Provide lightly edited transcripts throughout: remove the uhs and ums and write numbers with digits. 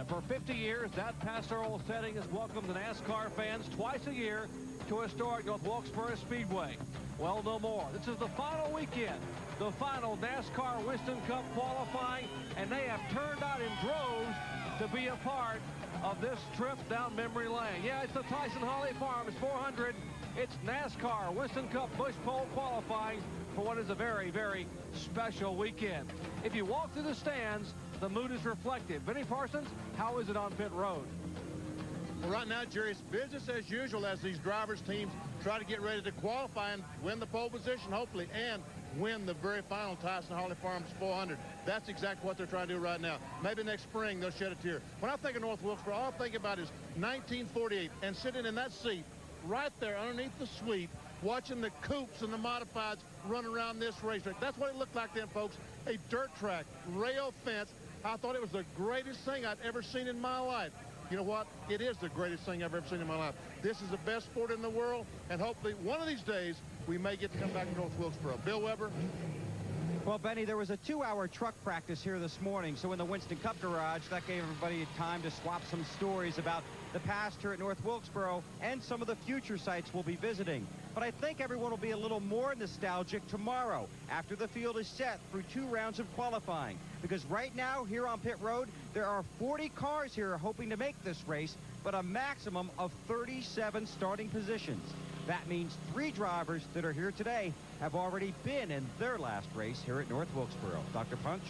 For 50 years, that pastoral setting has welcomed the NASCAR fans twice a year to historic North Wilkesboro Speedway. Well, no more. This is the final weekend, the final NASCAR Winston Cup qualifying, and they have turned out in droves to be a part of this trip down memory lane. Yeah, it's the Tyson Holly Farms 400. It's NASCAR Winston Cup Bush Pole qualifying for what is a very, very special weekend. If you walk through the stands, the mood is reflective. Benny Parsons, how is it on pit road? Well, right now, Jerry, it's business as usual as these drivers' teams try to get ready to qualify and win the pole position, hopefully, and win the very final Tyson Holly Farms 400. That's exactly what they're trying to do right now. Maybe next spring they'll shed a tear. When I think of North Wilkesboro, all I think about is 1948 and sitting in that seat right there underneath the suite, watching the coupes and the modifieds run around this racetrack. That's what it looked like then, folks. A dirt track, rail fence. I thought it was the greatest thing I'd ever seen in my life. You know what? It is the greatest thing I've ever seen in my life. This is the best sport in the world, and hopefully one of these days we may get to come back to North Wilkesboro. Bill Weber? Well, Benny, there was a 2-hour truck practice here this morning, so in the Winston Cup garage, that gave everybody time to swap some stories about the past here at North Wilkesboro and some of the future sites we'll be visiting. But I think everyone will be a little more nostalgic tomorrow after the field is set through 2 rounds of qualifying. Because right now, here on pit road, there are 40 cars here hoping to make this race, but a maximum of 37 starting positions. That means 3 drivers that are here today have already been in their last race here at North Wilkesboro. Dr. Punch?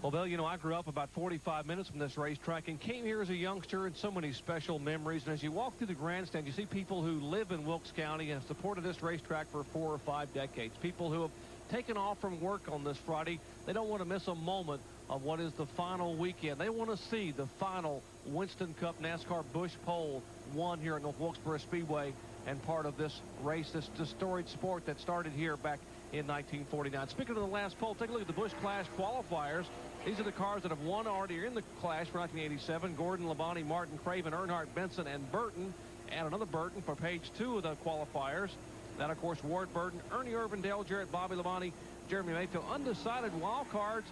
Well, Bill, you know, I grew up about 45 minutes from this racetrack and came here as a youngster, and so many special memories. And as you walk through the grandstand, you see people who live in Wilkes County and have supported this racetrack for 4 or 5 decades. People who have taken off from work on this Friday. They don't want to miss a moment of what is the final weekend. They want to see the final Winston Cup NASCAR Bush Pole won here at North Wilkesboro Speedway and part of this race, this storied sport that started here back in 1949. Speaking of the last pole, take a look at the Busch Clash qualifiers. These are the cars that have won already in the Clash for 1987. Gordon, Labonte, Martin, Craven, Earnhardt, Benson, and Burton. And another Burton for page 2 of the qualifiers. That, of course, Ward Burton, Ernie Irvin, Dale Jarrett, Bobby Labonte, Jeremy Mayfield. Undecided wild cards.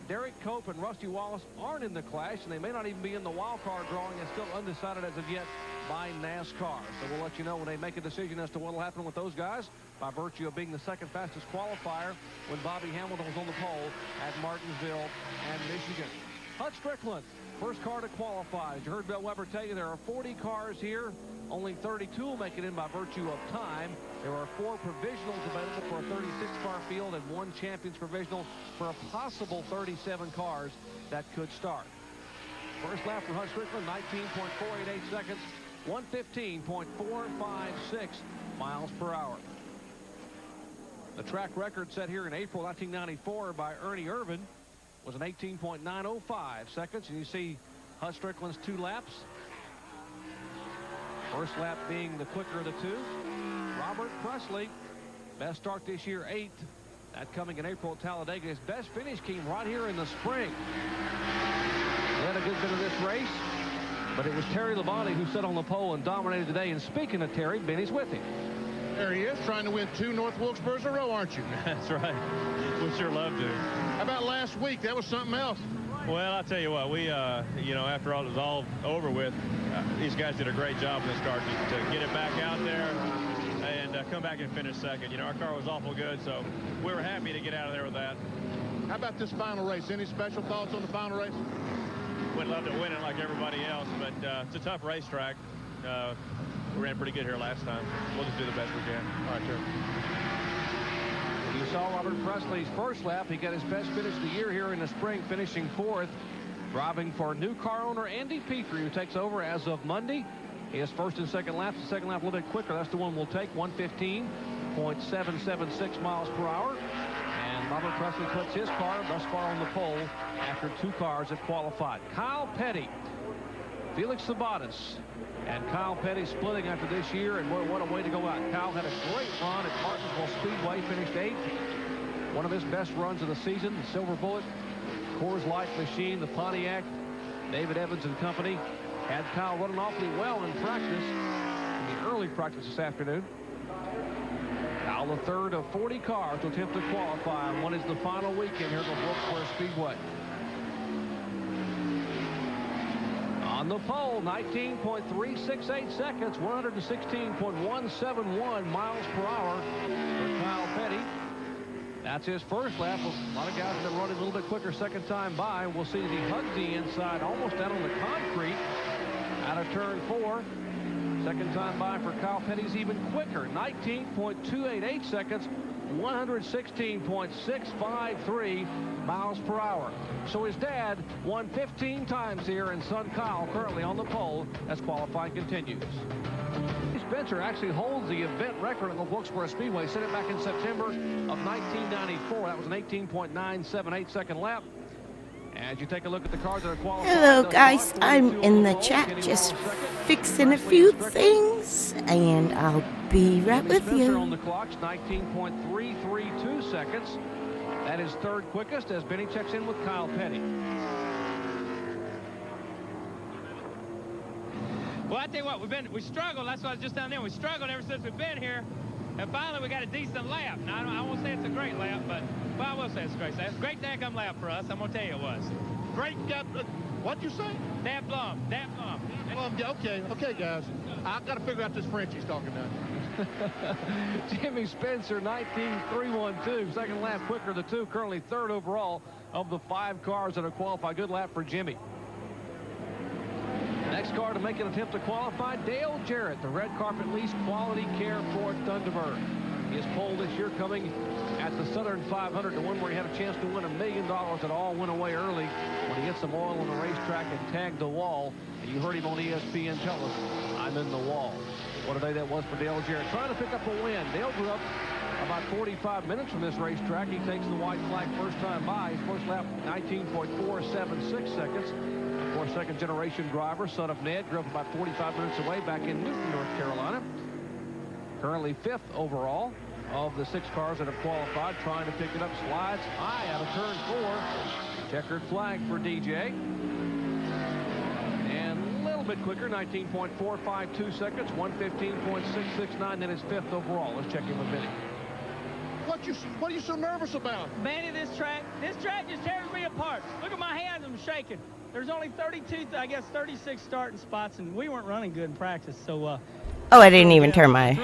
Derek Cope and Rusty Wallace aren't in the Clash, and they may not even be in the wild card drawing, and still undecided as of yet by NASCAR. So we'll let you know when they make a decision as to what will happen with those guys by virtue of being the second fastest qualifier when Bobby Hamilton was on the pole at Martinsville and Michigan. Hut Strickland, first car to qualify. As you heard Bill Weber tell you, there are 40 cars here. Only 32 will make it in by virtue of time. There are 4 provisionals available for a 36-car field and 1 champions provisional for a possible 37 cars that could start. First lap for Hut Strickland, 19.488 seconds, 115.456 miles per hour. The track record set here in April 1994 by Ernie Irvin was an 18.905 seconds, and you see Hut Strickland's 2 laps. First lap being the quicker of the 2. Robert Presley, best start this year, 8th. That coming in April at Talladega. His best finish came right here in the spring. He had a good bit of this race, but it was Terry Labonte who sat on the pole and dominated today. And speaking of Terry, Benny's with him. There he is, trying to win 2 North Wilkesboros in a row, aren't you? That's right. We sure love to. How about last week? That was something else. Well, I'll tell you what, we, you know, after all it was all over with, these guys did a great job in this car to get it back out there and come back and finish second. You know, our car was awful good, so we were happy to get out of there with that. How about this final race? Any special thoughts on the final race? Would love to win it like everybody else, but it's a tough racetrack. We ran pretty good here last time. We'll just do the best we can. All right, sure. You saw Robert Presley's first lap. He got his best finish of the year here in the spring, finishing 4th. Driving for new car owner Andy Petrie, who takes over as of Monday. His first and second laps. The second lap a little bit quicker. That's the one we'll take, 115.776 miles per hour. And Robert Presley puts his car thus far on the pole after 2 cars have qualified. Kyle Petty, Felix Sabates, and Kyle Petty splitting after this year, and what a way to go out. Kyle had a great run at Martinsville Speedway, finished 8th. One of his best runs of the season, the Silver Bullet, Coors Light machine, the Pontiac, David Evans and company. Had Kyle running awfully well in practice, in the early practice this afternoon. Kyle, the third of 40 cars to attempt to qualify on what is the final weekend here at the Wilkesboro Speedway. the pole, 19.368 seconds, 116.171 miles per hour for Kyle Petty. That's his first lap. A lot of guys have been running a little bit quicker second time by. We'll see that he hugs the inside almost out on the concrete out of turn 4. Second time by for Kyle Petty's even quicker, 19.288 seconds, 116.653 miles per hour. So his dad won 15 times here, and son Kyle currently on the pole as qualifying continues. Spencer actually holds the event record at the Wilkesboro Speedway. Set it back in September of 1994. That was an 18.978 second lap. As you take a look at the cars that are qualified. Hello guys, I'm in the chat just fixing a few things, and I'll be right with Spencer on you. the clock's 19.332 seconds. That is third quickest as Benny checks in with Kyle Petty. Well, I tell you what, we struggled. That's what I was just down there. We struggled ever since we've been here. And finally, we got a decent lap. Now, I won't say it's a great lap, but, well, I will say it's a great lap. It's a great daggum lap for us. I'm going to tell you it was. Great. What'd you say? Dab plum. Okay, guys. I've got to figure out this French he's talking about. Jimmy Spencer, 19.312. Second lap quicker, the two. Currently third overall of the 5 cars that have qualified. Good lap for Jimmy. Next car to make an attempt to qualify, Dale Jarrett, the red carpet lease quality care Ford Thunderbird. His pole this year coming at the Southern 500, the one where he had a chance to win $1 million. It all went away early when he hit some oil on the racetrack and tagged the wall. And you heard him on ESPN tell us, "I'm in the wall." What a day that was for Dale Jarrett, trying to pick up a win. Dale grew up about 45 minutes from this racetrack. He takes the white flag first time by. His first lap, 19.476 seconds. Of course, second-generation driver, son of Ned, grew up about 45 minutes away back in Newton, North Carolina. Currently 5th overall of the 6 cars that have qualified, trying to pick it up. Slides high out of turn 4. Checkered flag for DJ. And a little bit quicker, 19.452 seconds, 115.669. Then his 5th overall. Let's check in with Benny. What are you so nervous about? Manny, this track just tears me apart. Look at my hands, I'm shaking. There's only 36 starting spots, and we weren't running good in practice, so... Oh, I didn't even turn my...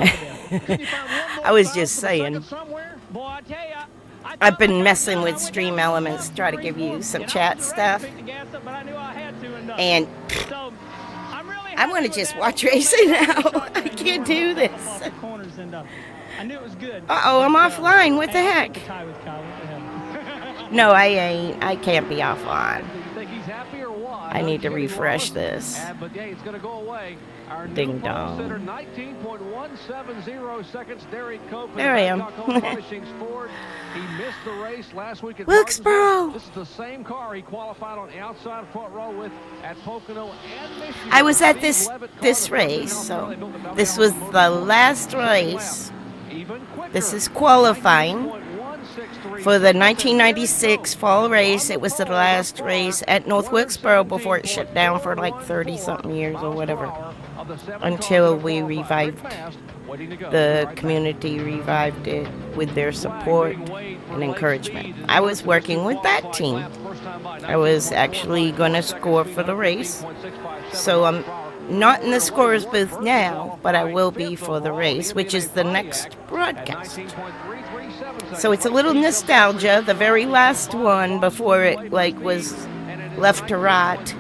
I was just saying. Boy, I tell you, I've been messing with Stream Elements, try to give you some chat stuff. And I want to just watch racing now. I can't do this. I knew it was good. Uh-oh, I'm offline. What the heck? No, I ain't. I can't be offline. I need to refresh this. But yeah, it's going to go away. Our Ding dong. 19.170 seconds. Derek Cope. There I am. Ford. He missed the race last week at Wilkesboro. This is the same car he qualified on the outside front row with at Pocono and Michigan. I was at this race, so this was the last race. This is qualifying for the 1996 fall race. It was the last race at North Wilkesboro before it shut down for like 30-something years or whatever, until we revived, the community revived it with their support and encouragement. I was working with that team. I was actually going to score for the race, so I'm not in the scorer's booth now, but I will be for the race, which is the next broadcast. So it's a little nostalgia, the very last one before it like was left to rot.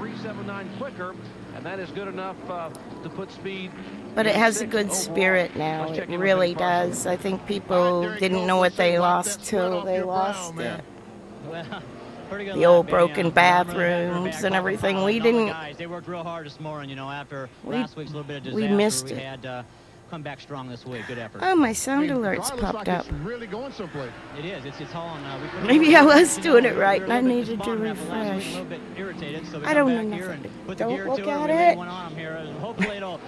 But it has a good spirit now. It really does. I think people didn't know what they lost till they lost it. The old broken bathrooms and everything. We didn't. They worked real hard this morning, you know, after last week's little bit of disaster. We missed it. We had come back strong this week. Good effort. Oh, my sound alerts popped up. It's really going someplace. It is. It's on. Maybe I was doing it right and I needed to Last week, refresh. a little bit irritated, so we I don't come know back here nothing. and put Don't the gear look to it. at We really it. went on them here. And hopefully it'll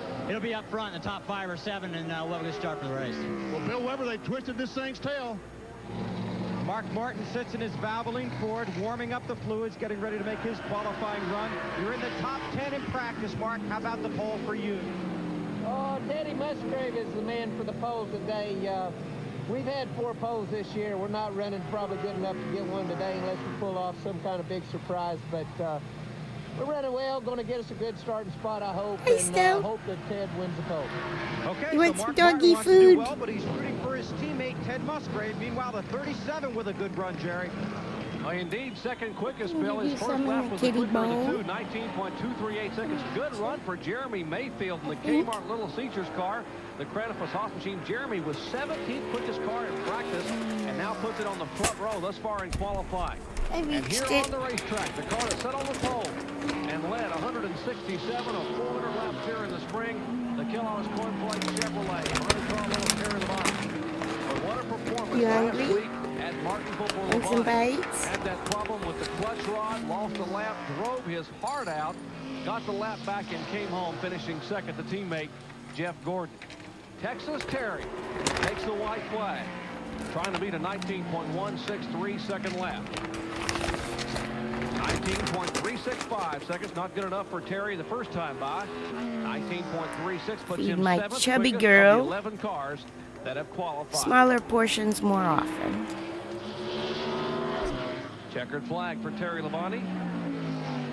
be up front in the top 5 or 7, and we'll have a good start for the race. Well, Bill Weber, they twisted this thing's tail. Mark Martin sits in his Valvoline Ford, warming up the fluids, getting ready to make his qualifying run. You're in the top 10 in practice, Mark. How about the pole for you? Oh, Teddy Musgrave is the man for the pole today. We've had 4 poles this year. We're not running probably good enough to get one today unless we pull off some kind of big surprise. But we're running well, going to get us a good starting spot, I hope. Hey, and Sto. hope that Ted wins the pole. Okay, You want so some Mark doggy Martin wants to do food? well, but he's rooting for his teammate Ted Musgrave. Meanwhile, the 37 with a good run, Jerry. Indeed, second quickest, Can you Bill. His give first some in lap the was the kitty quicker of bowl? the two, 19.238 seconds. Good run for Jeremy Mayfield in the think. Kmart Little Caesars car. The credit for Sauce Machine. Jeremy was 17th quickest car in practice and now puts it on the front row thus far in qualifying. I And here reached on it. the racetrack, the car that set on the pole and led 167 of 400 laps here in the spring. The Kellogg's Cornflake Chevrolet. Monte Carlo Terry Labonte. But what a performance You last hungry? week at Martinsville for Want some Labonte. bites? Had that problem with the clutch rod, lost a lap, drove his heart out, got the lap back and came home, finishing second to teammate Jeff Gordon. Texas Terry takes the white flag, trying to beat a 19.163 second lap. 19.365 seconds, not good enough for Terry the first time by. 19.36 puts Feed him my seventh chubby quickest girl. of the 11 cars that have qualified. Smaller portions more often. Checkered flag for Terry Labonte.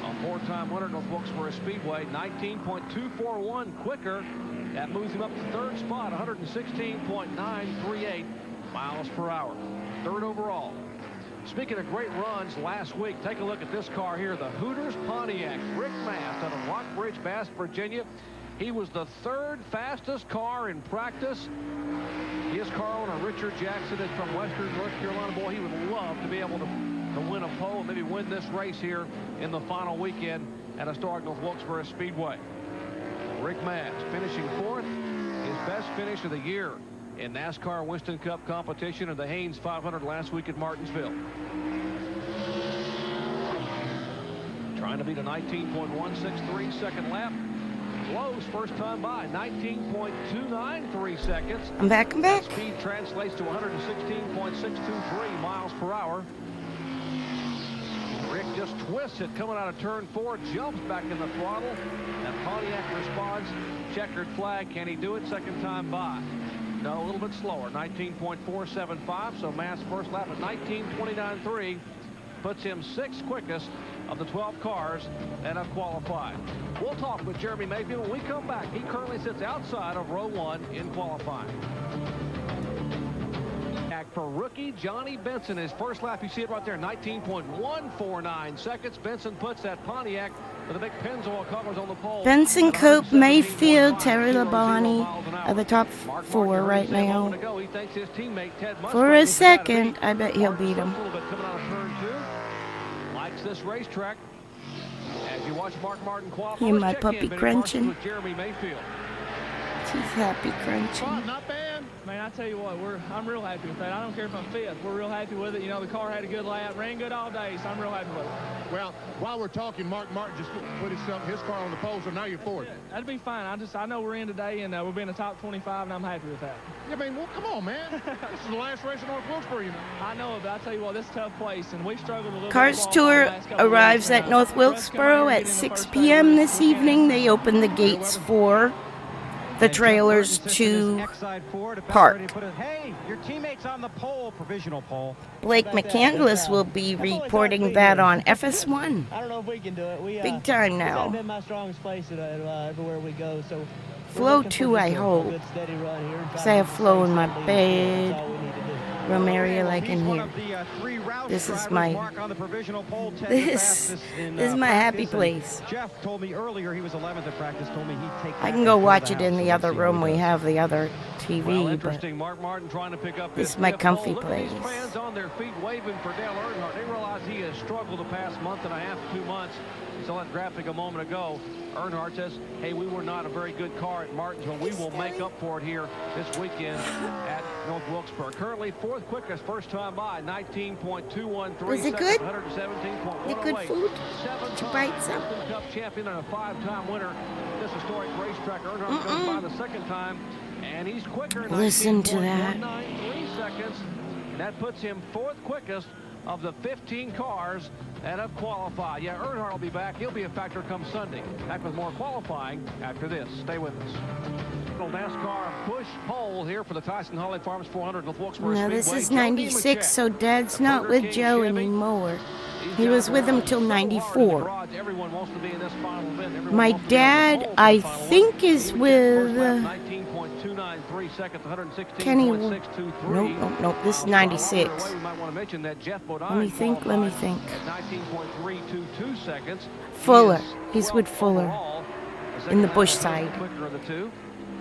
A four-time winner at Wilkesboro Speedway, 19.241 quicker. That moves him up to third spot, 116.938 miles per hour. Third overall. Speaking of great runs last week, take a look at this car here, the Hooters Pontiac. Rick Mast out of Rockbridge, Bass, Virginia. He was the third fastest car in practice. His car owner, Richard Jackson, is from Western North Carolina. Boy, he would love to be able to win a pole and maybe win this race here in the final weekend at historic North Wilkesboro Speedway. Rick Mast finishing fourth, his best finish of the year in NASCAR Winston Cup competition and the Haynes 500 last week at Martinsville. Trying to beat a 19.163 second lap. Close first time by, 19.293 seconds. I'm back. That speed translates to 116.623 miles per hour. Rick just twists it coming out of turn 4, jumps back in the throttle, and Pontiac responds. Checkered flag. Can he do it? Second time by. No, a little bit slower, 19.475. So Mast's first lap at 19.29.3 puts him sixth quickest of the 12 cars that have qualified. We'll talk with Jeremy Mayfield when we come back. He currently sits outside of row 1 in qualifying. For rookie Johnny Benson, his first lap, you see it right there, 19.149 seconds. Benson puts that Pontiac with the big Pennzoil colors on the pole. Benson, Cope, Mayfield, Terry Labonte are the top four right now. For a second, I bet he'll beat him. Likes this racetrack. As you watch Mark Martin qualify, Hear my puppy crunching. with Jeremy Mayfield. She's happy crunching. Not bad. Man, I tell you what, I'm real happy with that. I don't care if I'm fifth. We're real happy with it. You know, the car had a good lap, ran good all day, so I'm real happy with it. Well, while we're talking, Mark Martin just put his car on the pole, so now you're fourth. That'd be fine. I know we're in today, and we'll be in the top 25, and I'm happy with that. I mean, well, come on, man. This is the last race in North Wilkesboro, you know. I know, but I tell you what, this is a tough place, and we struggled a little Cars bit. Tour arrives at North Wilkesboro at 6 p.m. this evening. They open the gates for the trailers to park. Hey, your teammate's on the pole, provisional pole. Blake McCandless will be reporting that on FS1. I don't know if we can do it. Big time now. That's been my strongest place everywhere we go. So Flow too, I hope. Because I have flow in my bed. Room area like in here. This is my this is my happy place. Jeff told me earlier he was 11th at practice. Told me he'd take. I can go watch it in the other room. We have the other TV, but Mark Martin trying to pick up this is my comfy Look place. at these fans on their feet waving for Dale Earnhardt. They realize he has struggled the past month and a half, 2 months. You saw that graphic a moment ago. Earnhardt says, hey, we were not a very good car at Martinsville. We will make up for it here this weekend at North Wilkesboro. Currently fourth quickest, first time by, 19.213. Was it good? 117.108. The good food? Did you bite some? Winston Cup champion and a 5-time winner. This historic racetrack. Earnhardt goes by the second time, and he's quicker. Listen to that. 19.193 seconds. And that puts him fourth quickest of the 15 cars that have qualified. Yeah, Earnhardt will be back. He'll be a factor come Sunday. Back with more qualifying after this. Stay with us. National NASCAR Bush pole here for the Tyson Holly Farms 400 North Wilkesboro Now, Speedway. this is Joe 96, Nemechek, so Dad's the not Burger with King Joe Chevy. anymore. He's He got was with him till so hard in the 94. garage. Everyone wants to be in this final event. Everyone My wants to be on the dad, pole for the I final one. think, is Nemechek, with first lap, 19.293 seconds, Kenny. 116.623. Nope. This is 96. Away, we might want to mention that Jeff Bodine Let me think. qualified at 19.322 seconds. Fuller. He is He's with 12th Fuller overall. The in the second Bush lap is side. the quicker of the two.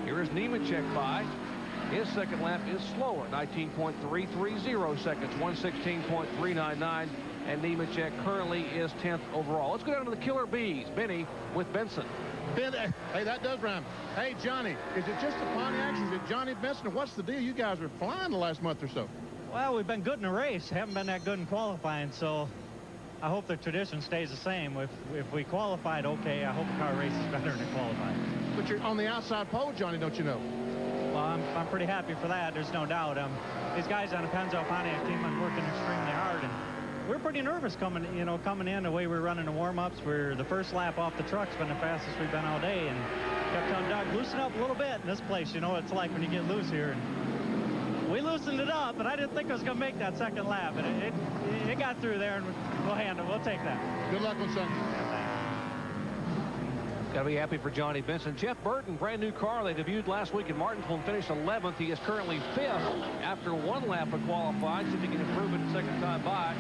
Here is Nemechek by. His second lap is slower, 19.330 seconds, 116.399, and Nemechek currently is 10th overall. Let's go down to the Killer Bees. Benny with Benson. Hey, that does rhyme. Hey, Johnny, is it just the Pontiacs? Is it Johnny Benson? Or what's the deal? You guys are flying the last month or so. Well, we've been good in the race. Haven't been that good in qualifying, so I hope the tradition stays the same. If we qualified, okay, I hope the car races better than qualified. But you're on the outside pole, Johnny, don't you know? Well, I'm pretty happy for that. There's no doubt. These guys on the Penzo Pontiac team are working extremely hard, and we're pretty nervous coming in the way we're running the warm-ups. We're the first lap off the truck's been the fastest we've been all day, and kept telling Doug, loosen up a little bit in this place. You know what it's like when you get loose here. And we loosened it up, but I didn't think I was going to make that second lap, but it got through there, and we'll handle it. We'll take that. Good luck on Sunday. Got to be happy for Johnny Benson. Jeff Burton, brand new car. They debuted last week in Martinsville and finished 11th. He is currently 5th after one lap of qualifying. See if he can improve it second time by.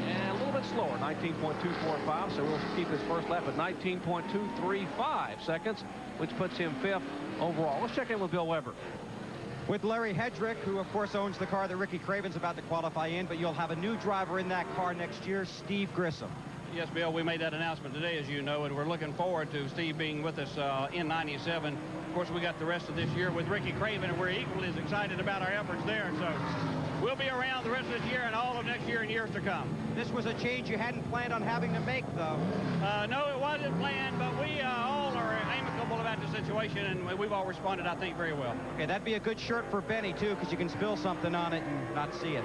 And a little bit slower, 19.245. So we'll keep his first lap at 19.235 seconds, which puts him 5th overall. Let's check in with Bill Weber. With Larry Hedrick, who of course owns the car that Ricky Craven's about to qualify in, but you'll have a new driver in that car next year, Steve Grissom. Yes, Bill, we made that announcement today, as you know, and we're looking forward to Steve being with us in 97. Of course, we got the rest of this year with Ricky Craven, and we're equally as excited about our efforts there. So we'll be around the rest of this year and all of next year and years to come. This was a change you hadn't planned on having to make, though. No, it wasn't planned, but we all are amicable about the situation, and we've all responded, I think, very well. Okay, that'd be a good shirt for Benny, too, because you can spill something on it and not see it.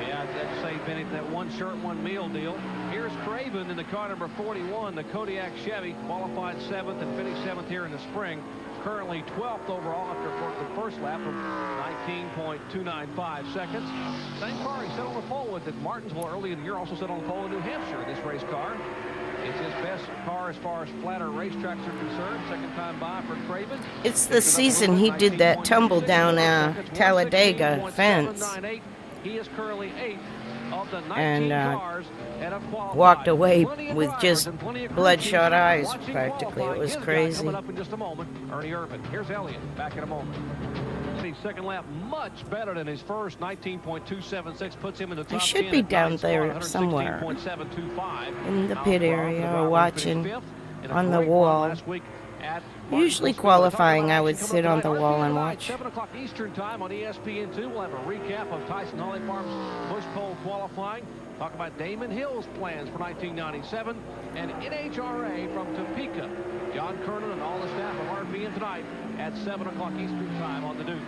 Yeah, I'd say, Benny, that one shirt, one meal deal. Here's Craven in the car number 41, the Kodiak Chevy, qualified 7th and finished 7th here in the spring. Currently 12th overall after the first lap of 19.295 seconds. Same car he set on the pole with at Martinsville early in the year, also set on the pole in New Hampshire, this race car. It's his best car as far as flatter racetracks are concerned. Second time by for Craven. It's the season he did that tumble down Talladega fence. He is currently 8th of the 19 And cars that have qualified. walked away Plenty of with drivers just and plenty of bloodshot crew eyes, watching practically. It qualifying. was His guy crazy. Coming up in just a moment, Ernie Irvin. Here's Elliott back in a moment. His second lap much better than his first. 19.276 puts him in the top 10. I should be down there somewhere in the pit area or watching on the wall. Usually qualifying, I would sit on the wall and watch. 7 o'clock Eastern time on ESPN2. We'll have a recap of Tyson Holly Farms Bush Pole qualifying. Talk about Damon Hill's plans for 1997 and NHRA from Topeka. John Kernan and all the staff of RPN tonight at 7 o'clock Eastern time on the Deuce.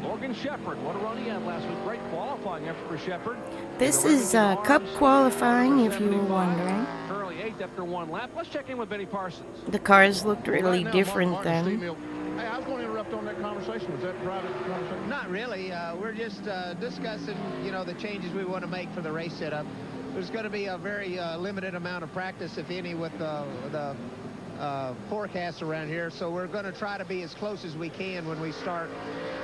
Morgan Shepherd, what a run he had last week. Great qualifying effort for Shepherd. This is Cup qualifying, if you were wondering. Currently 8th after one lap. Let's check in with Benny Parsons. The cars looked really Right now, different Martin then. Steammill. Hey, I was going to interrupt on that conversation. Was that private conversation? Not really. We're just discussing, the changes we want to make for the race setup. There's going to be a very limited amount of practice, if any, with the forecast around here. So we're going to try to be as close as we can when we start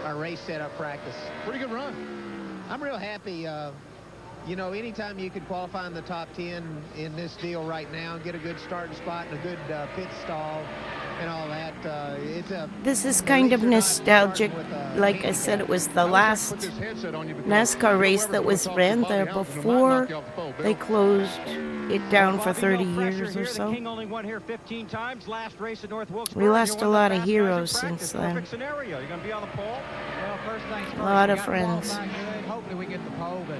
our race setup practice. Pretty good run. I'm real happy. Anytime you can qualify in the top 10 in this deal right now and get a good starting spot and a good pit stall and all that, This is kind of nostalgic. Like I said, it was the last NASCAR race that was ran there before they closed it down for 30 years or so. We lost a lot of heroes since then. A lot of friends. Hopefully we get the pole, but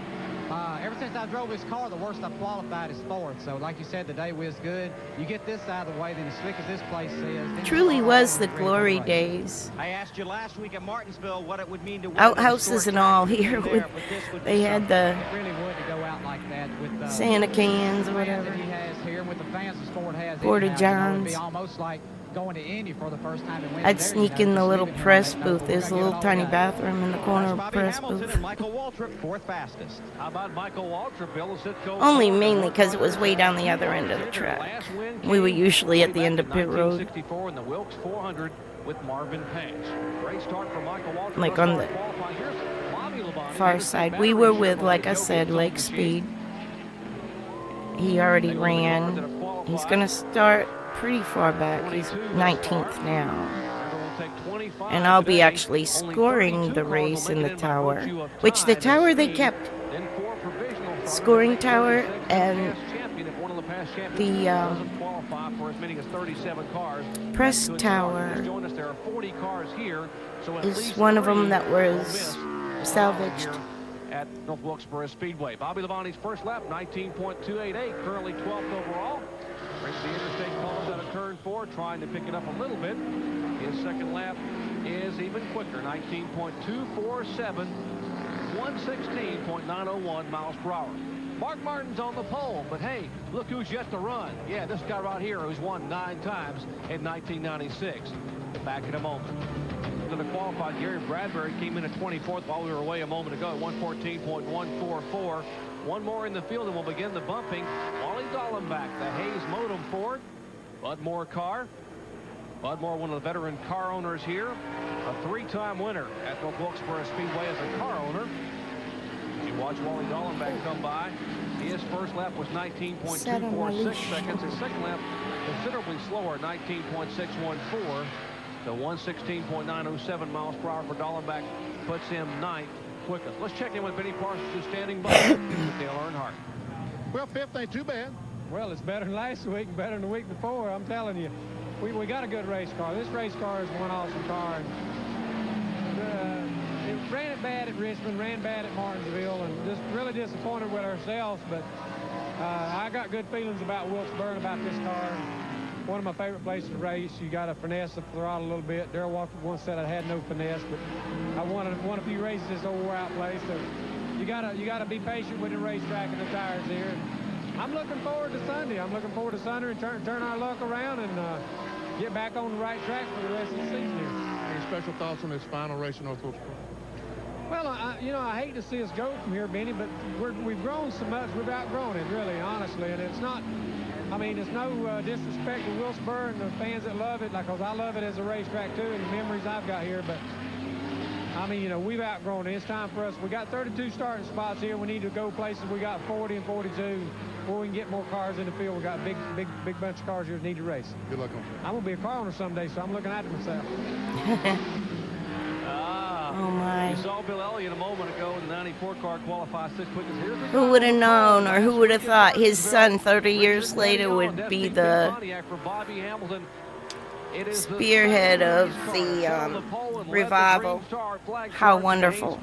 ever since I drove this car, the worst I've qualified is 4th. So like you said, today was good. You get this out of the way, then as slick as this place is. Truly was the glory days. I asked you last week at Martinsville what it would mean to win Outhouses and all here. They had the really would to go out like that with Santa cans or whatever. that he has here and with the fans that Ford has. Porta anyhow, Johns. It'd be almost like going to Indy for the first time and winning I'd there, sneak you know, in the just little leaving here press and make no booth. There's a fool little out tiny of all the guys. bathroom in the corner of the Bobby press Hamilton booth. and Michael Waltrip, fourth fastest. How about Michael Waltrip, Bill? Only mainly because it was way down the other end of the track. We were usually at the end of pit road. 1964 in the Wilkes 400 with Marvin Pace. Great start for Michael Waltrip. Like on the far side. We were with, like I said, Lake Speed. He already ran. He's going to start pretty far back. He's 19th now. And I'll be actually scoring the race in the tower, which the tower they kept. Scoring tower and the press tower is one of them that was salvaged. At North Wilkesboro Speedway. Bobby Labonte's first lap, 19.288, currently 12th overall. Brings the interstate columns out of turn 4, trying to pick it up a little bit. His second lap is even quicker, 19.247, 116.901 miles per hour. Mark Martin's on the pole, but hey, look who's yet to run. Yeah, this guy right here who's won 9 times in 1996. Back in a moment. To the qualified, Gary Bradbury came in at 24th while we were away a moment ago at 114.144. One more in the field and we'll begin the bumping. Wally Dallenbach, the Hayes Modem Ford. Bud Moore car. Bud Moore, one of the veteran car owners here. A 3-time winner at North Wilkesboro Speedway as a car owner. You watch Wally Dallenbach come by. His first lap was 19.246 seconds. His second lap considerably slower, 19.614. So 116.907 miles per hour for Dallenbach puts him 9th quickest. Let's check in with Benny Parsons, who's standing by. Dale Earnhardt. Well, 5th ain't too bad. Well, it's better than last week and better than the week before. I'm telling you, we got a good race car. This race car is one awesome car. It ran it bad at Richmond, ran bad at Martinsville, and just really disappointed with ourselves. But I got good feelings about Wilkesboro and about this car. One of my favorite places to race. You got to finesse the throttle a little bit. Darrell Walker once said I had no finesse, but I won a few races this old wore-out place. So you gotta be patient with the racetrack and the tires here. And I'm looking forward to Sunday. I'm looking forward to Sunday and turn our luck around and get back on the right track for the rest of the season here. Any special thoughts on this final race in North Wilkesboro? Well, I hate to see us go from here, Benny, but we've grown so much. We've outgrown it, really, honestly, and it's not. I mean, it's no disrespect to Wilkesboro and the fans that love it, because I love it as a racetrack too, and the memories I've got here. But I mean, we've outgrown it. It's time for us. We got 32 starting spots here. We need to go places. We got 40 and 42 before we can get more cars in the field. We got a big bunch of cars here that need to race. Good luck on that. I'm gonna be a car owner someday, so I'm looking after myself. Oh my. You saw Bill Elliott a moment ago in the 94 car qualify 6th quickest. Who would have known, or who would have thought his son 30 years later would be the spearhead of the revival? How wonderful.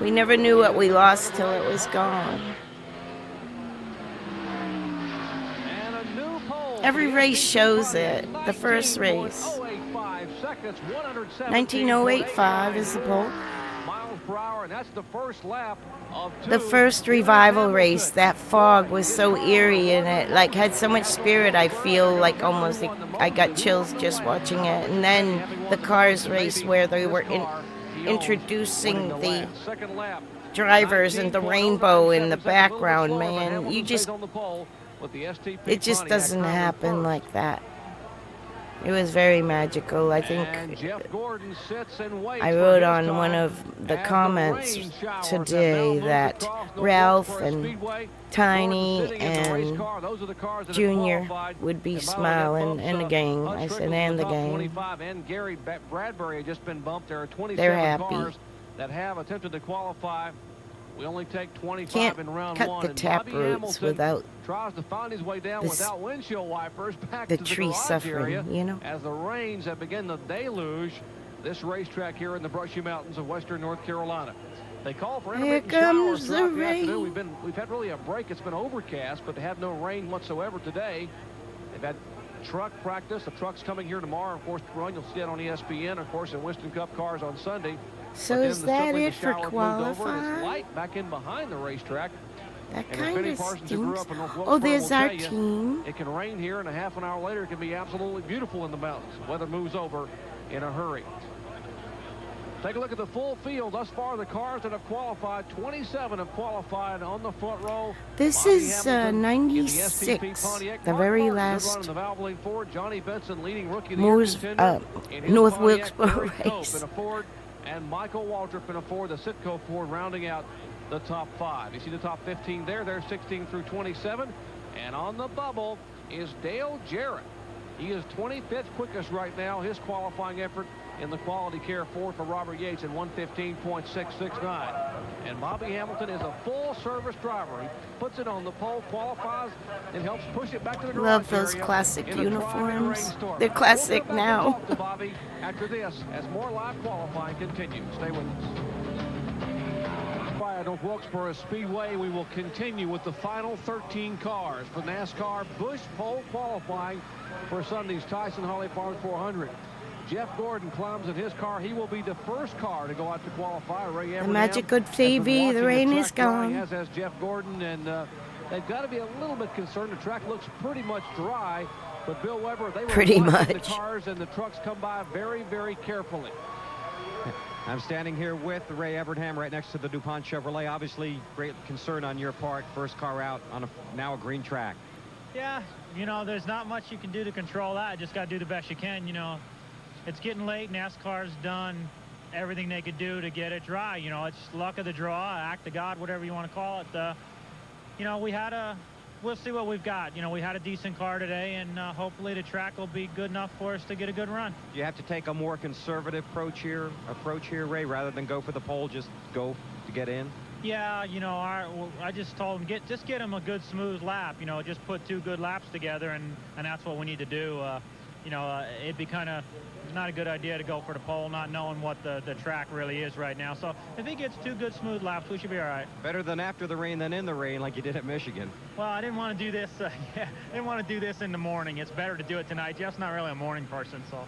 We never knew what we lost till it was gone. Every race shows it. The first race. 19.085 is the pole. The first revival race, that fog was so eerie and it like had so much spirit. I feel like almost I got chills just watching it. And then the cars race where they were introducing the drivers and the rainbow in the background, man. It just doesn't happen like that. It was very magical. I think I wrote on one of the comments today that Ralph and Tiny and Junior would be smiling, and the gang. I said, and the gang. They're happy. That have attempted to qualify. We only take 25 Can't in round cut one. the taproots without tries to find his way down without windshield wipers back the to tree the garage suffering, area, you know. as the rains have begun to deluge this racetrack here in the Brushy Mountains of western North Carolina. They call for intermittent showers throughout the afternoon. We've had really a break. It's been overcast, but they have no rain whatsoever today. They've had truck practice. The truck's coming here tomorrow. Of course, the run you'll see it on ESPN. Of course, in Winston Cup cars on Sunday. So is that it for qualifying? It's light back in behind the racetrack. That And kind Benny of Parsons, who grew stinks. up in North Oh, Wilkesboro, there's will our tell you, team. it can rain here, and a half an hour later, it can be absolutely beautiful in the mountains. Weather moves over in a hurry. Take a look at the full field. Thus far, the cars that have qualified, 27 have qualified on the front row. This Bobby is Hamilton in the STP 96, Pontiac. the Mark very Martin, good last run in the Valvoline Ford. Johnny Benson, leading rookie of the year Moores, contender in his North Pontiac. Wilkesboro Barry Cope race. in a Ford, and Michael Waltrip in a Ford, the Citgo Ford, rounding out the top 5. You see the top 15 there. They're 16 through 27. And on the bubble is Dale Jarrett. He is 25th quickest right now. His qualifying effort in the Quality Care Ford for Robert Yates at 1:15.669. And Bobby Hamilton is a full-service driver. He puts it on the pole, qualifies, and helps push it back to the garage Love those area classic in a driving uniforms. rainstorm. They're classic We'll come back and now. talk to Bobby after this as more live qualifying continues. Stay with us. By North Wilkesboro Speedway, we will continue with the final 13 cars for NASCAR Busch Pole qualifying for Sunday's Tyson Holly Farms 400. Jeff Gordon climbs in his car. He will be the first car to go out to qualify. Ray The Evernham magic good has been TV, watching the rain is track drying, gone. as has Jeff Gordon, and they've got to be a little bit concerned. The track looks pretty much dry, but Bill Weber, they were Pretty watching much. the cars, and the trucks come by very, very carefully. I'm standing here with Ray Evernham right next to the DuPont Chevrolet. Obviously, great concern on your part. First car out on now a green track. Yeah, you know, there's not much you can do to control that. Just got to do the best you can. You know, it's getting late. NASCAR's done everything they could do to get it dry. You know, it's luck of the draw, act of God, whatever you want to call it. You know, we'll see what we've got. You know, we had a decent car today, and hopefully the track will be good enough for us to get a good run. You have to take a more conservative approach here, Ray, rather than go for the pole, just go to get in. Yeah, you know, I just told him, just get him a good smooth lap. You know, just put 2 good laps together, and that's what we need to do. You know, it'd be kind of not a good idea to go for the pole, not knowing what the track really is right now. So if he gets 2 good smooth laps, we should be all right. Better than after the rain than in the rain, like you did at Michigan. Well, I didn't want to do this. I didn't want to do this in the morning. It's better to do it tonight. Jeff's not really a morning person, so.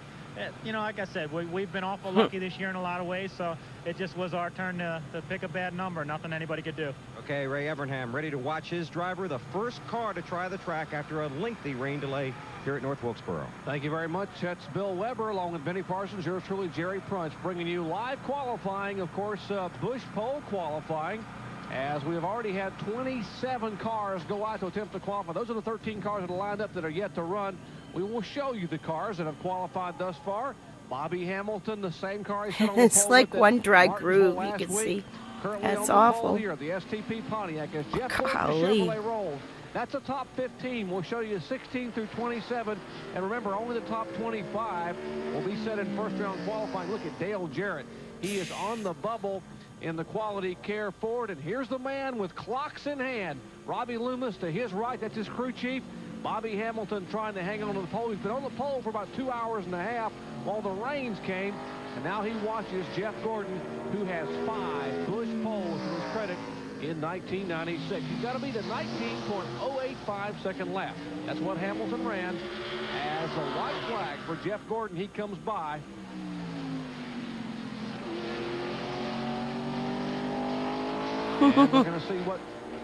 You know, like I said, we've been awful lucky this year in a lot of ways, so it just was our turn to pick a bad number. Nothing anybody could do. Okay, Ray Evernham ready to watch his driver, the first car to try the track after a lengthy rain delay here at North Wilkesboro. Thank you very much. That's Bill Weber along with Benny Parsons, yours truly, Jerry Prunch, bringing you live qualifying, of course, Busch Pole qualifying, as we have already had 27 cars go out to attempt to qualify. Those are the 13 cars that are lined up that are yet to run. We will show you the cars that have qualified thus far. Bobby Hamilton, the same car he set on the It's pole like with one dry Martinsville groove, you last can week. see. Currently That's on the pole awful. here, the STP Pontiac, as Jeff Gordon, the Golly. Chevrolet rolls. That's a top 15. We'll show you 16 through 27. And remember, only the top 25 will be set in first round qualifying. Look at Dale Jarrett. He is on the bubble in the Quality Care Ford. And here's the man with clocks in hand. Robbie Loomis to his right. That's his crew chief. Bobby Hamilton trying to hang on to the pole. He's been on the pole for about 2 hours and a half while the rains came. And now he watches Jeff Gordon, who has 5 Busch poles to his credit in 1996. He's got to be the 19.085 second lap. That's what Hamilton ran. As a white flag for Jeff Gordon, he comes by. And we're going to see what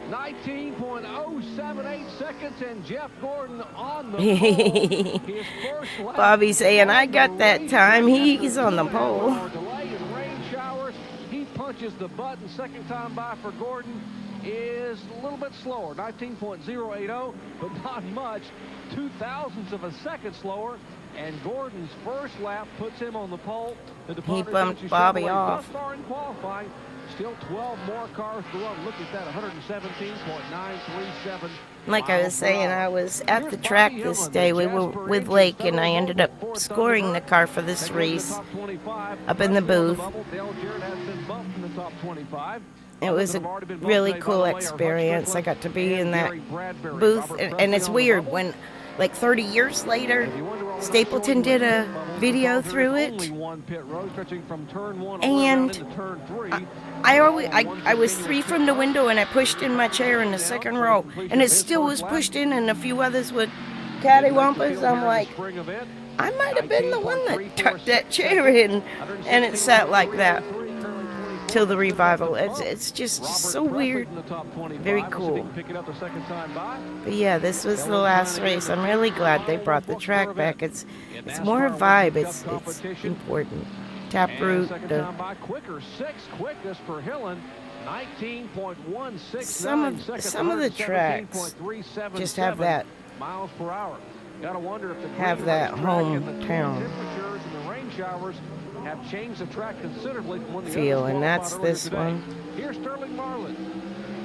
19.078 seconds, and Jeff Gordon on the pole. His first lap. Bobby saying, I got that time. He's on the pole. Delay and rain showers. He punches the button. Second time by for Gordon is a little bit slower, 19.080, but not much. 0.02 of a second slower. And Gordon's first lap puts him on the pole. He bumped Bobby off. Thus far in qualifying, still 12 more cars to run. Look at that, 117.937. Like I was saying, I was at the track this day. We were with Lake, and I ended up scoring the car for this race up in the booth. It was a really cool experience. I got to be in that booth, and it's weird when, like 30 years later, Stapleton did a video through it, and I was 3 from the window, and I pushed in my chair in the second row, and it still was pushed in, and a few others would cattywampus. I'm like, I might have been the one that tucked that chair in, and it sat like that. till the revival. It's just so weird. Very cool. But yeah, this was the last race. I'm really glad they brought the track back. It's more a vibe. It's important. Taproot. Some of the tracks just have that hometown have changed the track considerably from when the feel, and that's this one. Here's Sterling Marlin.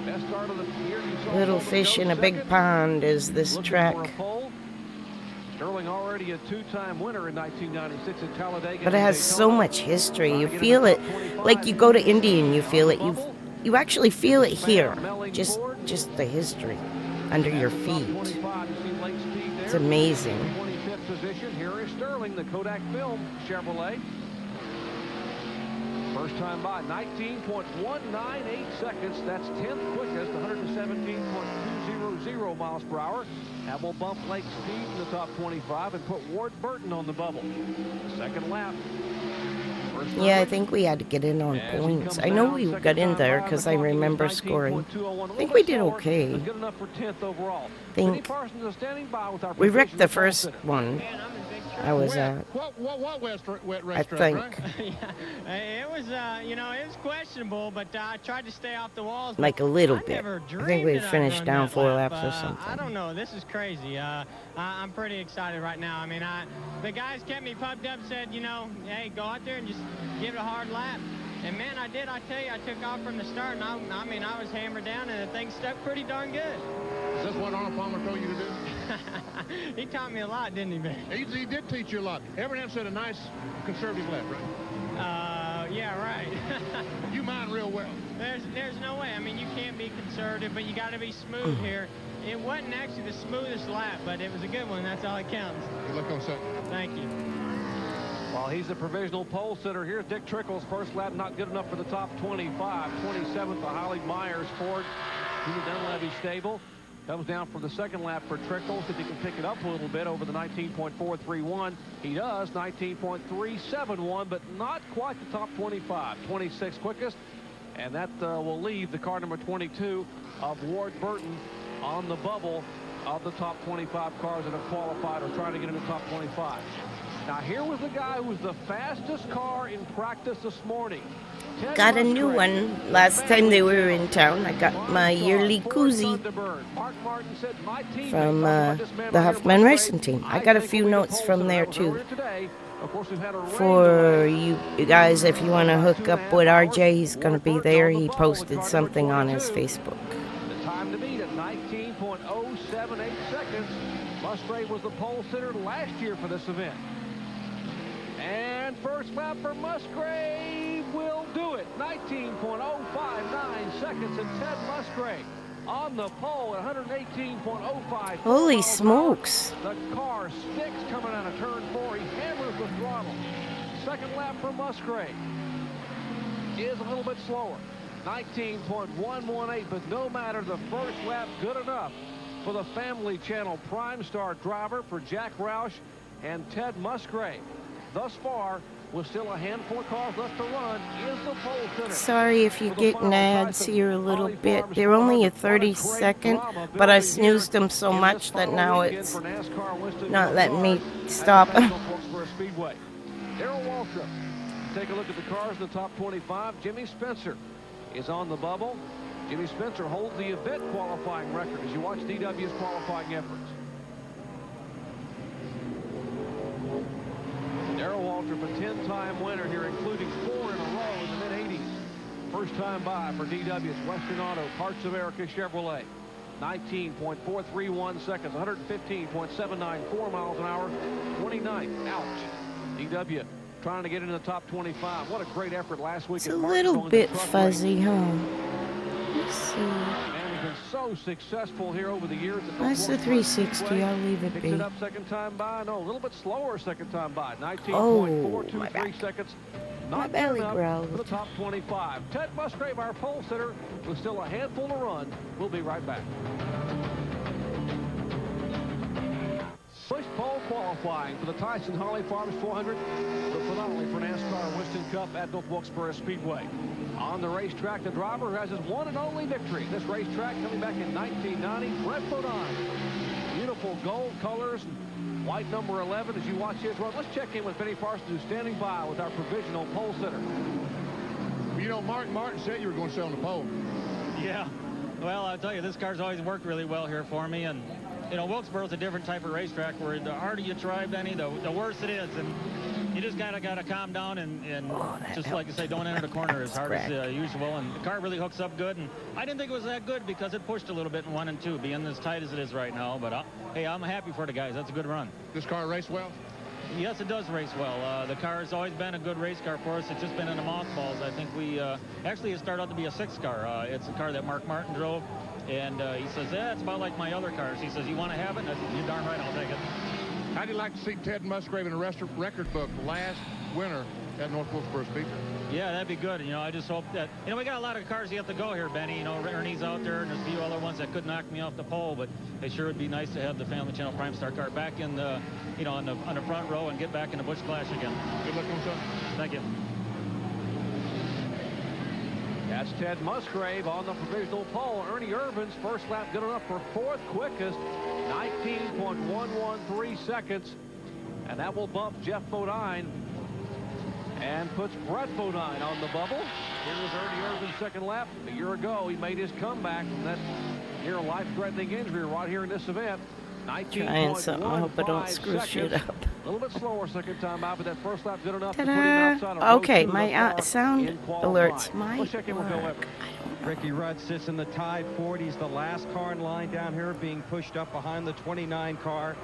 Best start of the year. Little fish in a big pond is this track. Sterling already a two-time winner in 1996 at Talladega. But it has so much history. You feel it like you go to Indy and you feel it. You actually feel it here. Just the history under your feet. It's amazing. 25th position. Here is Sterling, the Kodak Film Chevrolet. First time by, 19.198 seconds. That's 10th quickest, 117.200 miles per hour. That will bump Lake Speed in the top 25 and put Ward Burton on the bubble. Second lap. Yeah, I think we had to get in on points. I know we got in there because I remember scoring. I think we did okay. I think we wrecked the first one I was at. I think. It was, it was questionable, but I tried to stay off the walls. Like a little bit. I think we finished down 4 laps or something. I don't know. This is crazy. I'm pretty excited right now. I mean, the guys kept me pumped up, said, hey, go out there and just give it a hard lap. And, man, I did. I tell you, I took off from the start, and I was hammered down, and the thing stuck pretty darn good. Is this what Arnold Palmer told you to do? He taught me a lot, didn't he, Ben? He did teach you a lot. Everyone said a nice conservative lap, right? Yeah, right. You mind real well. There's no way. I mean, you can't be conservative, but you got to be smooth here. It wasn't actually the smoothest lap, but it was a good one. That's all that counts. Good luck on Sunday. Thank you. While he's a provisional pole sitter, here's Dick Trickle's first lap, not good enough for the top 25. 27th, the Holly Myers Ford, in the Dunleavy stable. Comes down for the second lap for Trickle. See if he can pick it up a little bit over the 19.431. He does, 19.371, but not quite the top 25. 26 quickest, and that will leave the car number 22 of Ward Burton on the bubble of the top 25 cars that have qualified or trying to get in the top 25. Now, here was the guy who was the fastest car in practice this morning. Got a new one last time they were in town. I got my yearly koozie from the Huffman Racing Team. I got a few notes from there, too. For you guys, if you want to hook up with RJ, he's going to be there. He posted something on his Facebook. The time to beat at 19.078 seconds. Musgrave was the pole sitter last year for this event. And first lap for Musgrave will do it. 19.059 seconds, and Ted Musgrave on the pole at 118.05. Holy smokes. The car sticks coming out of turn 4. He hammers the throttle. Second lap for Musgrave is a little bit slower. 19.118, but no matter, the first lap good enough for the Family Channel Prime Star driver for Jack Roush and Ted Musgrave. Thus far, with still a handful of cars left to run, is the pole sitter. Sorry if you're getting ads here a little bit. They're only a 30-second, but I snoozed them so much that now it's not letting me stop. Darrell Waltrip. Take a look at the cars in the top 25. Jimmy Spencer is on the bubble. Jimmy Spencer holds the event qualifying record as you watch DW's qualifying efforts. Darrell Waltrip, a 10-time winner here, including 4 in a row in the mid-80s. First time by for DW's Western Auto, Parts of America Chevrolet. 19.431 seconds, 115.794 miles an hour, 29th. Ouch. DW trying to get into the top 25. What a great effort last week. It's a little bit fuzzy, huh? Let's see. Been so successful here over the years. That's the 360. I'll leave it be. It up second time by. No, a little bit slower second time by. 19.423 seconds. My belly growled. For the top 25. Ted Musgrave, our pole sitter, with still a handful to run. We'll be right back. Push pole qualifier. qualifying for the Tyson Holly Farms 400, but phenomenally for NASCAR Winston Cup at the Wilkesboro Speedway. On the racetrack, the driver who has his one and only victory. This racetrack coming back in 1990, Brett Bodine. Beautiful gold colors and white number 11 as you watch his run. Let's check in with Benny Parsons, who's standing by with our provisional pole sitter. You know, Martin said you were going to sit on the pole. Yeah. Well, I'll tell you, this car's always worked really well here for me. And, you know, Wilkesboro's a different type of racetrack where the harder you try, Benny, the worse it is. And you just got to calm down and just like I say, don't enter the corner as hard as usual. And the car really hooks up good. And I didn't think it was that good because it pushed a little bit in 1 and 2, being as tight as it is right now. But, hey, I'm happy for the guys. That's a good run. This car raced well? Yes, it does race well. The car has always been a good race car for us. It's just been in the mothballs. I think we actually it started out to be a 6 car. It's a car that Mark Martin drove, and he says, yeah, it's about like my other cars. He says, you want to have it? And I said, you're darn right, I'll take it. How'd you like to see Ted Musgrave in the record book last winter at North Wilkesboro Speedway? Yeah, that'd be good. You know, I just hope that, you know, we got a lot of cars you have to go here, Benny. You know, Ernie's out there, and there's a few other ones that could knock me off the pole, but it sure would be nice to have the Family Channel Prime Star car back in the, you know, on the front row and get back in the Busch Clash again. Good luck on Sunday. Thank you. That's Ted Musgrave on the provisional pole. Ernie Irvin's first lap good enough for 4th quickest, 19.113 seconds. And that will bump Jeff Bodine and puts Brett Bodine on the bubble. Here was Ernie Irvin's second lap. A year ago, he made his comeback from that near life-threatening injury right here in this event. Trying something. I hope I don't screw shit up. A little bit slower second time out, but that first lap good enough to put him outside of okay, my sound alerts might work. Ricky Rudd sits in the tied 40s, the last car in line down here being pushed up behind the 29 car.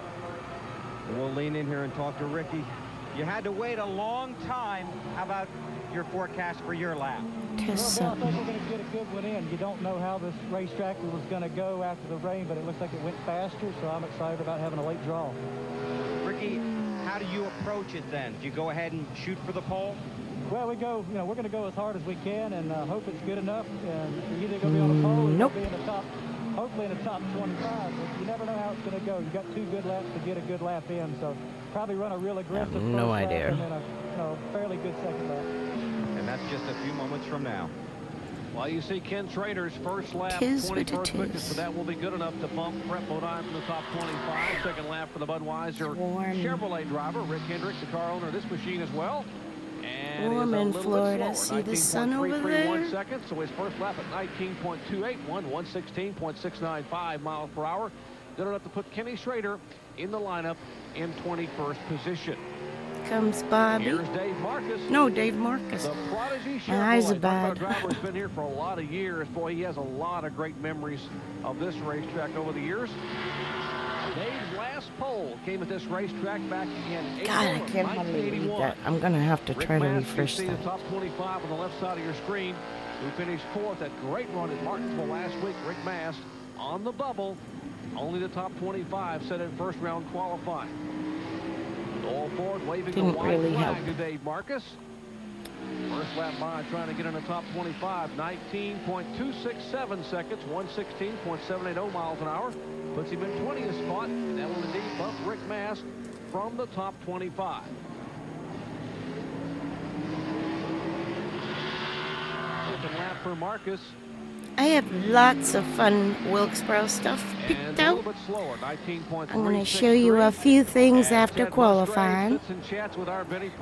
And we'll lean in here and talk to Ricky. You had to wait a long time. How about your forecast for your lap? Test well, I think we're going to get a good one in. You don't know how this racetrack was going to go after the rain, but it looks like it went faster, so I'm excited about having a late draw. Ricky, how do you approach it then? Do you go ahead and shoot for the pole? Well, we go, you know, we're going to go as hard as we can and hope it's good enough. And you're either going to be on the pole or you're going to be in the top, hopefully in the top 25. But you never know how it's going to go. You got 2 good laps to get a good lap in, so probably run a real aggressive first lap and then a fairly good second lap. And that's just a few moments from now. Well, you see Ken Schrader's first lap, 21st quickest, so that will be good enough to bump Brett Bodine from the top 25. Second lap for the Budweiser Chevrolet driver, Rick Hendricks, the car owner of this machine as well. And warm in Florida. See the sun over there? Seconds, so his first lap at 19.281, 116.695 miles per hour. Good enough to put Kenny Schrader in the lineup in 21st position. Comes Bobby. Here's Dave Marcus. No, Dave Marcus. The prodigy Chevrolet. My eyes are bad. Driver has been here for a lot of years. Boy, he has a lot of great memories of this racetrack over the years. Dave's last pole came at this racetrack back in God, I can't hardly read that. I'm going to have to try to refresh that. You see the top 25 on the left side of your screen, who finished 4th. That great run at Martinsville last week. Rick Mast on the bubble. Only the top 25 set in first round qualifying. All Ford waving the white flag to Dave Marcus. First lap by trying to get in the top 25. 19.267 seconds, 116.780 miles an hour. Puts him in 20th spot, and that will indeed bump Rick Mast from the top 25. Second lap for Marcus. I have lots of fun Wilkesboro stuff picked out. I'm going to show you a few things after qualifying.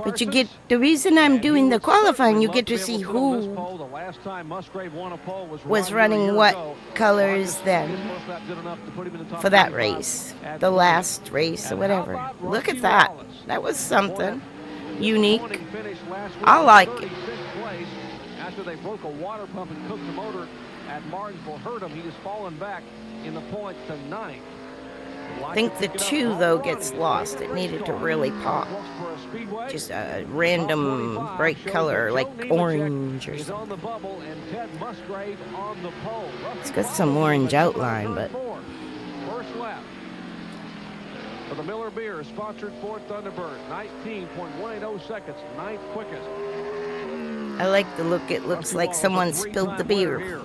But you get, the reason I'm doing the qualifying, you get to see who was running what colors then for that race, the last race or whatever. Look at that. That was something unique. I like it. After they broke a water pump and cooked the motor at Martinsville, hurt him. He has fallen back in the points to 9th. I think the 2 though gets lost. It needed to really pop. Just a random bright color like orange or something. It's got some orange outline, but first lap for the Miller Beer sponsored Ford Thunderbird, 19.180 seconds, 9th quickest. I like the look. It looks like someone spilled the beer.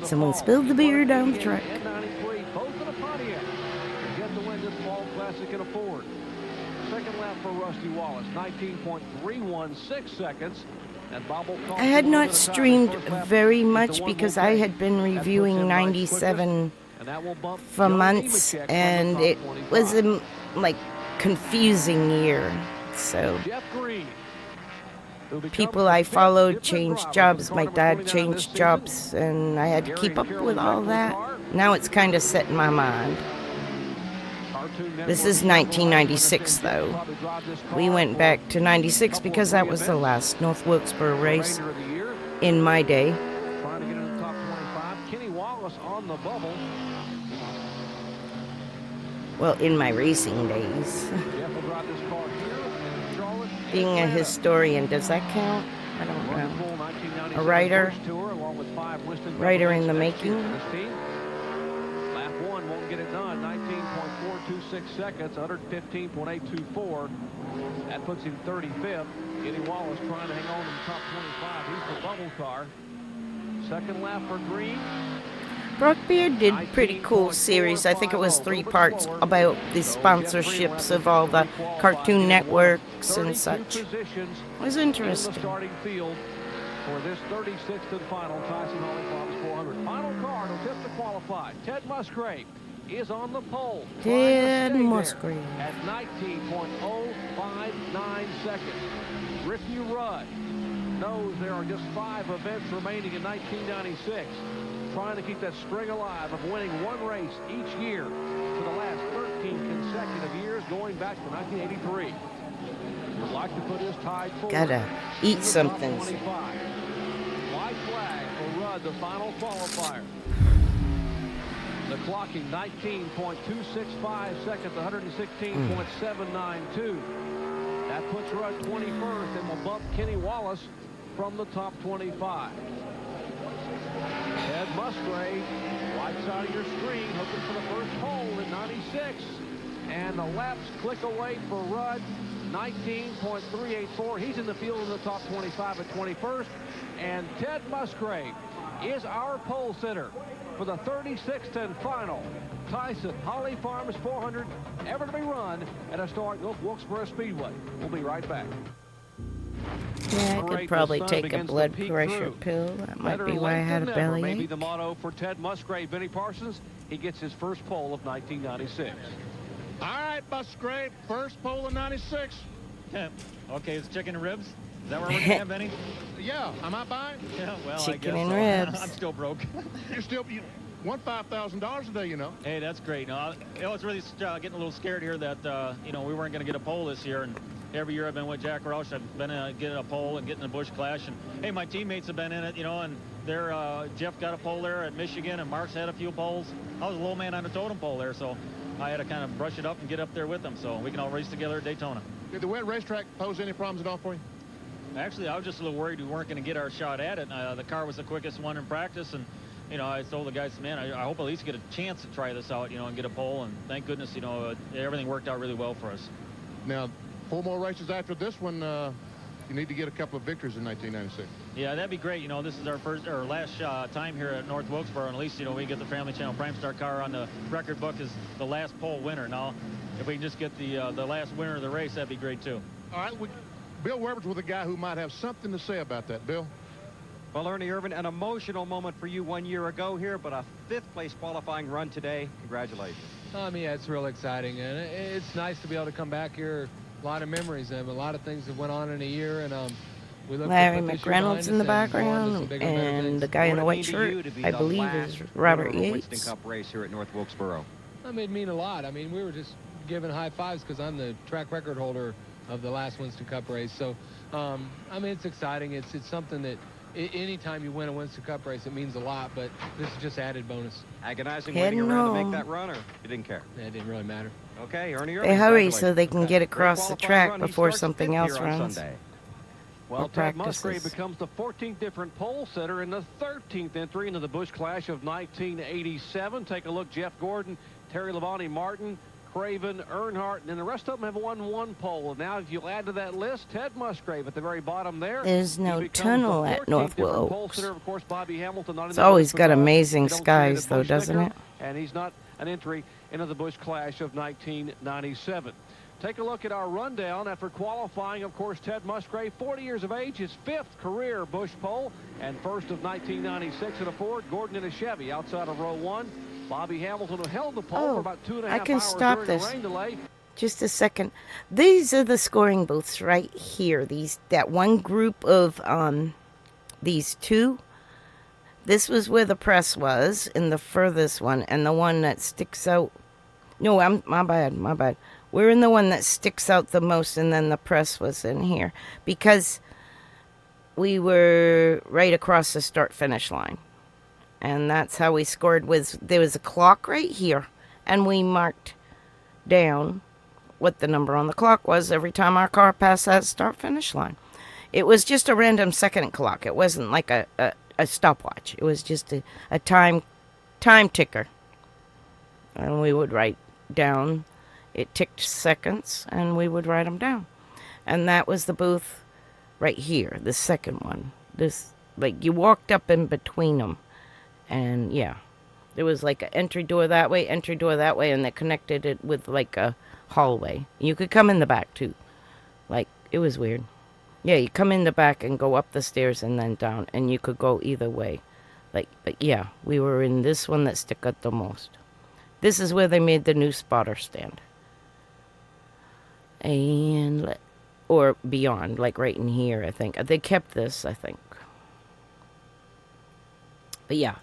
Someone spilled the beer down the track. as it can afford. Second lap for Rusty Wallace, 19.316 seconds. And Bob will call I had a little not bit of time. streamed First lap very is the much one because we'll I take. had been That puts reviewing him ninth quickest, 97 and that will bump for Joe months, Nemechek from the and top it 25. was a confusing year. So Jeff Green, who becomes people the I fifth followed different changed driver jobs. for My car number dad 29 this changed season. jobs, and I had to Gary keep and up Carolyn with all Beckman's that. car. Now it's kind of set in my mind. Cartoon This Network is 1996, though. We went back to 96 because that was the last North Wilkesboro race remainder of the year. in my day. Trying to get in the top 25. Kenny Wallace on the bubble. Well, in my racing days. Jeff will drive this car here in Charlotte. Being a historian, does that count? I don't know. A writer? Writer in the making? Lap 1 won't get it done. 19.426 seconds, 115.824. That puts him 35th. Kenny Wallace trying to hang on to the top 25. He's the bubble car. Second lap for Green. Brock Beard did pretty cool series. I think it was 3 parts about the sponsorships of all the Cartoon Networks and such. It was interesting. Starting field for this 36th and final Tyson Holly Farms 400. Final car to attempt to qualify. Ted Musgrave is on the pole. Ted Musgrave at 19.059 seconds. Ricky Rudd knows there are just 5 events remaining in 1996. Trying to keep that string alive of winning one race each year for the last 13 consecutive years, going back to 1983. Would like to put his tide forward. Gotta eat something. White flag for Rudd, the final qualifier. The clocking 19.265 seconds, 116.792. That puts Rudd 21st and will bump Kenny Wallace from the top 25. Ted Musgrave, right side of your screen, looking for the first pole in 96. And the laps click away for Rudd, 19.384. He's in the field in the top 25 at 21st. And Ted Musgrave is our pole sitter for the 36th and final Tyson Holly Farms 400, ever to be run at historic North Wilkesboro Speedway. We'll be right back. Yeah, I could probably take a blood pressure pill. That might be why I had a bellyache. Maybe the motto for Ted Musgrave. Benny Parsons, he gets his first pole of 1996. All right, Musgrave, first pole of 96. Okay, it's chicken and ribs. Is that where we're going, Benny? Yeah, am I buying? Yeah, well, chicken I guess and so. ribs. I'm still broke. You won $5,000 a day, you know. Hey, that's great. No, I was really getting a little scared here that we weren't going to get a pole this year, and every year I've been with Jack Roush, I've been getting a pole and getting a Busch Clash, and hey, my teammates have been in it, and they're Jeff got a pole there at Michigan, and Mark's had a few poles. I was a low man on the totem pole there, so I had to kind of brush it up and get up there with them, so we can all race together at Daytona. Did the wet racetrack pose any problems at all for you? Actually, I was just a little worried we weren't going to get our shot at it. The car was the quickest one in practice, and I told the guys, man, I hope at least get a chance to try this out, and get a pole, and thank goodness, everything worked out really well for us. Now, 4 more races after this one, you need to get a couple of victories in 1996. Yeah, that'd be great. This is our last time here at North Wilkesboro, and at least, we get the Family Channel Prime Star car on the record book as the last pole winner. Now, if we can just get the last winner of the race, that'd be great, too. All right, Bill Weber's with a guy who might have something to say about that. Bill? Well, Ernie Irvin, an emotional moment for you 1 year ago here, but a 5th place qualifying run today. Congratulations. Yeah, it's real exciting, and it's nice to be able to come back here. A lot of memories, and a lot of things that went on in a year, and we look Larry McReynolds in the background, and the guy in the white shirt, I believe, is Robert Yates. Winston Cup race here at North Wilkesboro. It mean a lot. We were just giving high fives because I'm the track record holder of the last Winston Cup race. So, it's exciting. It's something that anytime you win a Winston Cup race, it means a lot, but this is just added bonus. Agonizing waiting around to make that run, or you didn't care? It didn't really matter. Okay, Ernie Irvin. They hurry so they can get across the track before something else runs. Well, Ted Musgrave becomes the 14th different pole sitter and the 13th entry into the Busch Clash of 1987. Take a look, Jeff Gordon, Terry Labonte Martin, Craven, Earnhardt, and the rest of them have won 1 pole. Now, if you add to that list, Ted Musgrave at the very bottom there. There's no tunnel at North Wilkes. Of course, Bobby Hamilton, it's always got amazing skies, though, doesn't it? And he's not an entry into the Busch Clash of 1997. Take a look at our rundown after qualifying. Of course, Ted Musgrave, 40 years of age, his 5th career Busch pole, and first of 1996 in a Ford. Gordon in a Chevy outside of row 1. Bobby Hamilton, who held the pole for about 2.5 I can hours stop during this. the rain delay. Just a second. These are the scoring booths right here. That one group of these two. This was where the press was in the furthest one, and the one that sticks out. No, my bad. We're in the one that sticks out the most, and then the press was in here because we were right across the start-finish line, and that's how we scored. There was a clock right here, and we marked down what the number on the clock was every time our car passed that start-finish line. It was just a random second clock. It wasn't like a stopwatch. It was just a time ticker, and we would write down. It ticked seconds, and we would write them down. And that was the booth right here, the second one. This, like, you walked up in between them. And, yeah, there was, like, an entry door that way, and they connected it with, like, a hallway. You could come in the back, too. Like, it was weird. Yeah, you come in the back and go up the stairs and then down, and you could go either way. Like, but, yeah, we were in this one that stuck out the most. This is where they made the new spotter stand. Or beyond, like right in here, I think. They kept this, I think. But yeah,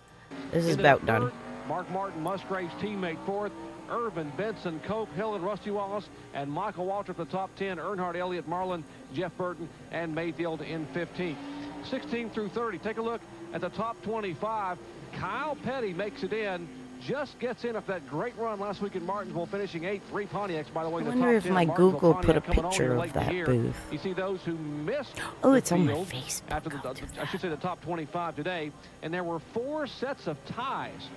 this is about done. Mark Martin, Musgrave's teammate, 4th. Irvin, Benson, Cope, Hill, and Rusty Wallace, and Michael Waltrip, the top 10. Earnhardt, Elliott, Marlin, Jeff Burton, and Mayfield in 15th. 16 through 30. Take a look at the top 25. Kyle Petty makes it in. Just gets in off that great run last week in Martinsville, finishing 8th. 3 Pontiacs, by the way. I wonder if my Google put a picture of that booth. You see those who missed. Oh, it's on my Facebook. After I should say the top 25 today, and there were 4 sets of ties.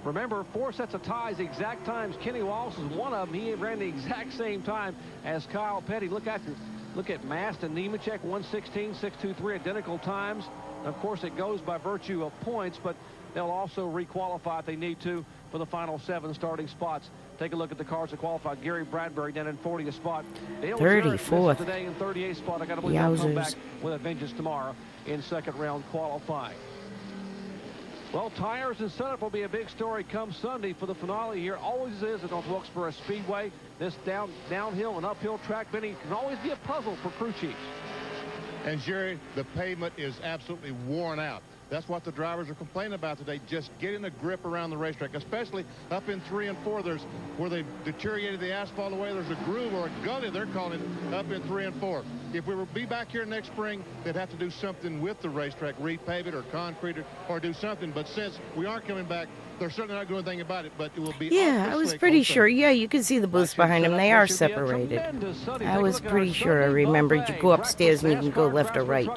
Remember, 4 sets of ties, exact times. Kenny Wallace is one of them. He ran the exact same time as Kyle Petty. Look at Mast and Nemechek, 1:16, 6:23, identical times. Of course, it goes by virtue of points, but they'll also requalify if they need to for the final 7 starting spots. Take a look at the cars that qualified. Gary Bradbury down in 40th spot. 34th. Today in 38th spot. I got to believe they'll come back with a vengeance tomorrow in second round qualifying. Well, tires and setup will be a big story come Sunday for the finale here. Always is at North Wilkesboro Speedway. This downhill and uphill track, Benny, can always be a puzzle for crew chiefs. And Jerry, the pavement is absolutely worn out. That's what the drivers are complaining about today, just getting a grip around the racetrack, especially up in 3 and 4. There's where they've deteriorated the asphalt away. There's a groove or a gully, they're calling it, up in 3 and 4. If we were be back here next spring, they'd have to do something with the racetrack, repave it or concrete it or do something. But since we aren't coming back, they're certainly not doing anything about it, but it will be. Yeah, I was pretty sure. Yeah, you can see the booths behind them. They are separated. I was pretty sure. I remembered you go upstairs and you can go left or right.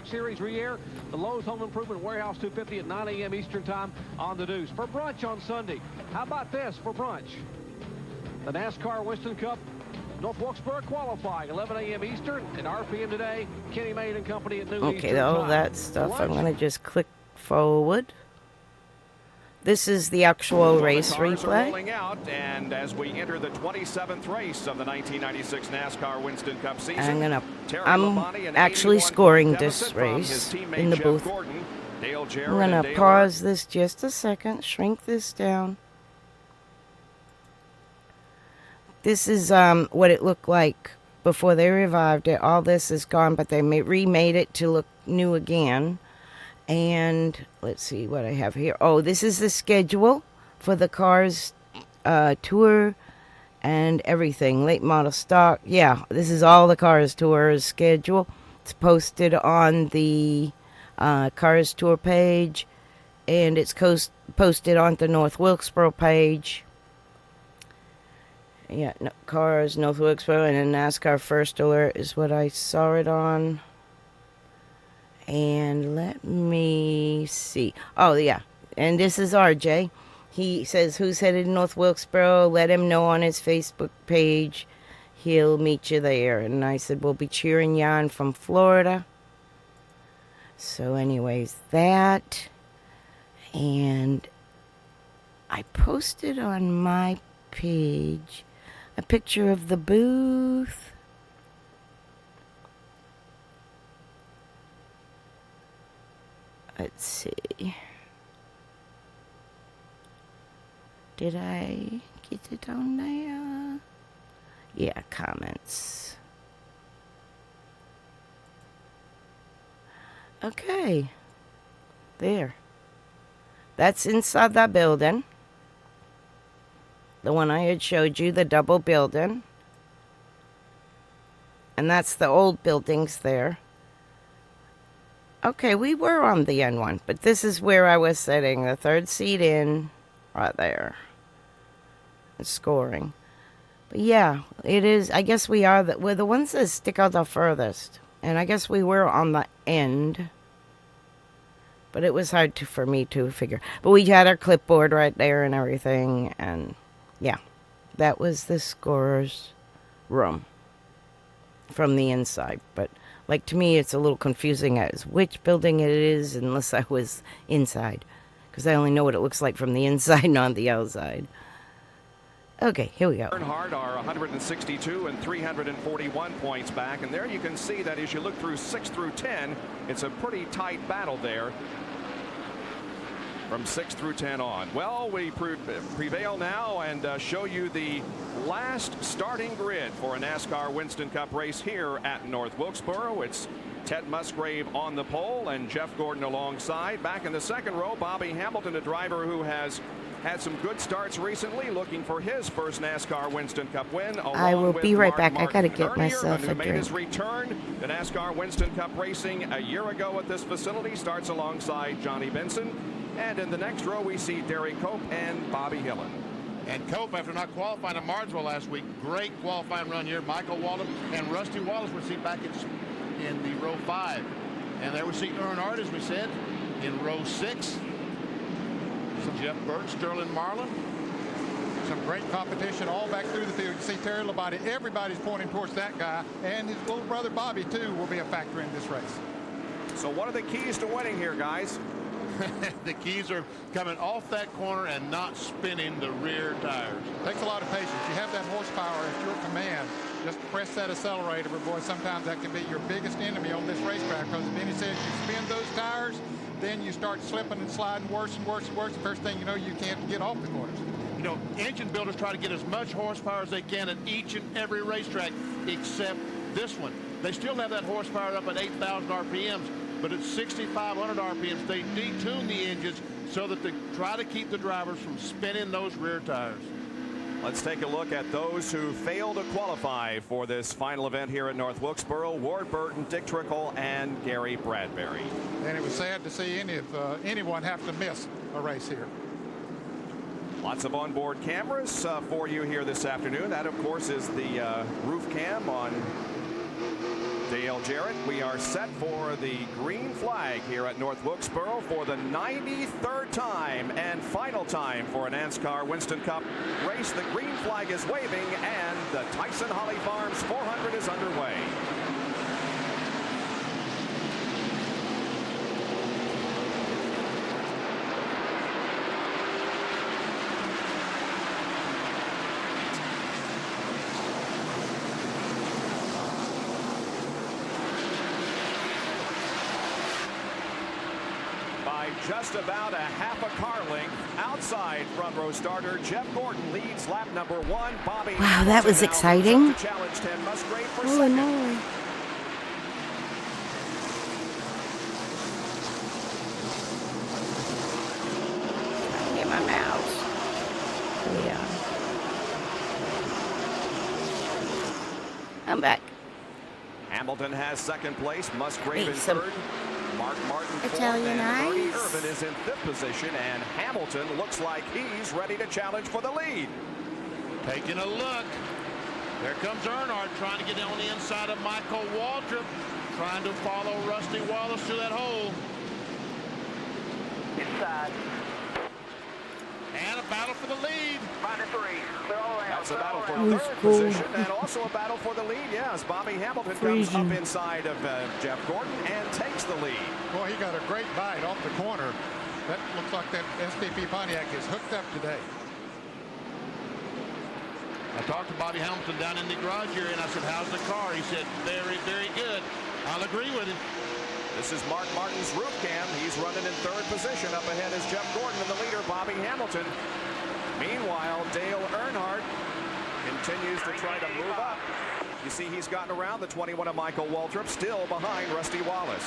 The Lowe's Home Improvement Warehouse 250 at 9 a.m. Eastern Time on the Deuce. For brunch on Sunday, how about this for brunch? The NASCAR Winston Cup North Wilkesboro qualifying, 11 a.m. Eastern, and RPM today, Kenny Mayne and Company at noon Eastern Okay, all time. that stuff. I'm going to just click forward. This is the actual race replay. Rolling out, and as we enter the 27th race of the 1996 NASCAR Winston Cup season, I'm actually scoring this race in the booth. I'm going to pause this just a second, shrink this down. This is what it looked like before they revived it. All this is gone, but they remade it to look new again. And let's see what I have here. Oh, this is the schedule for the Cars Tour and everything. Late model stock. Yeah, this is all the Cars Tour schedule. It's posted on the Cars Tour page. And it's posted on the North Wilkesboro page. Yeah, no, Cars, North Wilkesboro, and then NASCAR First Alert is what I saw it on. And let me see. Oh, yeah. And this is RJ. He says, who's headed to North Wilkesboro? Let him know on his Facebook page. He'll meet you there. And I said, we'll be cheering you on from Florida. So anyways, that. And I posted on my page a picture of the booth. Let's see. Did I get it on there? Yeah, comments. Okay. There. That's inside that building. The one I had showed you, the double building. And that's the old buildings there. Okay, we were on the N1, but this is where I was sitting, the third seat in, right there. And scoring. But yeah, it is, I guess we're the ones that stick out the furthest. And I guess we were on the end. But it was hard for me to figure. But we had our clipboard right there and everything. And yeah, that was the scorer's room from the inside. But like to me, it's a little confusing as which building it is unless I was inside. Because I only know what it looks like from the inside, not the outside. Okay, here we go. Earnhardt are 162 and 341 points back. And there you can see that as you look through 6 through 10, it's a pretty tight battle there from 6 through 10 on. Well, we prevail now and show you the last starting grid for a NASCAR Winston Cup race here at North Wilkesboro. It's Ted Musgrave on the pole and Jeff Gordon alongside. Back in the second row, Bobby Hamilton, a driver who has had some good starts recently, looking for his first NASCAR Winston Cup win. I will be right back. I gotta get myself a drink. Made his return to NASCAR Winston Cup racing a year ago at this facility. Starts alongside Johnny Benson. And in the next row, we see Derry Cope and Bobby Hillen. And Cope, after not qualifying at Martinsville last week, great qualifying run here. Michael Walden and Rusty Wallace were seen back in the row 5. And there we see Earnhardt, as we said, in row 6. Jeff Burke, Sterling Marlin. Some great competition all back through the field. You see Terry Labonte, everybody's pointing towards that guy, and his little brother Bobby too will be a factor in this race. So what are the keys to winning here, guys? The keys are coming off that corner and not spinning the rear tires. Takes a lot of patience. You have that horsepower at your command. Just press that accelerator, but boy, sometimes that can be your biggest enemy on this racetrack, because if Benny says you spin those tires, then you start slipping and sliding worse and worse and worse. The first thing you know, you can't get off the corners. You know, engine builders try to get as much horsepower as they can at each and every racetrack except this one. They still have that horsepower up at 8,000 RPMs, but at 6,500 RPMs, they detune the engines so that they try to keep the drivers from spinning those rear tires. Let's take a look at those who failed to qualify for this final event here at North Wilkesboro. Ward Burton, Dick Trickle, and Gary Bradbury. And it was sad to see anyone have to miss a race here. Lots of onboard cameras for you here this afternoon. That, of course, is the roof cam on Dale Jarrett. We are set for the green flag here at North Wilkesboro for the 93rd time and final time for a NASCAR Winston Cup race. The green flag is waving and the Tyson Holly Farms 400 is underway. Just about a half a car length outside front row starter Jeff Gordon leads lap number 1. Bobby. Wow, that was exciting. Holy moly. Get my mouse. Yeah. I'm back. Hamilton has second place. Musgrave in third. Mark Martin Italian and Bernie Ice. Irvin is in 5th position, and Hamilton looks like he's ready to challenge for the lead. Taking a look. There comes Earnhardt trying to get on the inside of Michael Waltrip, trying to follow Rusty Wallace to that hole. Inside. And a battle for the lead. -3. That's a battle for third position and also a battle for the lead. Yes, Bobby Hamilton comes up inside of Jeff Gordon and takes the lead. Boy, he got a great bite off the corner. That looks like that SPP Pontiac is hooked up today. I talked to Bobby Hamilton down in the garage area, and I said, how's the car? He said, very, very good. I'll agree with him. This is Mark Martin's roof cam. He's running in third position. Up ahead is Jeff Gordon and the leader, Bobby Hamilton. Meanwhile, Dale Earnhardt continues to try to move up. You see he's gotten around the 21 of Michael Waltrip, still behind Rusty Wallace.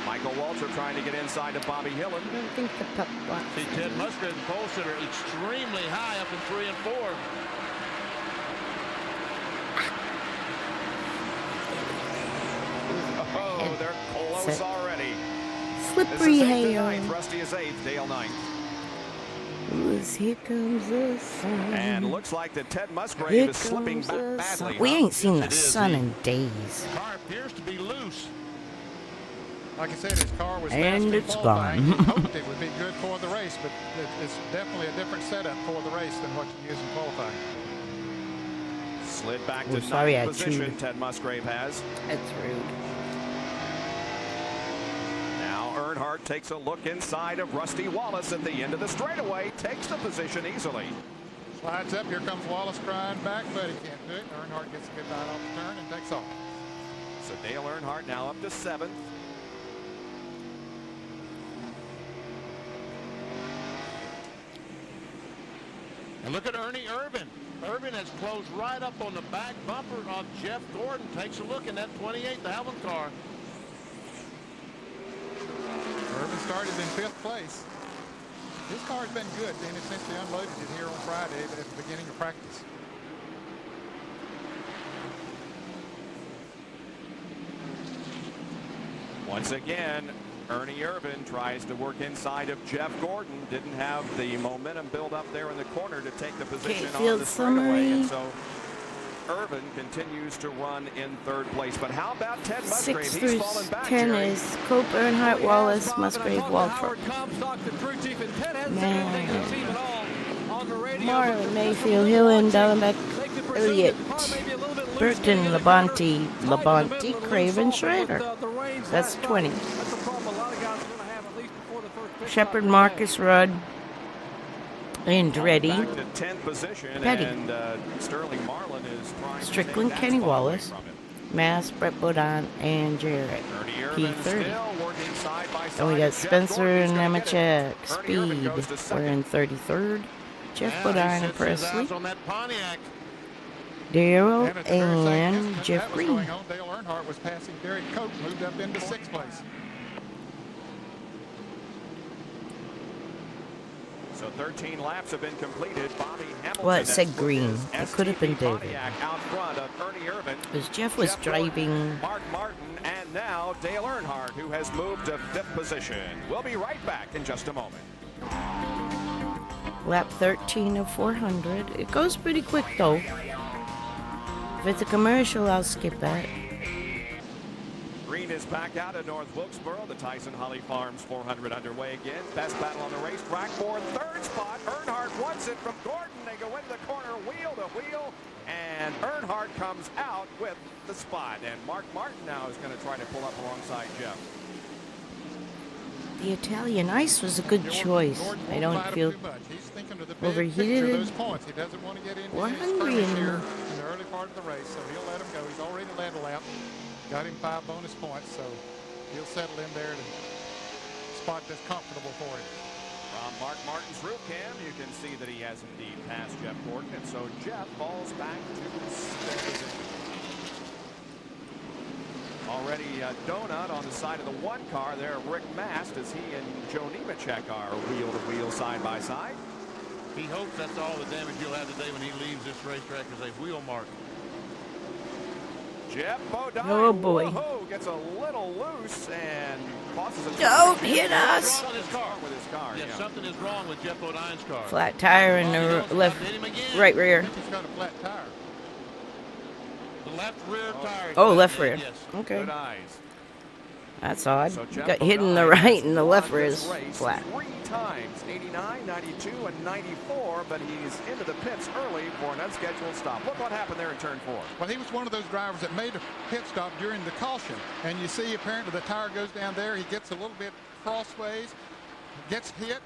Michael Waltrip trying to get inside of Bobby Hillin. I don't think the pup wants. See, Ted Musgrave and Polster are extremely high up in 3 and 4. Oh, they're close already. Slippery hail. Rusty is 8th, Dale 9th. Here comes the sun. And looks like that Ted Musgrave Here is slipping comes back the badly. sun. We ain't seen the sun in days. The car appears to be loose. Like I said, his car was And fast it's qualifying. gone. He hoped it would be good for the race, but it's definitely a different setup for the race than what you use in qualifying. Slid back Oh, to sorry, I 9th position, chewed. Ted Musgrave has. That's rude. Now Earnhardt takes a look inside of Rusty Wallace at the end of the straightaway, takes the position easily. Slides up, here comes Wallace trying back, but he can't do it. Earnhardt gets a good ride off the turn and takes off. So Dale Earnhardt now up to 7th. And look at Ernie Irvin. Irvin has closed right up on the back bumper of Jeff Gordon. Takes a look in that 28, the Hellman car. Irvin started in 5th place. His car's been good, and since they unloaded it here on Friday at the beginning of practice. Once again, Ernie Irvin tries to work inside of Jeff Gordon. Didn't have the momentum build up there in the corner to take the position on the straightaway. And so Irvin continues to run in 3rd place. But how about Ted Musgrave? 6 He's through fallen back, 10 Jerry. is Cope, Earnhardt, Wallace, Musgrave, Waltrip. Marlin, Mayfield, Hillen, Dallenbeck, Elliott, Burton, Labonte, Craven, Schrader. That's 20. Shepard, Marcus, Rudd, Andretti, Back to 10th position, Petty, and Sterling Marlin is trying Strickland, to take Kenny that spot away Wallace, from him. Mass, Brett Bodine, and Jarrett. P30. And we got Spencer and Nemechek. Speed. We're in 33rd. Jeff Bodine and Presley. Darrell and Jeff Green. Dale Earnhardt was passing Derek Cope, moved up into 6th place. So 13 laps have been completed. Bobby Hamilton. Well, it said Green. It could have been David. Out front of Ernie Irvin. Because Jeff was driving. Mark Martin, and now Dale Earnhardt, who has moved to 5th position. We'll be right back in just a moment. Lap 13 of 400. It goes pretty quick, though. If it's a commercial, I'll skip that. Green is back out at North Wilkesboro. The Tyson Holly Farms 400 underway again. Best battle on the racetrack for 3rd spot. Earnhardt wants it from Gordon. They go into the corner, wheel to wheel, and Earnhardt comes out with the spot. And Mark Martin now is going to try to pull up alongside Jeff. The Italian Ice was a good choice. I don't feel overheated. He doesn't want to get into We're any hungry skirmish in here in the early part of the race, so he'll let him go. He's already led a lap. Got him 5 bonus points, so he'll settle in there to spot that's comfortable for him. From Mark Martin's roof cam, you can see that he has indeed passed Jeff Gordon, and so Jeff falls back to 6th position. Already a donut on the side of the 1 car there, Rick Mast, as he and Joe Nemechek are wheel to wheel, side by side. He hopes that's all the damage he'll have today when he leaves this racetrack as a wheel mark. Jeff Bodine, oh boy, gets a little loose and causes a don't hit us. Yes, something is wrong with Jeff Bodine's car. Flat tire in the right rear. He's got a flat tire. The left rear tire. Oh, left rear. Yes. Okay. Good eyes. That's odd. So Jeff Got hit in the Bodine right and the left won rear this is race flat. 3 times, 89, 92, and 94, but he's into the pits early for an unscheduled stop. Look what happened there in turn 4. Well, he was one of those drivers that made a pit stop during the caution. And you see apparently the tire goes down there. He gets a little bit crossways, gets hit.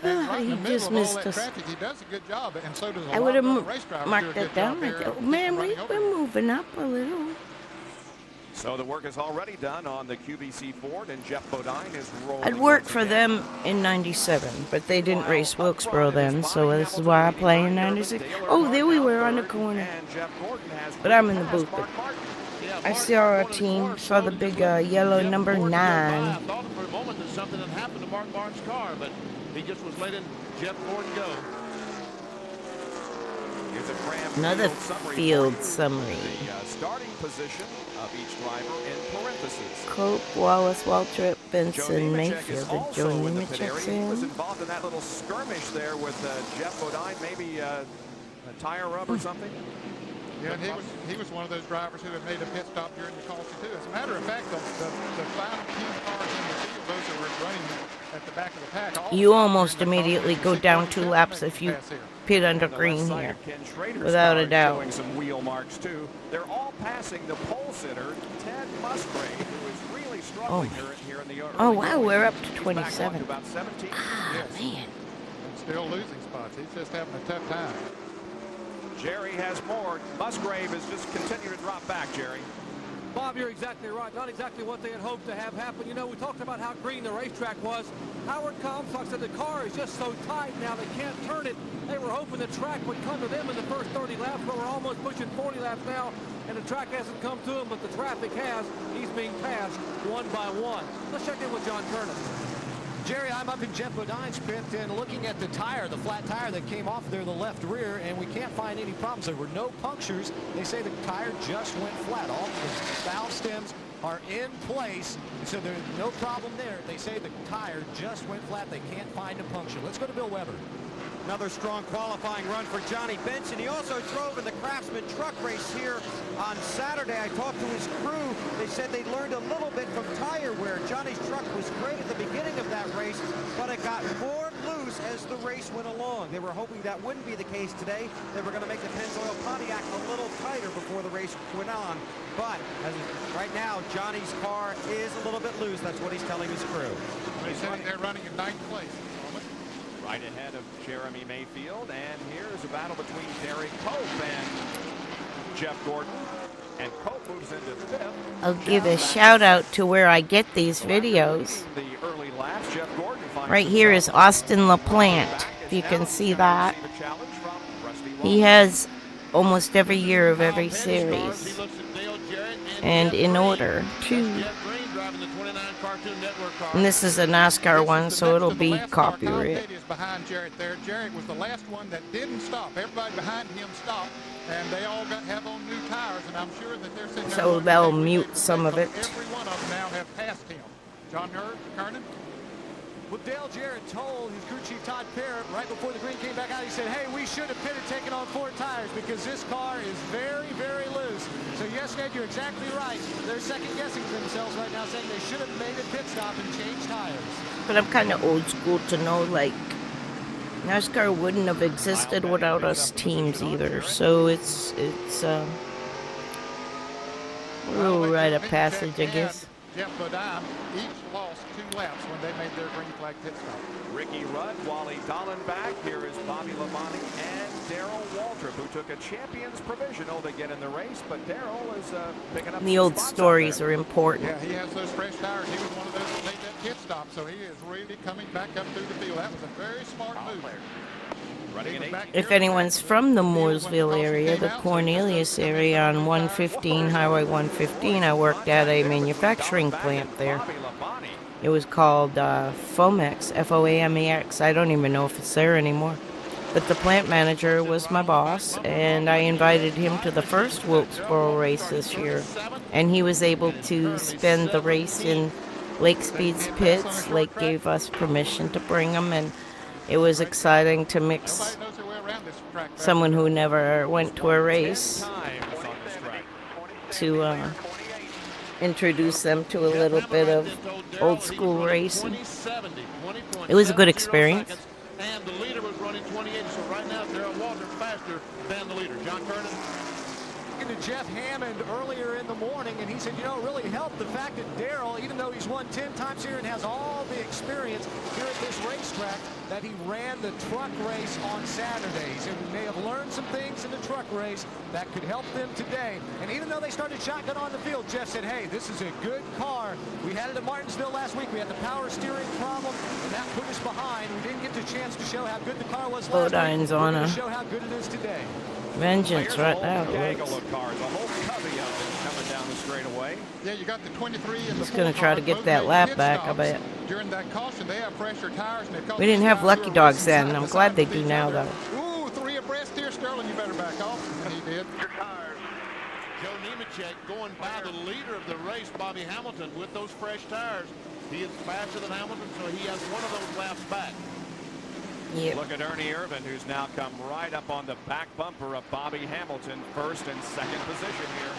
And right in the He middle just of all missed that us. traffic, he does a good job. And so does a I lot would of have other race drivers. marked do a that good down. job there. Oh, man, Running over. we're moving up a little. So the work is already done on the QBC Ford, and Jeff Bodine is rolling. I'd worked for them in 97, but they didn't race Wilkesboro then, so this is why I play in 96. Oh, there we were on the corner. But I'm in the booth. But I saw our team, saw the big yellow number 9. I thought for a moment that something had happened to Mark Barnes' car, but he just was letting Jeff Gordon go. Another field summary. The starting position of each driver in parentheses. Cope, Wallace, Waltrip, Benson, Mayfield. Did Joe Nemechek's He was in? involved in that little skirmish there with Jeff Bodine, maybe a tire rub or something. Yeah, and he was one of those drivers who had made a pit stop during the caution too. As a matter of fact, the final few cars in the field, those that were running at the back of the pack, You almost immediately go down 2 laps if you pit under green here, without a doubt. Showing some wheel marks too. They're all passing the pole sitter, Ted Musgrave, who is really struggling here in the early Oh, wow, going. we're up to He's back 27. to about 17. Man. still losing spots. He's just having a tough time. Jerry has more. Musgrave is just continuing to drop back, Jerry. Bob, you're exactly right. Not exactly what they had hoped to have happen. You know, we talked about how green the racetrack was. Howard Comstock said the car is just so tight now they can't turn it. They were hoping the track would come to them in the first 30 laps, but we're almost pushing 40 laps now, and the track hasn't come to him, but the traffic has. He's being passed one by one. Let's check in with John Kernan. Jerry, I'm up in Jeff Bodine's pit and looking at the tire, the flat tire that came off there, the left rear, and we can't find any problems. There were no punctures. They say the tire just went flat. All the valve stems are in place, so there's no problem there. They say the tire just went flat. They can't find a puncture. Let's go to Bill Weber. Another strong qualifying run for Johnny Benson. He also drove in the Craftsman truck race here on Saturday. I talked to his crew. They said they learned a little bit from tire wear. Johnny's truck was great at the beginning of that race, but it got more loose as the race went along. They were hoping that wouldn't be the case today. They were going to make the Pennzoil Pontiac a little tighter before the race went on. But right now, Johnny's car is a little bit loose. That's what he's telling his crew. They're running in 9th place. Right ahead of Jeremy Mayfield, and here's a battle between Derek Cope and Jeff Gordon, and Cope moves into 5th. I'll give a shout out to where I get these videos. The early laps, Jeff Gordon finds Right here is Austin LaPlante, if you can see that. He has almost every year of every series. And in order, too. And this is a NASCAR one, so it'll be copyright. Behind Jarrett there. Jarrett was the last one that didn't stop. Everybody behind him stopped, and they all have on new tires, and I'm sure that they're sitting there. So they'll mute some of it. Every one of them now have passed him. John Kernan? Well, Dale Jarrett told his crew chief Todd Parrott right before the green came back out, he said, hey, we should have pitted taken on 4 tires because this car is very, very loose. So yes, Ned, you're exactly right. They're second guessing themselves right now, saying they should have made a pit stop and changed tires. But I'm kind of old school to know, like, NASCAR wouldn't have existed without us teams either. So it's a little rite of passage, I guess. Jeff Bodine each lost 2 laps when they made their green flag pit stop. Ricky Rudd, Wally Dallenbach, here is Bobby Labonte and Darrell Waltrip, who took a champion's provisional to get in the race, but Darrell is picking up The old stories are important. Yeah, he has those fresh tires. He was one of those that made that pit stop, so he is really coming back up through the field. That was a very smart move. If anyone's from the Mooresville area, the Cornelius area on 115, Highway 115, I worked at a manufacturing plant there. It was called Foamex, F-O-A-M-E-X. I don't even know if it's there anymore. But the plant manager was my boss, and I invited him to the first Wilkesboro race this year. And he was able to spend the race in Lake Speed's pits. Lake gave us permission to bring him, and it was exciting to mix someone who never went to a race to introduce them to a little bit of old school racing. It was a good experience. And the leader was running 28, so right now Darrell Walter faster than the leader. John Kernan. To Jeff Hammond earlier in the morning, and he said, you know, it really helped the fact that Darrell, even though he's won 10 times here and has all the experience here at this racetrack, that he ran the truck race on Saturdays. And we may have learned some things in the truck race that could help them today. And even though they started shotgun on the field, Jeff said, hey, this is a good car. We had it at Martinsville last week. We had the power steering problem, and that put us behind. We didn't get the chance to show how good the car was last week. Bodine's on to a show how good it is today. vengeance right now. Gaggle of cars, a whole covey of them coming down the straightaway. Yeah, you got the 23 and the He's going to try to get that lap back, I bet. During that caution, they have fresher tires. And We didn't have lucky dogs then. I'm glad they do now, though. Ooh, 3 abreast here, Sterling. You better back off. And he did. Joe Nemechek going by the leader of the race, Bobby Hamilton, with those fresh tires. He is faster than Hamilton, so he has one of those laps back. Yep. Look at Ernie Irvin, who's now come right up on the back bumper of Bobby Hamilton, first and second position here.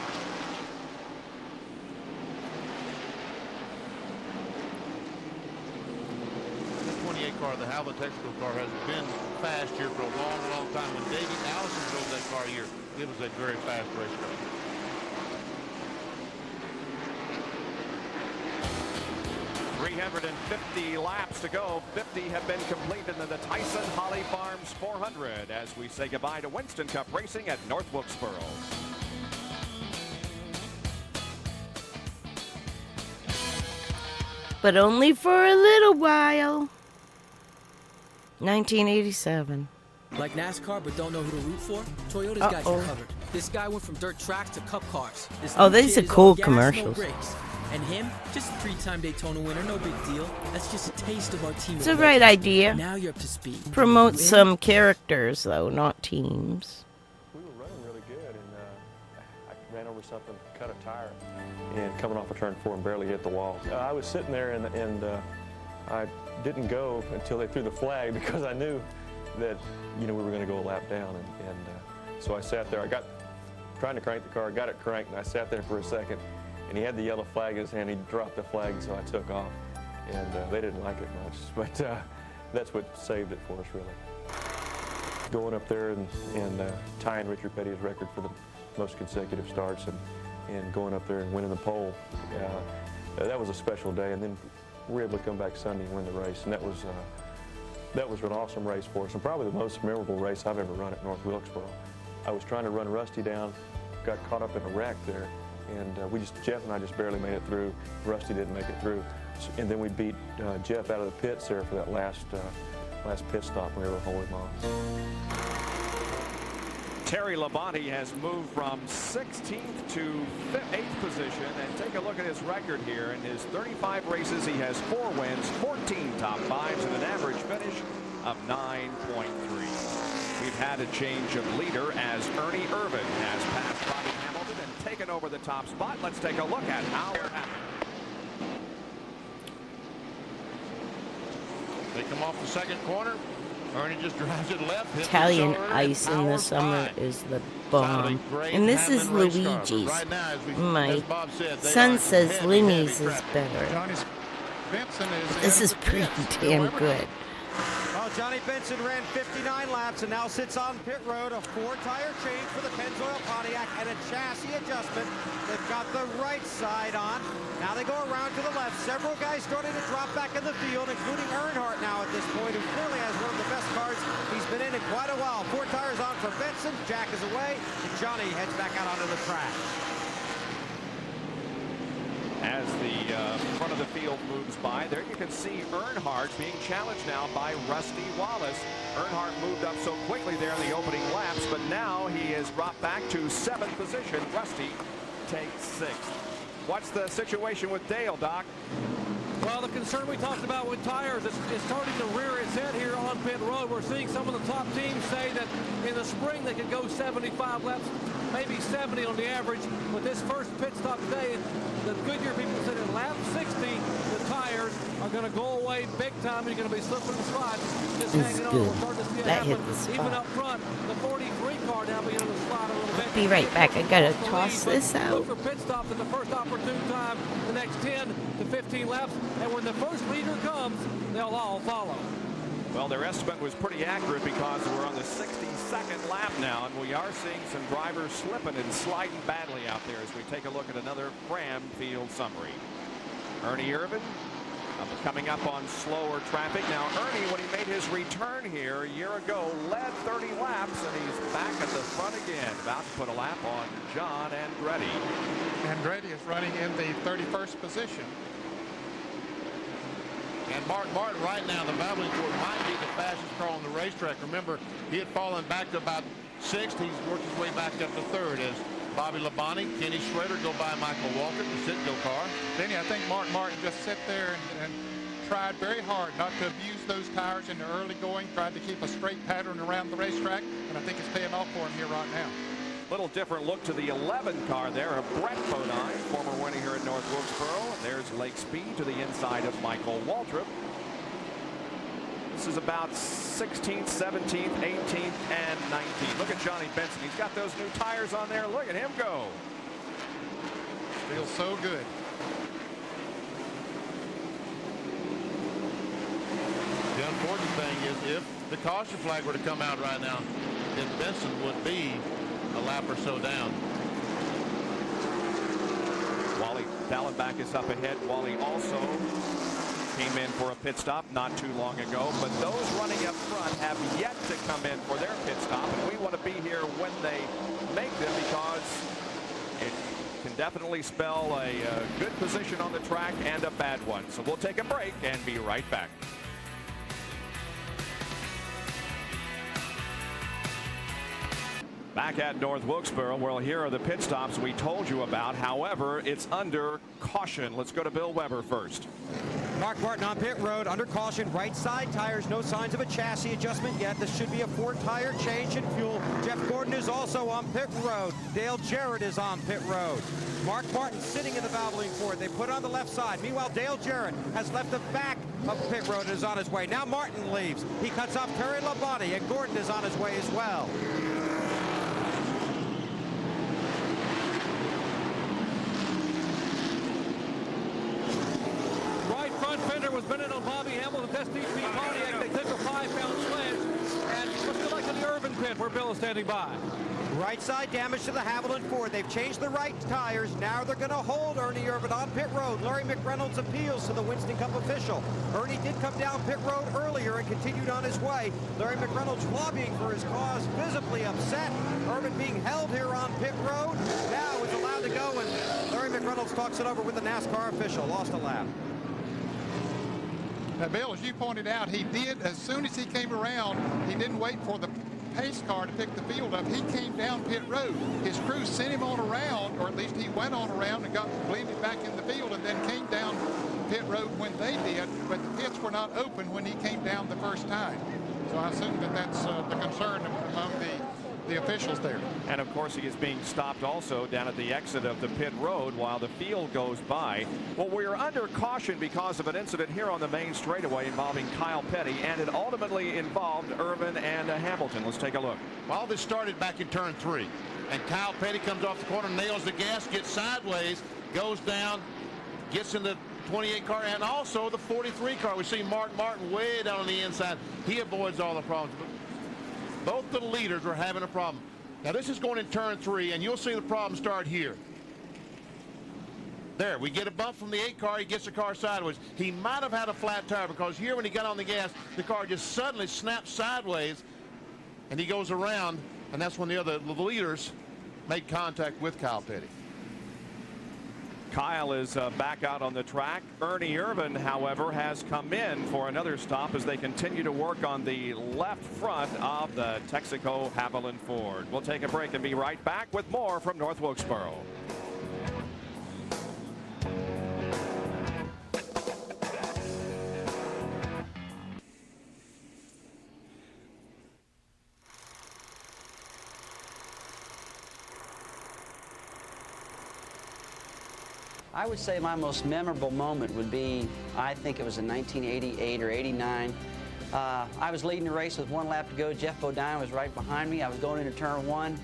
The 28 car, the Howland Texaco car, has been fast here for a long, long time. When Davey Allison drove that car here, it was a very fast race car. .350 laps to go. 50 have been completed in the Tyson Holly Farms 400 as we say goodbye to Winston Cup racing at North Wilkesboro. But only for a little while. 1987. Like NASCAR, but don't know who to root for? Toyota's got you covered. This guy went from dirt tracks to cup cars. Oh, these are cool commercials. And him, just a 3-time Daytona winner, no big deal. That's just a taste of our team. It's a right idea. Now you're up to speed. Promote some characters, though, not teams. We were running really good, and I ran over something, cut a tire, and coming off of turn 4 and barely hit the wall. I was sitting there, and I didn't go until they threw the flag because I knew that, you know, we were going to go a lap down, and so I sat there. I got trying to crank the car, got it cranked, and I sat there for a second. And he had the yellow flag in his hand. He dropped the flag, so I took off. And they didn't like it much, but that's what saved it for us, really. Going up there and tying Richard Petty's record for the most consecutive starts and going up there and winning the pole, that was a special day. And then we were able to come back Sunday and win the race, and that was an awesome race for us, and probably the most memorable race I've ever run at North Wilkesboro. I was trying to run Rusty down, got caught up in a wreck there. And Jeff and I just barely made it through. Rusty didn't make it through. And then we beat Jeff out of the pits there for that last pit stop when we were holding him off. Terry Labonte has moved from 16th to 8th position. And take a look at his record here. In his 35 races, he has 4 wins, 14 top 5s, and an average finish of 9.3. We've had a change of leader as Ernie Irvin has passed Bobby Hamilton and taken over the top spot. Let's take a look at how it happened. They come off the second corner. Ernie just drives it left. Italian ice in the summer is the bomb. And this is Luigi's. My son says Lenny's is better. This is pretty damn good. Well, Johnny Benson ran 59 laps and now sits on pit road. A 4-tire change for the Pennzoil Pontiac and a chassis adjustment. They've got the right side on. Now they go around to the left. Several guys starting to drop back in the field, including Earnhardt now at this point, who clearly has one of the best cars he's been in quite a while. 4 tires on for Benson. Jack is away, and Johnny heads back out onto the track. As the front of the field moves by, there you can see Earnhardt being challenged now by Rusty Wallace. Earnhardt moved up so quickly there in the opening laps, but now he is dropped back to 7th position. Rusty takes 6th. What's the situation with Dale, Doc? Well, the concern we talked about with tires is starting to rear its head here on pit road. We're seeing some of the top teams say that in the spring they could go 75 laps, maybe 70 on the average. With this first pit stop today, the Goodyear people said in lap 60, the tires are going to go away big time. You're going to be slipping and sliding. Just This hanging is on. good. We'll start to see it That hit happen. the spot. Even up front, the 43 car now beginning to slide a little bit. Be right back. I gotta Off the toss lead, this but out. look for pit stops at the first opportune time, the next 10 to 15 laps. And when the first leader comes, they'll all follow. Well, their estimate was pretty accurate because we're on the 62nd lap now, and we are seeing some drivers slipping and sliding badly out there as we take a look at another Fram field summary. Ernie Irvan coming up on slower traffic. Now, Ernie, when he made his return here a year ago, led 30 laps, and he's back at the front again, about to put a lap on John Andretti. Andretti is running in the 31st position. And Mark Martin right now, the battling for it might be the fastest car on the racetrack. Remember, he had fallen back to about 6th. He's worked his way back up to 3rd as Bobby Labonte, Kenny Schrader go by Michael Walker, the Citgo car. Denny, I think Mark Martin just sat there and tried very hard not to abuse those tires in the early going, tried to keep a straight pattern around the racetrack, and I think it's paying off for him here right now. Little different look to the 11 car there of Brett Bodine, former winner here at North Wilkesboro. There's Lake Speed to the inside of Michael Waltrip. This is about 16th, 17th, 18th, and 19th. Look at Johnny Benson. He's got those new tires on there. Look at him go. Feels so good. The unfortunate thing is if the caution flag were to come out right now, then Benson would be a lap or so down. Wally Dallenbach is up ahead. Wally also came in for a pit stop not too long ago, but those running up front have yet to come in for their pit stop, and we want to be here when they make them because it can definitely spell a good position on the track and a bad one. So we'll take a break and be right back. Back at North Wilkesboro, well, here are the pit stops we told you about. However, it's under caution. Let's go to Bill Weber first. Mark Martin on pit road, under caution, right side tires, no signs of a chassis adjustment yet. This should be a 4-tire change in fuel. Jeff Gordon is also on pit road. Dale Jarrett is on pit road. Mark Martin sitting in the Valvoline Ford. They put on the left side. Meanwhile, Dale Jarrett has left the back of pit road and is on his way. Now Martin leaves. He cuts off Terry Labonte, and Gordon is on his way as well. Fender was bending on Bobby Hamilton's STP Pontiac. They took a 5-pound sledge, and let's go like to the Irvin pit where Bill is standing by. Right side damage to the Haviland Ford. They've changed the right tires. Now they're going to hold Ernie Irvan on pit road. Larry McReynolds appeals to the Winston Cup official. Ernie did come down pit road earlier and continued on his way. Larry McReynolds lobbying for his cause, visibly upset. Irvan being held here on pit road. Now is allowed to go, and Larry McReynolds talks it over with the NASCAR official. Lost a lap. Now, Bill, as you pointed out, he did, as soon as he came around, he didn't wait for the pace car to pick the field up. He came down pit road. His crew sent him on around, or at least he went on around and got bleeding back in the field and then came down pit road when they did, but the pits were not open when he came down the first time. So I assume that that's the concern among the officials there. And of course he is being stopped also down at the exit of the pit road while the field goes by. Well, we are under caution because of an incident here on the main straightaway involving Kyle Petty, and it ultimately involved Irvin and Hamilton. Let's take a look. All this started back in turn 3, and Kyle Petty comes off the corner, nails the gas, gets sideways, goes down, gets in the 28 car and also the 43 car. We see Mark Martin way down on the inside. He avoids all the problems. Both the leaders are having a problem. Now this is going in turn 3, and you'll see the problem start here. There, we get a bump from the 8 car. He gets the car sideways. He might have had a flat tire because here when he got on the gas, the car just suddenly snaps sideways, and he goes around, and that's when the leaders made contact with Kyle Petty. Kyle is back out on the track. Ernie Irvan, however, has come in for another stop as they continue to work on the left front of the Texaco Haviland Ford. We'll take a break and be right back with more from North Wilkesboro. I would say my most memorable moment would be, I think it was in 1988 or 89. I was leading the race with 1 lap to go. Jeff Bodine was right behind me. I was going into turn 1.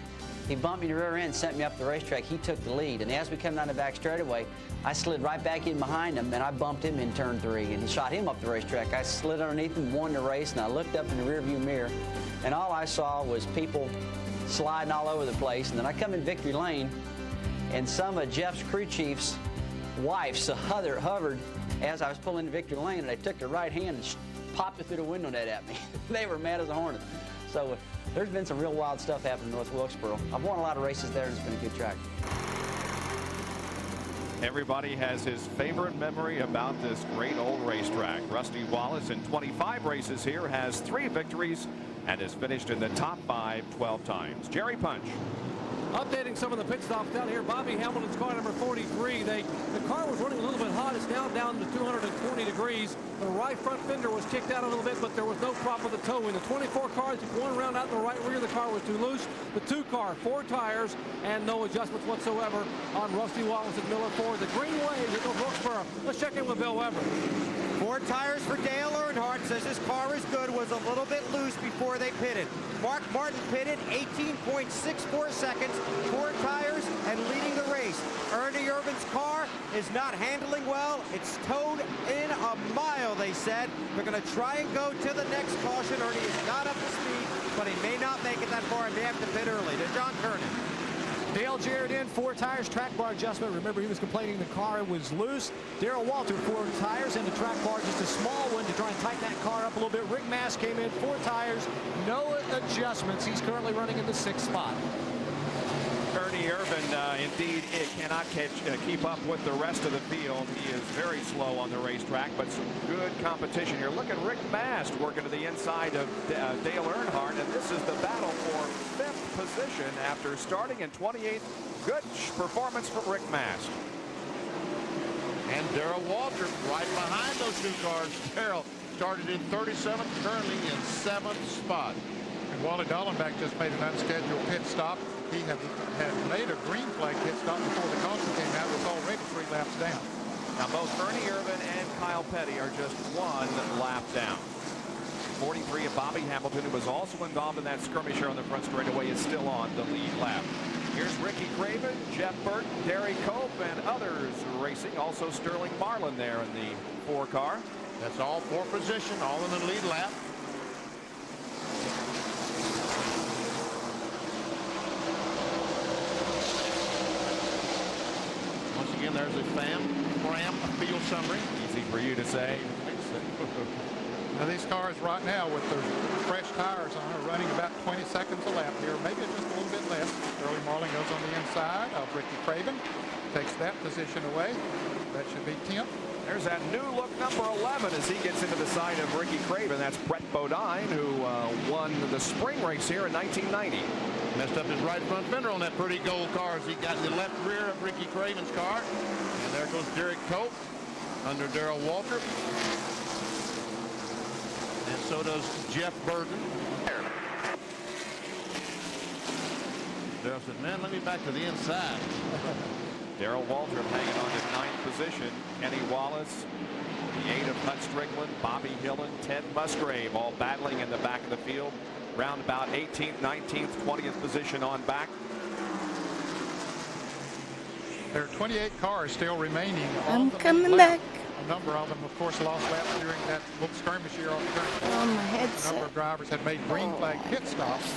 He bumped me to the rear end, sent me up the racetrack. He took the lead. And as we come down the back straightaway, I slid right back in behind him, and I bumped him in turn 3, and he shot him up the racetrack. I slid underneath him, won the race, and I looked up in the rearview mirror, and all I saw was people sliding all over the place. And then I come in victory lane, and some of Jeff's crew chief's wives hovered as I was pulling into victory lane, and they took their right hand and popped it through the window net at me. They were mad as a hornet. So there's been some real wild stuff happening in North Wilkesboro. I've won a lot of races there, and it's been a good track. Everybody has his favorite memory about this great old racetrack. Rusty Wallace, in 25 races here, has 3 victories and has finished in the top 5 12 times. Jerry Punch. Updating some of the pit stops down here. Bobby Hamilton's car number 43. The car was running a little bit hot. It's now down to 220 degrees. The right front fender was kicked out a little bit, but there was no problem with the towing. The 24 cars, if one round out in the right rear, the car was too loose. The 2 car, 4 tires, and no adjustments whatsoever on Rusty Wallace at Miller Ford. The green wave at Wilkesboro. Let's check in with Bill Weber. 4 tires for Dale Earnhardt. Says his car is good. Was a little bit loose before they pitted. Mark Martin pitted 18.64 seconds, 4 tires, and leading the race. Ernie Irvin's car is not handling well. It's towed in a mile, they said. They're going to try and go to the next caution. Ernie is not up to speed, but he may not make it that far and may have to pit early. To John Kernan. Dale Jarrett in, 4 tires, track bar adjustment. Remember, he was complaining the car was loose. Darrell Walter, 4 tires, and the track bar, just a small one to try and tighten that car up a little bit. Rick Mast came in, 4 tires, no adjustments. He's currently running in the 6th spot. Ernie Irvin, indeed, it cannot keep up with the rest of the field. He is very slow on the racetrack, but some good competition here. Look at Rick Mast working to the inside of Dale Earnhardt, and this is the battle for 5th position after starting in 28th. Good performance from Rick Mast. And Darrell Walter right behind those 2 cars. Darrell started in 37th, currently in 7th spot. And Wally Dallenbach just made an unscheduled pit stop. He had made a green flag pit stop before the caution came out. Was already 3 laps down. Now both Ernie Irvin and Kyle Petty are just 1 lap down. 43 of Bobby Hamilton, who was also involved in that skirmish here on the front straightaway, is still on the lead lap. Here's Ricky Craven, Jeff Burton, Derry Cope, and others racing. Also Sterling Marlin there in the 4 car. That's all 4 position, all in the lead lap. Once again, there's a Fram field summary. Easy for you to say. Now these cars right now with their fresh tires on are running about 20 seconds a lap here, maybe just a little bit less. Sterling Marlin goes on the inside of Ricky Craven, takes that position away. That should be 10th. There's that new look number 11 as he gets into the side of Ricky Craven. That's Brett Bodine, who won the spring race here in 1990. Messed up his right front fender on that pretty gold car as he got in the left rear of Ricky Craven's car. And there goes Derek Cope under Darrell Walter. And so does Jeff Burton. Darrell said, man, let me back to the inside. Darrell Walter hanging on to 9th position. Kenny Wallace, the 8 of Hut Strickland, Bobby Hillen, Ted Musgrave all battling in the back of the field. Round about 18th, 19th, 20th position on back. There are 28 cars still remaining. I'm coming back. A number of them, of course, lost laps during that little skirmish here on the turn. On my headset. A number of drivers had made green flag pit stops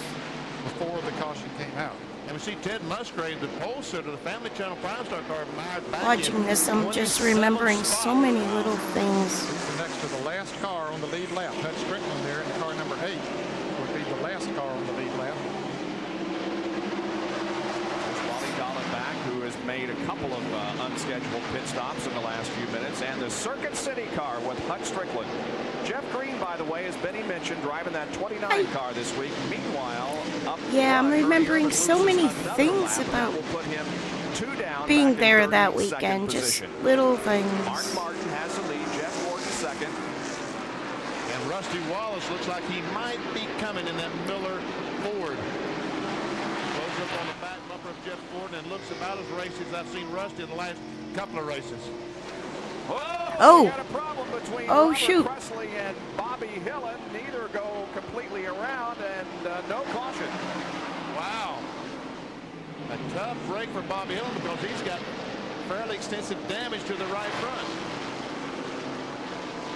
before the caution came out. And we see Ted Musgrave, the pole sitter, the Family Channel Prime Star car, mired back. Watching this, I'm just remembering so many little things. He's next to the last car on the lead lap. Hut Strickland there in car number 8 would be the last car on the lead lap. Wally Dallenbach, who has made a couple of unscheduled pit stops in the last few minutes, and the Circuit City car with Hut Strickland. Jeff Green, by the way, as Benny mentioned, driving that 29 car this week. Meanwhile, up Yeah, I'm remembering so many things about being there that weekend. Just little things. Mark Martin has the lead. Jeff Gordon second. And Rusty Wallace looks like he might be coming in that Miller Ford. Close up on the back bumper. lap of Jeff Gordon and looks about as racy as I've seen Rusty in the last couple of races. Oh. Had a problem between Oh, Robert shoot. Presley and Bobby Hillen. Neither go completely around, and no caution. Wow. A tough break for Bobby Hillen because he's got fairly extensive damage to the right front.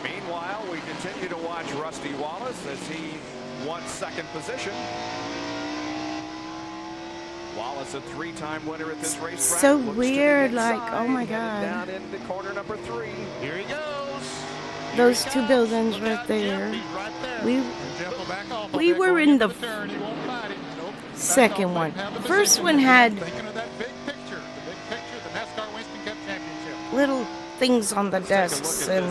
Meanwhile, we continue to watch Rusty Wallace as he won second position. Wallace, a three-time winner at this racetrack. So looks to the weird, inside, like, oh my headed God. down into corner number 3. Here he goes. Those two buildings right there. We were in the second one. First one had little things on the desks and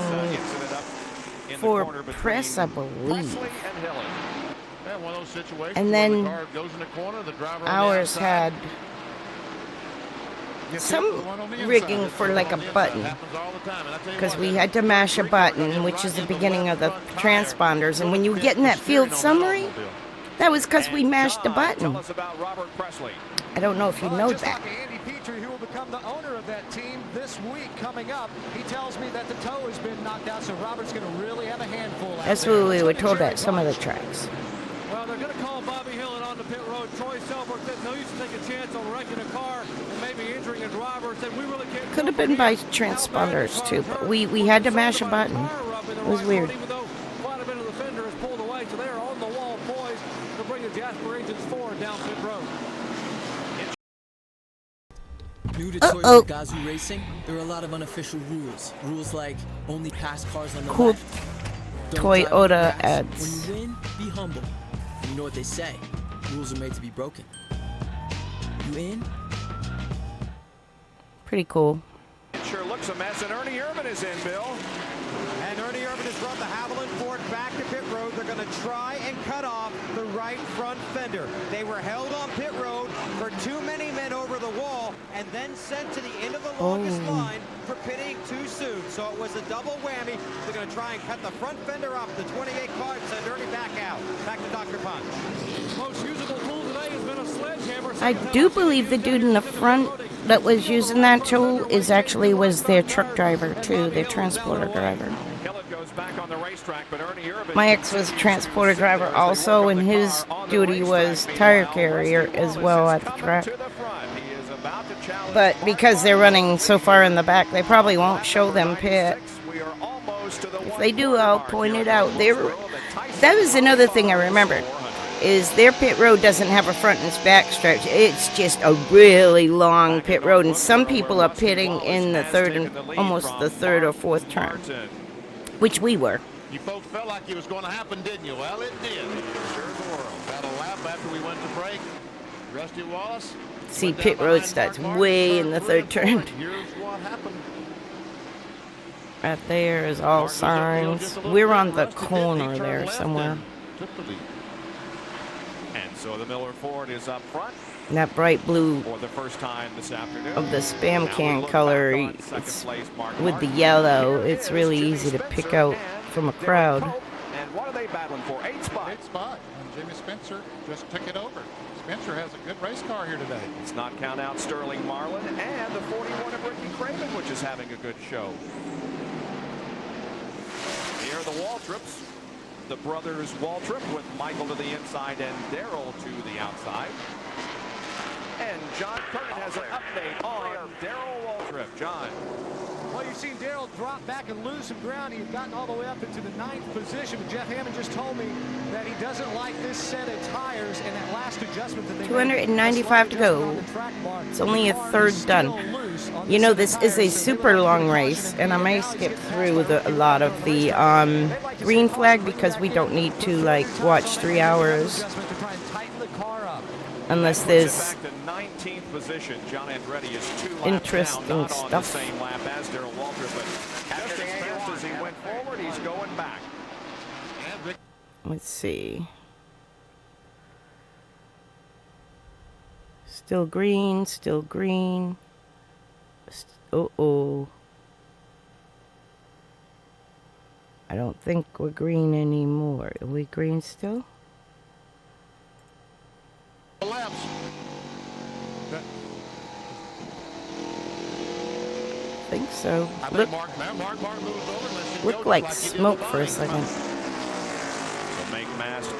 for press, I believe. And then ours had some rigging for like a button, because we had to mash a button, which is the beginning of the transponders. And when you get in that field summary, that was because we mashed the button. I don't know if you know that. Who will become the owner of that team this week coming up. He tells me that the toe has been knocked out, so Robert's going to really have a handful. That's what we were told at some of the tracks. Well, they're going to call Bobby Hillen on the pit road. Troy Selberg said no use to take a chance on wrecking a car and maybe injuring a driver. Said we really can't. Could have been by transponders too, but we had to mash a button. It was weird. Even though quite a bit of the fender is pulled away, so they're on the wall poised to bring the Jasper engines forward down pit road. New to Toyota Gazoo Racing, there are a lot of unofficial rules. Rules like only pass cars on the Cool left. Don't Toyota drive on the ads. When you win, be humble. You know what they say. Rules are made to be broken. You in? Pretty cool. It sure looks a mess, and Ernie Irvin is in, Bill. And Ernie Irvin has brought the Haviland Ford back to pit road. They're going to try and cut off the right front fender. They were held on pit road for too many men over the wall and then sent to the end of the longest line for pitting too soon. So it was a double whammy. They're going to try and cut the front fender off the 28 car and send Ernie back out. Back to Dr. Punch. Most usable tool today has been a sledgehammer. I do believe the dude in the front that was using that tool was their truck driver too, their transporter driver. My ex was a transporter driver also, and his duty was tire carrier as well at the track. But because they're running so far in the back, they probably won't show them pit. If they do, I'll point it out. That was another thing I remembered, is their pit road doesn't have a front and back stretch. It's just a really long pit road, and some people are pitting in the third and almost the third or fourth turn, which we were. You folks felt like it was going to happen, didn't you? Well, it did. Sure as the world. About a lap after we went to break. Rusty Wallace. See, pit road starts way in the third turn. Here's what happened. Right there is all signs. We're on the corner there somewhere. And so the Miller Ford is up front. And that bright blue for the first time this afternoon of the Spam can color, it's with the yellow, it's really easy to pick out from a crowd. And what are they battling for? 8th spot. 8th spot. And Jimmy Spencer just took it over. Spencer has a good race car here today. Let's not count out Sterling Marlin and the 41 of Ricky Craven, which is having a good show. Here are the Waltrips. The brothers Waltrip with Michael to the inside and Darrell to the outside. And John Curtin has an update on Darrell Waltrip. John. Well, you've seen Darrell drop back and lose some ground. He had gotten all the way up into the 9th position. But Jeff Hammond just told me that he doesn't like this set of tires and that last adjustment that they 295 to go. It's only a third done. You know, this is a super long race, and I may skip through a lot of the green flag because we don't need to watch 3 hours unless there's position. John Andretti is 2 laps interesting down, not stuff. on the same lap as Darrell Waltrip, but just as fast as he went forward, he's going back. Let's see. Still green, still green. Uh-oh. I don't think we're green anymore. Are we green still? Laps. so I look, think Mark moves over. Let's see looked Joe like he did smoke with for a Bonnie. second. So make Mast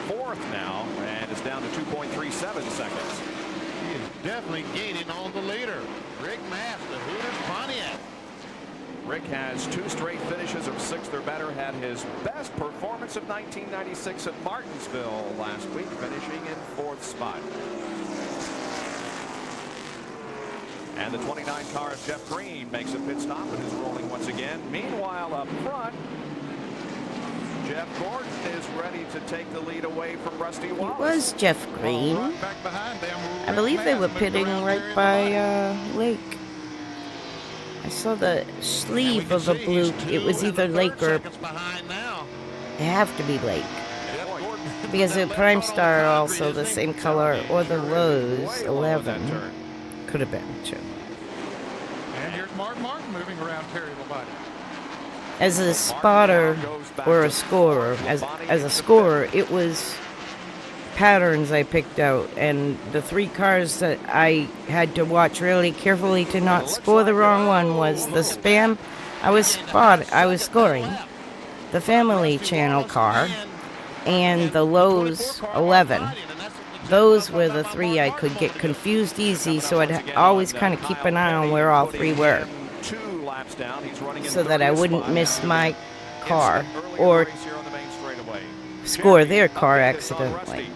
fourth now, and it's down to 2.37 seconds. He is definitely gaining on the leader. Rick Mast, the Hooters Pontiac. Rick has 2 straight finishes of 6th or better, had his best performance of 1996 at Martinsville last week, finishing in 4th spot. And the 29 car of Jeff Green makes a pit stop and is rolling once again. Meanwhile, up front, Jeff Gordon is ready to take the lead away from Rusty Wallace. It was Jeff Green. I believe they were pitting right by Lake. I saw the sleeve of a blue. It was either Lake or... They have to be Lake. Because the Prime Star are also the same color, or the Lowe's 11. Could have been, too. And here's Mark Martin moving around Terry Labonte. As a spotter or a scorer, as a scorer, it was patterns I picked out, and the 3 cars that I had to watch really carefully to not score the wrong one was the Spam. I was scoring the Family Channel car and the Lowe's 11. Those were the 3 I could get confused easy, so I'd always kind of keep an eye on where all 3 were, so that I wouldn't miss my car or score their car accidentally.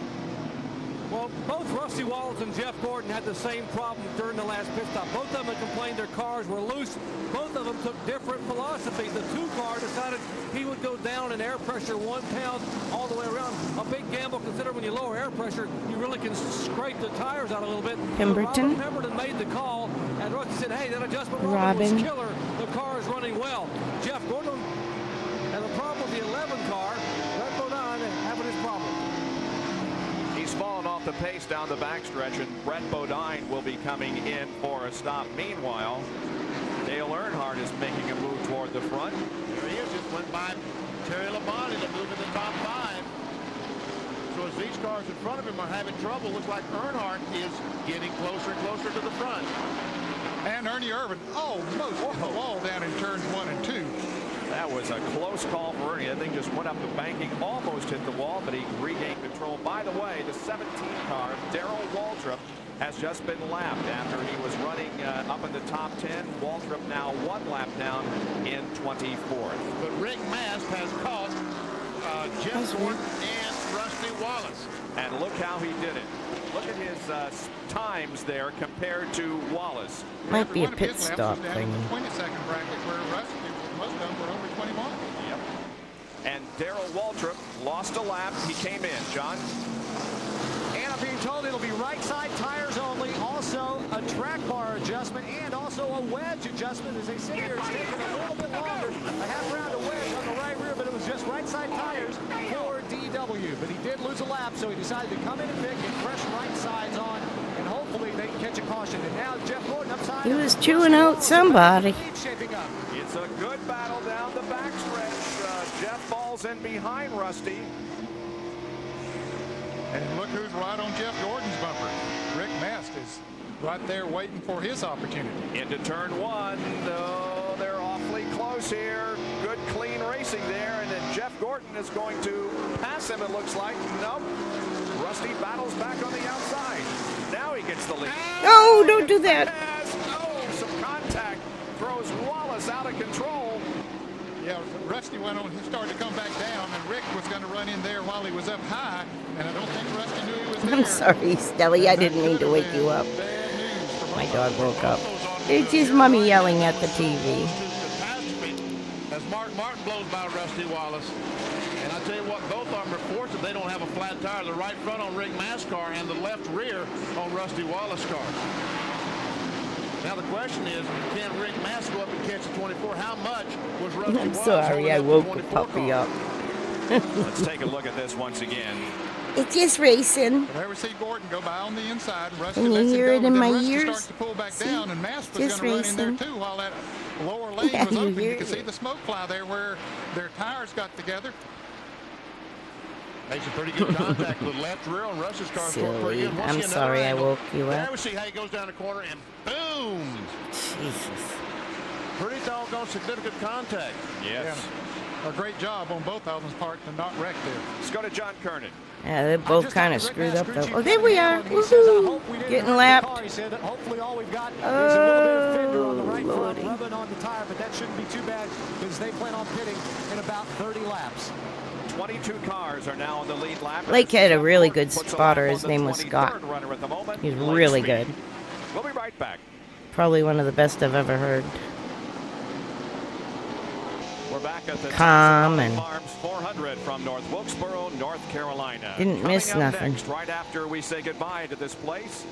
Well, both Rusty Wallace and Jeff Gordon had the same problem during the last pit stop. Both of them had complained their cars were loose. Both of them took different philosophies. The 2 car decided he would go down in air pressure 1 pound all the way around. A big gamble, considering when you lower air pressure, you really can scrape the tires out a little bit. Pemberton. Pemberton made the call, and Rusty said, hey, that adjustment Robin. was killer. The car is running well. Jeff Gordon had a problem with the 11 car. Red Bodine having his problem. He's fallen off the pace down the backstretch, and Brett Bodine will be coming in for a stop. Meanwhile, Dale Earnhardt is making a move toward the front. There he is. Just went by Terry Labonte to move in the top 5. So as these cars in front of him are having trouble, looks like Earnhardt is getting closer and closer to the front. And Ernie Irvin almost hit the wall down in turns 1 and 2. That was a close call for Ernie. That thing just went up the banking, almost hit the wall, but he regained control. By the way, the 17 car, Darrell Waltrip, has just been lapped after he was running up in the top 10. Waltrip now 1 lap down in 24th. But Rick Mast has caught Jeff Gordon and Rusty Wallace. And look how he did it. Look at his times there compared to Wallace. Might be a pit stop thing. 22nd bracket where Rusty was done for over 21. Yep. And Darrell Waltrip lost a lap. He came in. John? And I'm being told it'll be right side tires only. Also a track bar adjustment and also a wedge adjustment. As they sit here, it's taking a little bit longer. A half round of wedge on the right rear, but it was just right side tires for DW. But he did lose a lap, so he decided to come in and pick and fresh right sides on. And hopefully they can catch a caution. And now Jeff Gordon upside. He was chewing out somebody. It's a good battle down the backstretch. Jeff falls in behind Rusty. And look who's right on Jeff Gordon's bumper. Rick Mast is right there waiting for his opportunity. Into turn 1. Oh, they're awfully close here. Good, clean racing there. And then Jeff Gordon is going to pass him, it looks like. Nope. Rusty battles back on the outside. Now he gets the lead. No, don't do that. Oh, some contact throws Wallace out of control. Yeah, Rusty went on, he started to come back down, and Rick was going to run in there while he was up high, and I don't think Rusty knew he was there. I'm sorry, Stelly. I didn't mean to wake you up. My dog woke up. It's his mommy yelling at the TV. As Mark Martin blows by Rusty Wallace. And I tell you what, both of them are fortunate they don't have a flat tire. The right front on Rick Mast's car and the left rear on Rusty Wallace's car. Now the question is, can Rick Mast go up and catch the 24? How much was Rusty I'm Wallace sorry, I woke the puppy up. Let's take a look at this once again. It's just racing. There we see Gordon go by on the inside. Rusty Can you lets hear him it go, in but then my Rusty ears? starts to pull back See? down, and Mast was Just going to run in racing. there too while that lower lane Yeah, was you open. hear You can it. see the smoke fly there where their tires got together. Makes a pretty good contact with the left rear on Russ's car. Silly. I'm sorry I woke you There up. we see how he goes down the corner and boom. Jesus. pretty doggone significant contact. Yes. And a great job on both of them's part to not wreck there. Let's go to John Kernan. Yeah, they're both kind of screwed up though. Oh, there we are. Woohoo! Getting lapped. He said that hopefully all we've got is a little bit of fender on the right front, Lordy. rubbing on the tire, but that shouldn't be too bad because they plan on pitting in about 30 laps. 22 cars are now on the lead lap. Blake had a really good spotter. His name was Scott. He's really good. We'll be right back. Probably one of the best I've ever heard. We're back at the Calm and Farms 400 from North Wilkesboro, North Carolina. Didn't miss Coming up nothing. Next, right after we say goodbye to this place,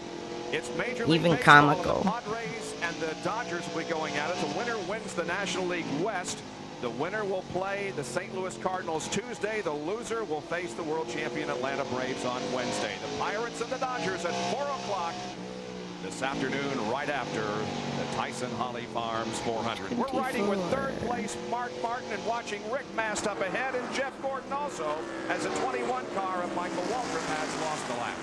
it's Major League Even Baseball. comical. The Padres and the Dodgers will be going at it. The winner wins the National League West. The winner will play the St. Louis Cardinals Tuesday. The loser will face the world champion Atlanta Braves on Wednesday. The Pirates and the Dodgers at 4 o'clock this afternoon, right after the Tyson Holly Farms 400. We're riding with third place Mark Martin and watching Rick Mast up ahead, and Jeff Gordon also, as a 21 car of Michael Waltrip has lost the lap.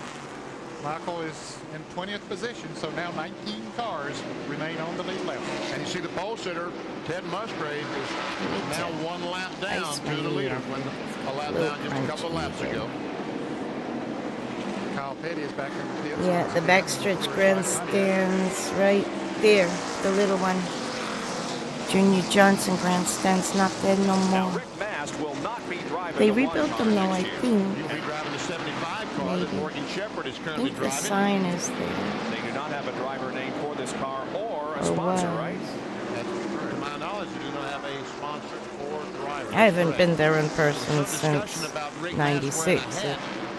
Michael is in 20th position, so now 19 cars remain on the lead lap. And you see the pole sitter, Ted Musgrave, is now one lap down to the leader when a lap down just a couple of laps ago. Kyle Petty is back in the pits. yeah, the backstretch grandstands right there, the little one. Junior Johnson grandstand's not there no more. They rebuilt them though, I think. He'll be driving the 75 car that Morgan Shepherd is I currently think the driving. sign is there. They do not have a driver name for this car or a Oh, sponsor, wow. right? To my knowledge, they do not have a sponsor or driver. I haven't been there in person since '96.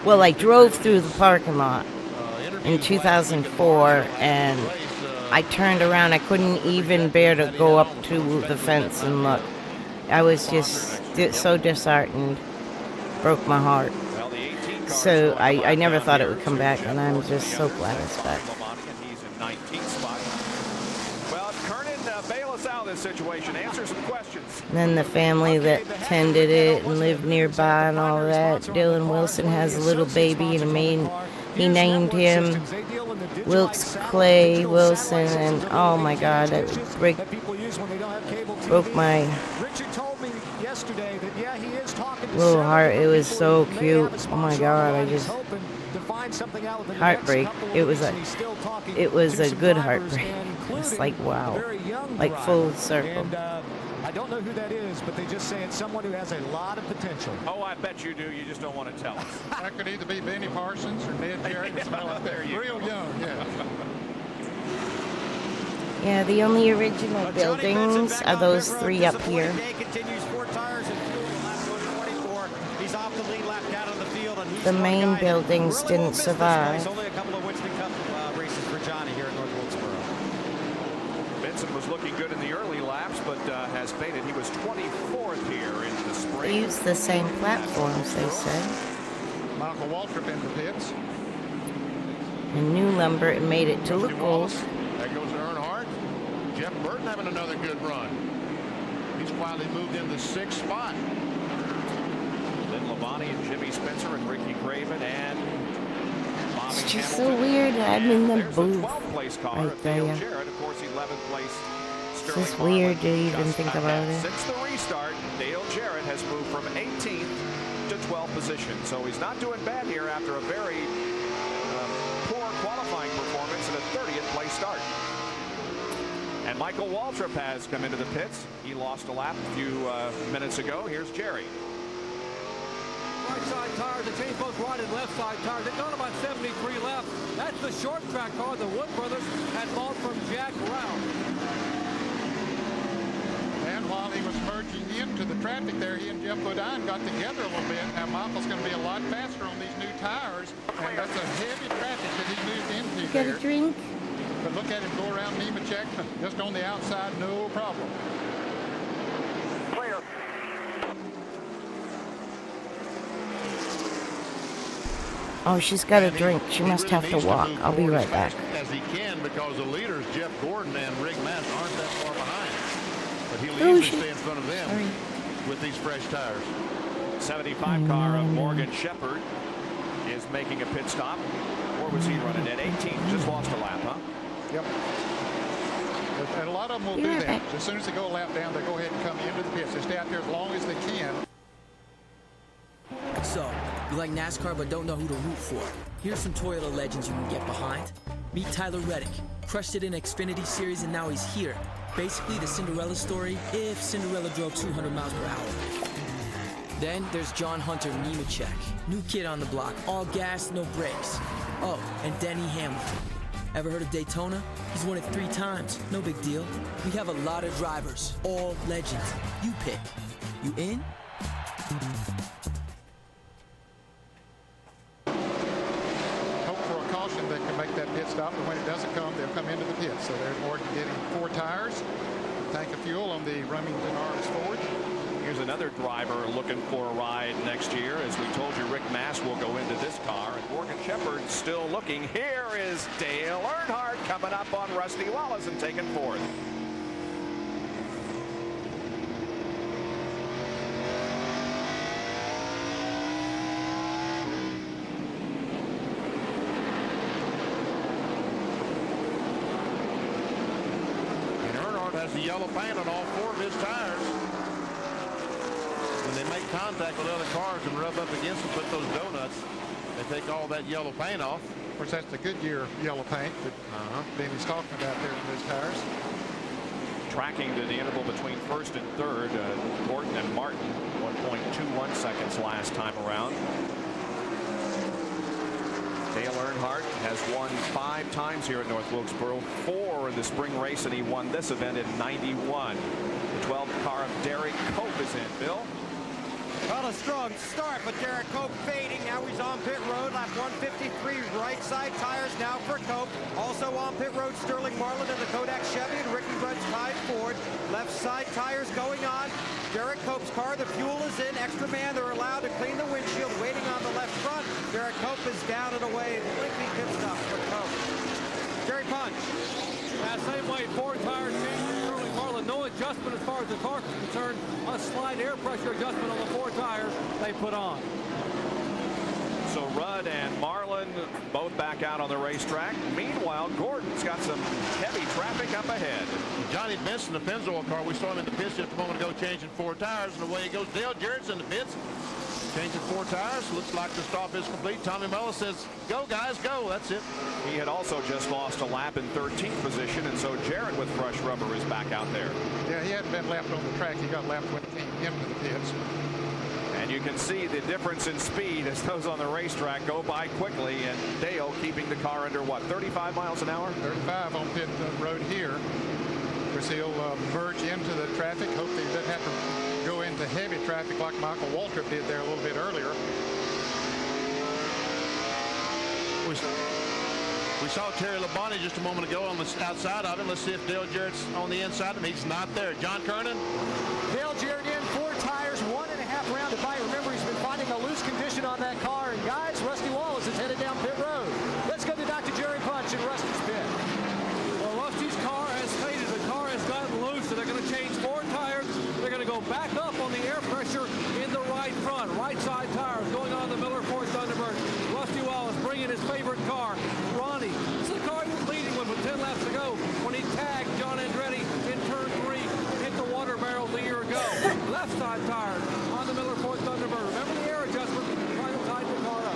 Well, I drove through the parking lot in 2004, and I turned around. I couldn't even bear to go up to the fence and look. I was just so disheartened. Broke my heart. So I never thought it would come back, and I'm just so glad it's back. He's in 19th spot. Well, Kernan, bail us out of this situation. Answer some questions. And then the family that tended it and lived nearby and all that. Dylan Wilson has a little baby, and he named him Wilkes Clay Wilson, and oh my God, that broke my Yesterday that, yeah, he is talking to little heart. It was so cute. Oh my God, I just heartbreak. It was a good heartbreak. It's like wow, like full circle. I don't know who that is, but they just say it's someone who has a lot of potential. Oh, I bet you do. You just don't want to tell us. That could either be Benny Parsons or Ned Jarrett. Something like that. Real young, yeah. Yeah, the only original buildings are those three up here. The main buildings didn't survive. Only a couple of Winston Cup races for Johnny here in North Wilkesboro. Benson was looking good in the early laps, but has faded. He was 24th here in the spring. They use the same platforms, they said. Michael Waltrip in the pits. And new lumber, it made it to look old. There goes Earnhardt. Jeff Burton having another good run. He's quietly moved into 6th spot. Lynn Labonte and Jimmy Spencer and Ricky Craven and Bobby It's just Hamilton. so weird. I'm in the booth 12th place car right of Dale there. Jarrett. Of course, 11th place. It's Sterling just Marlin. weird to even Just think not about bad. it. Since the restart, Dale Jarrett has moved from 18th to 12th position. So he's not doing bad here after a very poor qualifying performance and a 30th place start. And Michael Waltrip has come into the pits. He lost a lap a few minutes ago. Here's Jerry. Right side tires, they changed both right and left side tires. They've gone about 73 left. That's the short track car the Wood brothers had bought from Jack Rouse. And while he was merging into the traffic there, he and Jeff Bodine got together a little bit. Now Michael's going to be a lot faster on these new tires, and that's a heavy traffic that he moved into Get there. a drink? But look at him go around Nemechek, just on the outside, no problem. Clear. Oh, she's got a drink. She must have to walk. I'll be right back. As he can, because the leaders, Jeff Gordon and Rick Mast, aren't that far behind. But he'll easily stay in front of them with these fresh tires. 75 car of Morgan Shepherd is making a pit stop. Where was he running at? 18. Just lost a lap, huh? Yep. But And a lot of them will do that. As soon as they go a lap down, they go ahead and come into the pits. They stay out there as long as they can. So, you like NASCAR but don't know who to root for? Here's some Toyota legends you can get behind. Meet Tyler Reddick. Crushed it in Xfinity Series and now he's here. Basically the Cinderella story if Cinderella drove 200 miles per hour. Then there's John Hunter Nemechek. New kid on the block, all gas, no brakes. Oh, and Denny Hamlin. Ever heard of Daytona? He's won it 3 times, no big deal. We have a lot of drivers, all legends. You pick. You in? Hope for a caution that can make that pit stop, and when it doesn't come, they'll come into the pit. So there's Morgan getting 4 tires, tank of fuel on the Remington Arms Ford. Here's another driver looking for a ride next year. As we told you, Rick Mass will go into this car, and Morgan Shepherd still looking. Here is Dale Earnhardt coming up on Rusty Wallace and taking 4th. And Earnhardt has the yellow paint on all 4 of his tires. When they make contact with other cars and rub up against them, put those donuts, they take all that yellow paint off. Of course, that's the Goodyear yellow paint that Benny's talking about there in those tires. Tracking to the interval between 1st and 3rd, Gordon and Martin, 1.21 seconds last time around. Dale Earnhardt has won 5 times here at North Wilkesboro, 4 in the spring race, and he won this event in '91. The 12 car of Derek Cope is in. Bill? Well, a strong start, but Derek Cope fading. Now he's on pit road, lap 153, right side tires now for Cope. Also on pit road, Sterling Marlin in the Kodak Chevy and Ricky Rudd's Tide Ford. Left side tires going on. Derek Cope's car, the fuel is in. Extra man, they're allowed to clean the windshield, waiting on the left front. Derek Cope is down and away. Lengthy pit stop for Cope. Jerry Punch. That same way, 4 tires changed. Sterling Marlin, no adjustment as far as the car is concerned. A slight air pressure adjustment on the 4 tires they put on. So Rudd and Marlin both back out on the racetrack. Meanwhile, Gordon's got some heavy traffic up ahead. Johnny Benson, the Pennzoil car, we saw him in the pits just a moment ago changing 4 tires, and away he goes. Dale Jarrett's in the pits, changing 4 tires. Looks like the stop is complete. Tommy Mello says, go guys, go. That's it. He had also just lost a lap in 13th position, and so Jarrett with fresh rubber is back out there. Yeah, he hadn't been lapped on the track. He got lapped when it came into the pits. And you can see the difference in speed as those on the racetrack go by quickly, and Dale keeping the car under, what, 35 miles an hour? 35 on pit road here. Of course, he'll merge into the traffic. Hope he doesn't have to go into heavy traffic like Michael Waltrip did there a little bit earlier. We saw Terry Labonte just a moment ago on the outside of him. Let's see if Dale Jarrett's on the inside of him. He's not there. John Kernan. Dale Jarrett in, 4 tires, 1.5 round to buy. Remember, he's been finding a loose condition on that car. And guys, Rusty Wallace is headed down pit road. Let's go to Dr. Jerry Punch in Rusty's pit. Well, Rusty's car has faded. The car has gotten loose, so they're going to change 4 tires. They're going to go back up on the air pressure in the right front. Right side tires going on the Miller Ford Thunderbird. Rusty Wallace bringing his favorite car, Ronnie. This is the car he was leading with 10 laps ago when he tagged John Andretti in turn 3 and hit the water barrels a year ago. Left side tires on the Miller Ford Thunderbird. Remember the air adjustment, trying to tide the car up.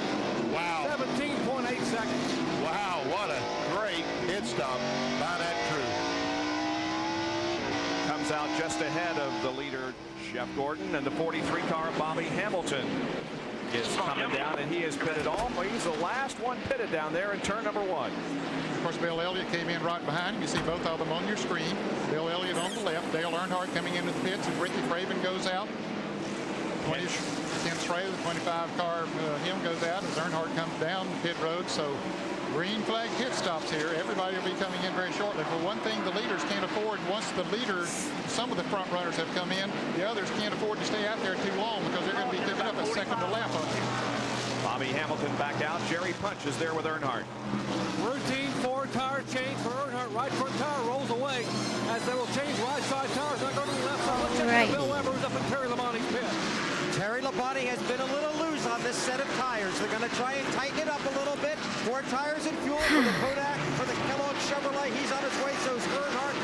Wow. 17.8 seconds. Wow, what a great pit stop by that crew. Comes out just ahead of the leader, Jeff Gordon, and the 43 car, Bobby Hamilton, is coming down, and he is pitted off. He's the last one pitted down there in turn number 1. Of course, Bill Elliott came in right behind him. You see both of them on your screen. Bill Elliott on the left, Dale Earnhardt coming into the pits, and Ricky Craven goes out. Ken Schrader, the 25 car, him goes out as Earnhardt comes down the pit road. So green flag pit stops here. Everybody will be coming in very shortly. For one thing, the leaders can't afford, once the leaders, some of the front runners have come in, the others can't afford to stay out there too long because they're going to be picking up a second to lap on him. Bobby Hamilton back out. Jerry Punch is there with Earnhardt. Routine 4 tire change for Earnhardt. Right front tire rolls away as they will change right side tires. Not going to the left side. Let's check out Bill Weber, who's up in Terry Labonte's pit. Terry Labonte has been a little loose on this set of tires. They're going to try and tighten it up a little bit. 4 tires and fuel for the Kodak, for the Kellogg Chevrolet. He's on his way, so is Earnhardt.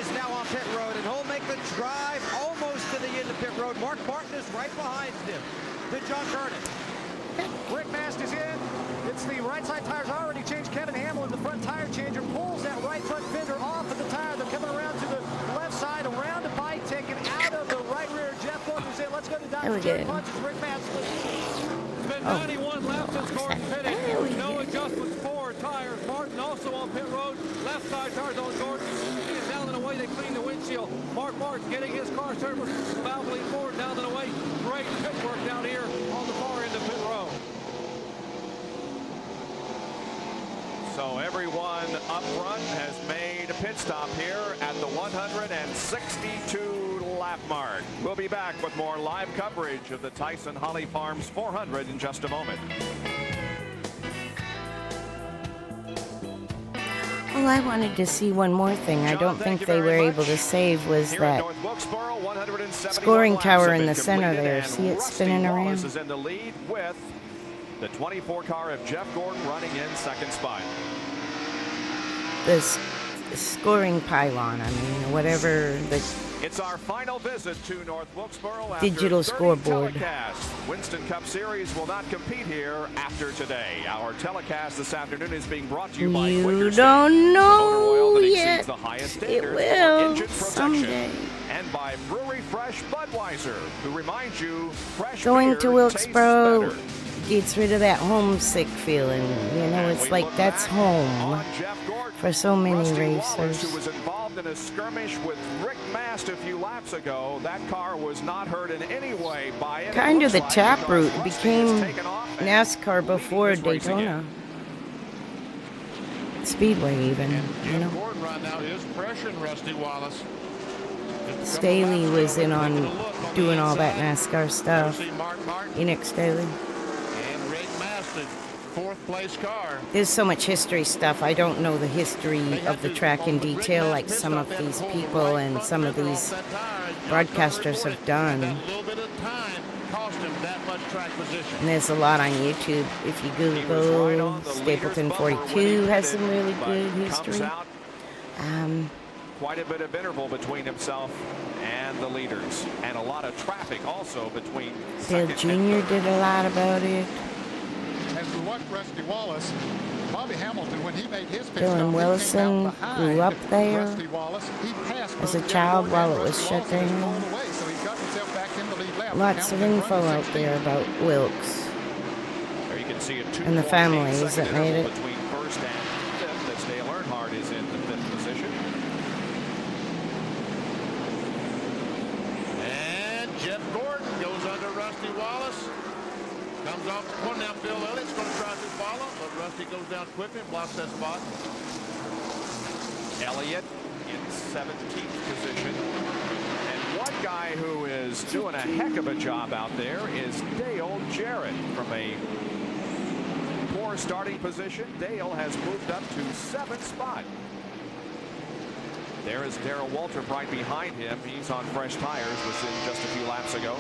is now on pit road, and he'll make the drive almost to the end of pit road. Mark Martin is right behind him. To John Vernon. Rick Mast is in. It's the right side tires already changed. Kevin Hamlin, the front tire changer, pulls that right front fender off of the tire. They're coming around to the left side, around the bike, taken out of the right rear. Jeff Gordon's in. Let's go to Dr. Jerry Punches. Rick Mast. It's been 91 laps since Gordon pitted. No adjustments for tires. Martin also on pit road. Left side tires on Gordon. He is down and away. They clean the windshield. Mark Martin getting his car serviced. Valve lean forward, down and away. Great pit work down here on the far end of pit road. So everyone up front has made a pit stop here at the 162 lap mark. We'll be back with more live coverage of the Tyson Holly Farms 400 in just a moment. Well, I wanted to see one more thing. I don't think they were able to save was that scoring tower in the center there. See it spinning around? Is in the lead with the 24 car of Jeff Gordon running in second spot. This scoring pylon, I mean, whatever the... It's our final visit to North Wilkesboro digital scoreboard. Winston Cup Series will not compete here after today. Our telecast this afternoon is being brought to you by You don't know yet. The highest It standards will for engine someday. And by Brewery Fresh Budweiser, who reminds you fresh Going beer to Wilkesboro tastes better. gets rid of that homesick feeling. You know, it's like that's home for so many racers. Who was involved in a skirmish with Rick Mast a few laps ago. That car was not hurt in any way by it. Kind of the taproot became NASCAR before Daytona. Speedway even, you know. Gordon right now is pressuring Rusty Wallace. Staley was in on doing all that NASCAR stuff. Enoch Staley. And Rick Mast, fourth place car. There's so much history stuff. I don't know the history of the track in detail like some of these people and some of these broadcasters have done. A little bit of time cost him that much track position. And there's a lot on YouTube. If you Google, Stapleton 42 has some really good history. Quite a bit of interval between himself and the leaders, and a lot of traffic also between. Dale Jr. did a lot about it. As we watch Rusty Wallace, Bobby Hamilton, when he made his pit Dylan stop, Wilson grew up there Rusty Wallace, he passed as a both child Jeff Gordon while it and was Rusty shut Wallace down. all the way, so he got himself back in the lead lap. Lots of Hamilton info running out there about Wilkes There you can see a and the families that made it. between first and fifth, as Dale Earnhardt is in the fifth position. And Jeff Gordon goes under Rusty Wallace. Comes off the corner now. Bill Elliott's going to try to follow, but Rusty goes down quickly and blocks that spot. Elliott in 17th position. And one guy who is doing a heck of a job out there is Dale Jarrett. From a poor starting position, Dale has moved up to 7th spot. There is Darrell Waltrip right behind him. He's on fresh tires, was in just a few laps ago.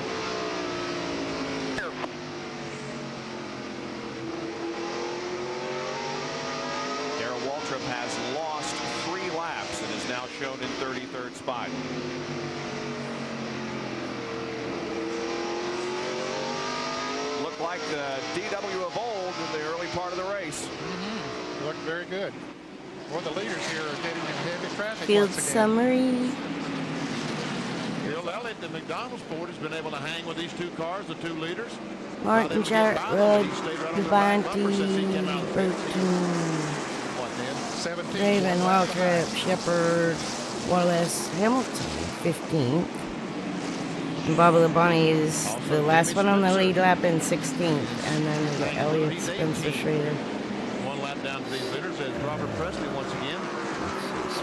Darrell Waltrip has lost 3 laps and is now shown in 33rd spot. Looked like the DW of old in the early part of the race. Looked very good. Well, the leaders here are getting in heavy traffic. Field once again. summary. Bill Elliott, the McDonald's Ford, has been able to hang with these two cars, the two leaders. Martin Jarrett, Rudd, Duvanti, Burton, Raven, Waltrip, Shepard, Wallace, Hamilton, 15th. And Bob Labonte is the last one on the lead lap in 16th. And then we got Elliott, Spencer Schrader. One lap down to these leaders as Robert Presley once again.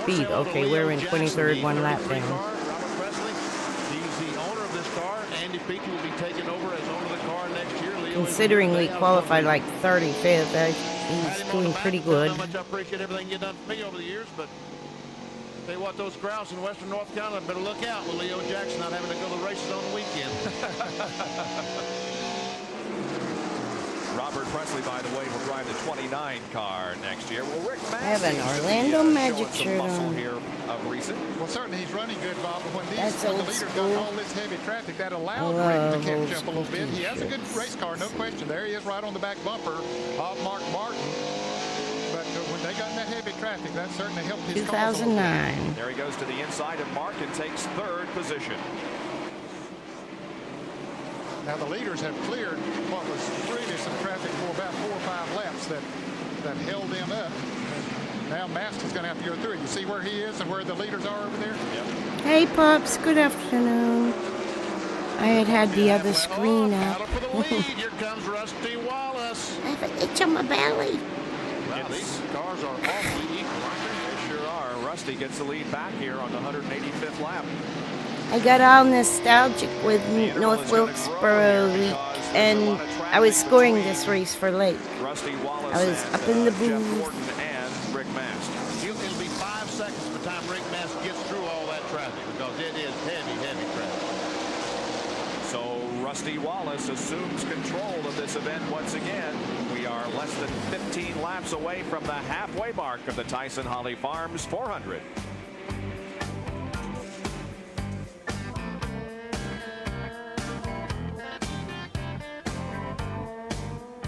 Speed, okay, we're in 23rd, 1 lap down. Robert Presley, he's the owner of this car. Andy Peake will be taking over as owner of the car next year. Considering we qualified like 35th, he's doing pretty good. How much I appreciate everything you've done for me over the years, but tell you what, those Grouse in Western North Carolina better look out with Leo Jackson not having to go to the races on the weekend. Robert Presley, by the way, will drive the 29 car next year. Well, Rick I have an Orlando Magic shirt on. Here of recent. Well, certainly he's running good, Bob. But when That's the old leaders school. got all this heavy traffic, that allowed Rick to catch up a little bit. He has a good race car, no question. There he is right on the back bumper of Mark Martin. But when they got in that heavy traffic, that certainly helped his 2009. There he goes to the inside of Mark and takes third position. Now the leaders have cleared what was really some traffic for about 4 or 5 laps that held them up. Now Master's going to have to go through it. You see where he is and where the leaders are over there? Yep. Hey, Pops. Good afternoon. I had the other screen up. Here comes Rusty Wallace. I have an itch on my belly. Wow, these cars are awfully equal, aren't They sure are. Rusty gets the lead back here on the 185th lap. I got all nostalgic with North Wilkesboro week, and I was scoring this race for Lake. Rusty Wallace I was up in the booth. Jeff Gordon and Rick Mast. It'll be 5 seconds by the time Rick Mast gets through all that traffic because it is heavy traffic. So Rusty Wallace assumes control of this event once again. We are less than 15 laps away from the halfway mark of the Tyson Holly Farms 400.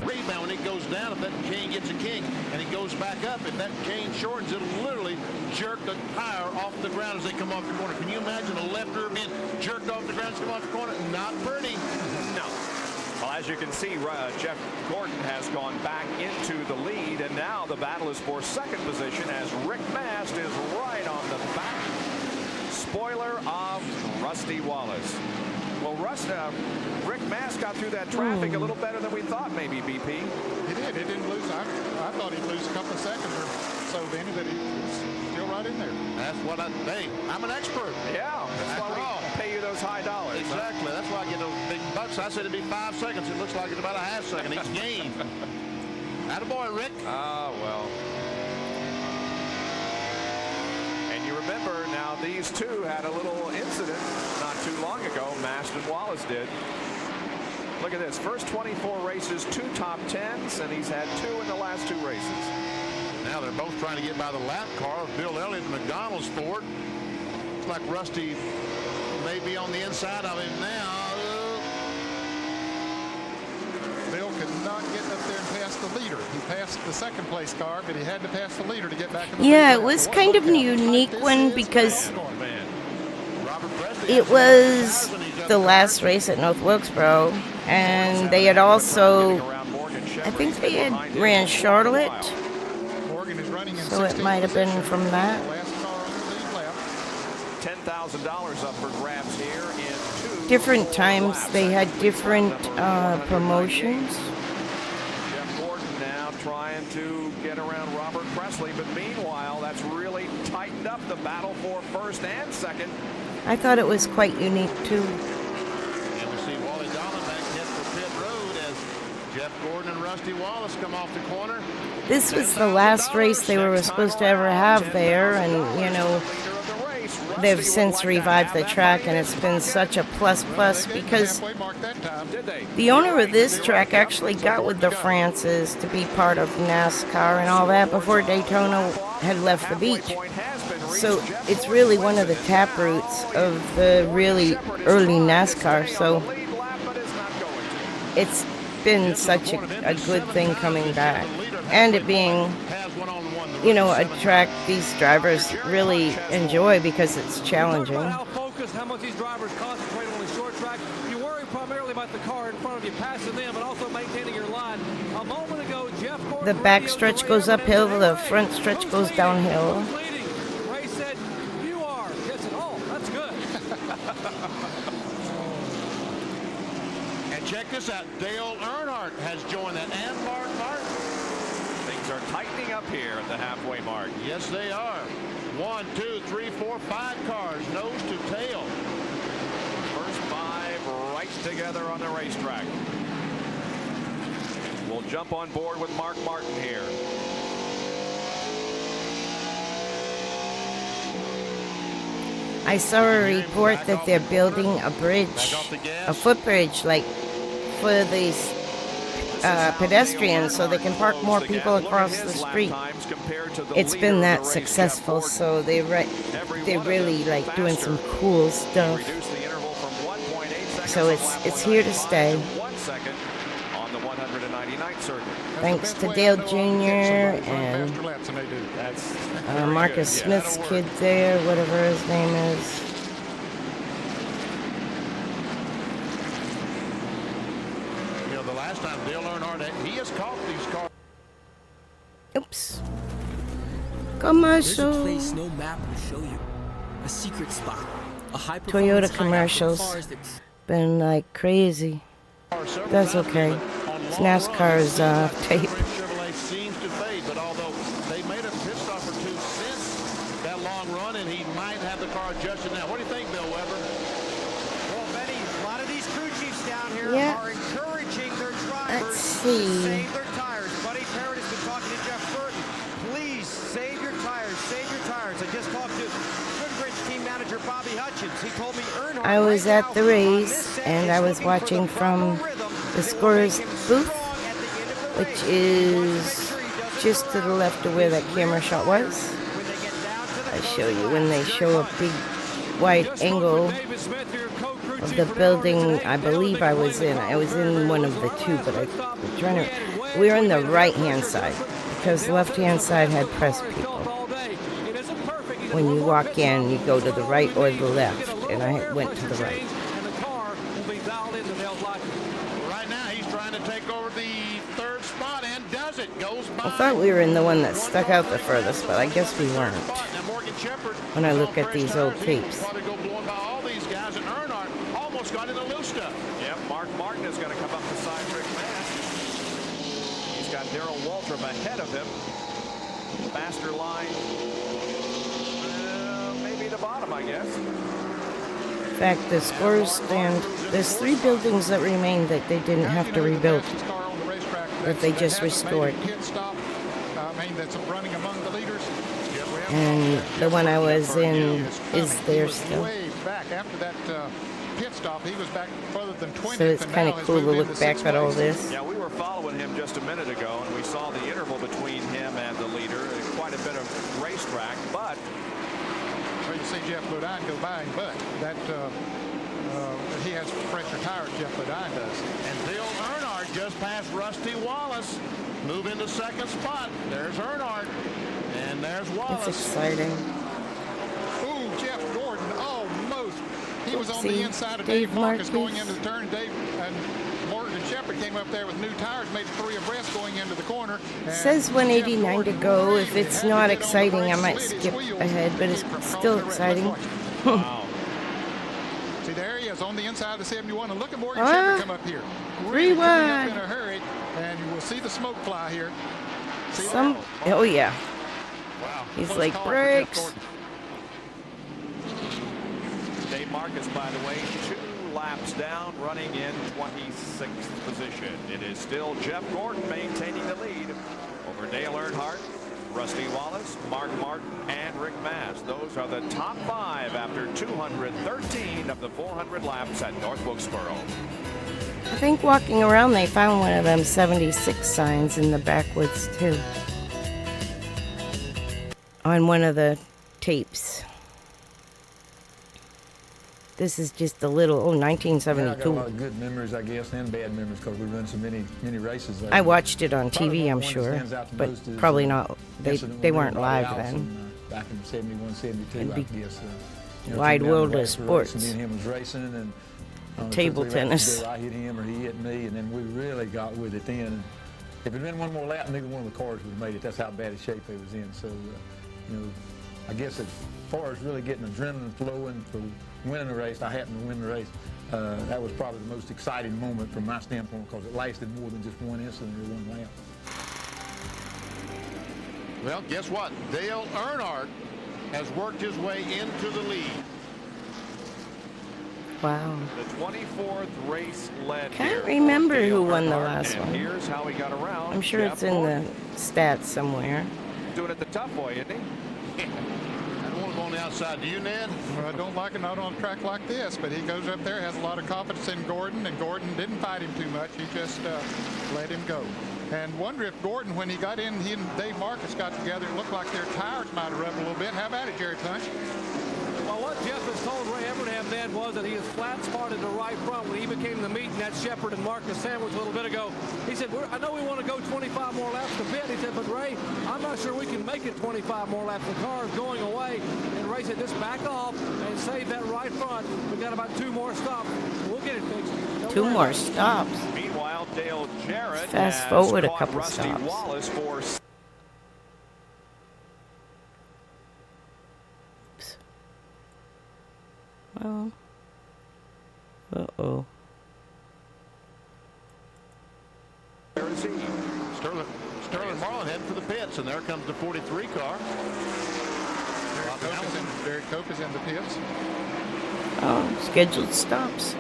Rebound when it goes down, if that chain gets a kink and it goes back up, if that chain shortens, it'll literally jerk the tire off the ground as they come off the corner. Can you imagine a left rear being jerked off the ground as they come off the corner? Not pretty. No. Well, as you can see, Jeff Gordon has gone back into the lead, and now the battle is for second position as Rick Mast is right on the back spoiler of Rusty Wallace. Well, Rick Mast got through that traffic a little better than we thought, maybe, BP. He did. He didn't lose. I thought he'd lose a couple of seconds or so, Benny, but he was still right in there. That's what I think. I'm an expert. Yeah, that's why we pay you those high dollars. Exactly. Huh? That's why I get those big bucks. I said it'd be 5 seconds. It looks like it's about a half second each game. Attaboy, Rick. Ah, well. And you remember now these two had a little incident not too long ago. Mast and Wallace did. Look at this. First 24 races, 2 top 10s, and he's had 2 in the last 2 races. Now they're both trying to get by the lap car. Bill Elliott and McDonald's Ford. Looks like Rusty may be on the inside of him now. Bill could not get up there and pass the leader. He passed the second place car, but he had to pass the leader to get back in the Yeah, it was kind of a unique one because it was the last race at North Wilkesboro, and they had also, I think they had ran Charlotte, so it might have been from that. $10,000 up for grabs here in 2 Different times they had different promotions. Jeff Gordon now trying to get around Robert Presley, but meanwhile that's really tightened up the battle for first and second. I thought it was quite unique too. And we see Wally Donald back head for pit road as Jeff Gordon and Rusty Wallace come off the corner. This was the last race they were supposed to ever have there, and you know, they've since revived the track, and it's been such a plus because the owner of this track actually got with the Frances to be part of NASCAR and all that before Daytona had left the beach. So it's really one of the taproots of the really early NASCAR. So it's been such a good thing coming back, and it being, you know, a track these drivers really enjoy because it's challenging. How focused, how much these drivers concentrate on the short track. You worry primarily about the car in front of you passing them, but also maintaining your line. A moment ago, Jeff Gordon, the back stretch goes uphill, the front stretch goes downhill. Ray said, "You are." Yes, oh, that's good. And check this out. Dale Earnhardt has joined that, and Mark Martin. Things are tightening up here at the halfway mark. Yes, they are. 1, 2, 3, 4, 5 cars, nose to tail. First 5 right together on the racetrack. We'll jump on board with Mark Martin here. I saw a report that they're building a bridge, a footbridge, like for these pedestrians so they can park more people across the street. It's been that successful, so they really like doing some cool stuff. So it's here to stay. Thanks to Dale Jr. and Marcus Smith's kid there, whatever his name is. You know, the last time Dale Earnhardt, he has caught these cars. Oops. Commercial. There's a place no map will show you. A secret spot. A high Toyota commercials. Been like crazy. That's okay. It's NASCAR's tape. Chevrolet seems to fade, but although they made a pit stop or two since that long run, and he might have the car adjusted now. What do you think, Bill Weber? Well, Benny, a lot of these crew chiefs down here are encouraging their drivers to save their tires. Buddy Parrott has been talking to Jeff Burton. Please save your tires, save your tires. I just talked to Goodrich team manager Bobby Hutchins. He told me Earnhardt I was at the race, and I was watching from the scorer's booth, which is just to the left of where that camera shot was. I show you when they show a big wide angle of the building I believe I was in. I was in one of the two, but I'm trying to. We were in the right-hand side because the left-hand side had press people. When you walk in, you go to the right or the left, and I went to the right. Right now, he's trying to take over the third spot and does it. Goes by. I thought we were in the one that stuck out the furthest, but I guess we weren't. When I look at these old tapes. Probably go blowing by all these guys, and Earnhardt almost got in the loose stuff. Yep, Mark Martin is going to come up beside Rick Mass. He's got Darrell Waltrip ahead of him. Faster line. Maybe the bottom, I guess. In fact, the scorers stand, there's 3 buildings that remain that they didn't have to rebuild, that they just restored. And the one I was in is there still. So it's kind of cool to look back at all this. Yeah, we were following him just a minute ago, and we saw the interval between him and the leader. Quite a bit of racetrack, but well, you see Jeff Bodine go by, but that he has fresher tires, Jeff Bodine does. And Dale Earnhardt just passed Rusty Wallace. Move into second spot. There's Earnhardt. And there's Wallace. It's exciting. Ooh, Jeff Gordon almost. He was on the inside of Dave Dave Marcus going Marcus. into the turn. Dave and Morton and Shepard came up there with new tires, made 3 abreast going into the corner. It says 189 to go. If it's not exciting, I might skip ahead, but it's still exciting. Wow. See, there he is on the inside of the 71, and look at Morgan Shepard come up here. Really coming up in a hurry, and you will see the smoke fly here. See that? Oh yeah. Wow. He's Close like call for brakes. Jeff Dave Marcus, by the way, 2 laps down, running in 26th position. It is still Jeff Gordon maintaining the lead over Dale Earnhardt, Rusty Wallace, Mark Martin, and Rick Mass. Those are the top 5 after 213 of the 400 laps at North Wilkesboro. I think walking around they found one of them 76 signs in the backwoods too. On one of the tapes. This is just a little, 1972. Yeah, I got a lot of good memories, I guess, and bad memories because we've run so many races there. I watched it on TV, I'm sure, but probably not. They weren't live then. Back in 71, 72, It'd I be guess. wide world of sports. Me and him was racing, and Table tennis. I hit him or he hit me, and then we really got with it then. If it had been one more lap, neither one of the cars would have made it. That's how bad a shape they was in. So, you know, I guess as far as really getting adrenaline flowing for winning the race, I happened to win the race. That was probably the most exciting moment from my standpoint because it lasted more than just one incident or one lap. Well, guess what? Dale Earnhardt has worked his way into the lead. Wow. The 24th race led. Can't remember who won the last one. Here's how he got around. I'm sure it's in the stats somewhere. Doing it the tough way, isn't he? I don't want to go on the outside. Do you, Ned? Well, I don't like it, not on a track like this, but he goes up there, has a lot of confidence in Gordon, and Gordon didn't fight him too much. He just let him go. And wonder if Gordon, when he got in, he and Dave Marcus got together, it looked like their tires might have rubbed a little bit. How about it, Jerry Punch? Well, what Jeff has told Ray Evernham then was that he is flat spotted to right front when he became the meet in that Shepard and Marcus sandwich a little bit ago. He said, I know we want to go 25 more laps to pit. He said, but Ray, I'm not sure we can make it 25 more laps. The car is going away. And Ray said, just back off and save that right front. We've got about 2 more stops. We'll get it fixed. Don't 2 worry. more stops. Meanwhile, Dale Jarrett Fast has forward a caught couple Rusty stops. Wallace for... Well, uh-oh. Sterling Marlin heading for the pits, and there comes the 43 car. Derek Cope is in the pits. Oh, scheduled stops.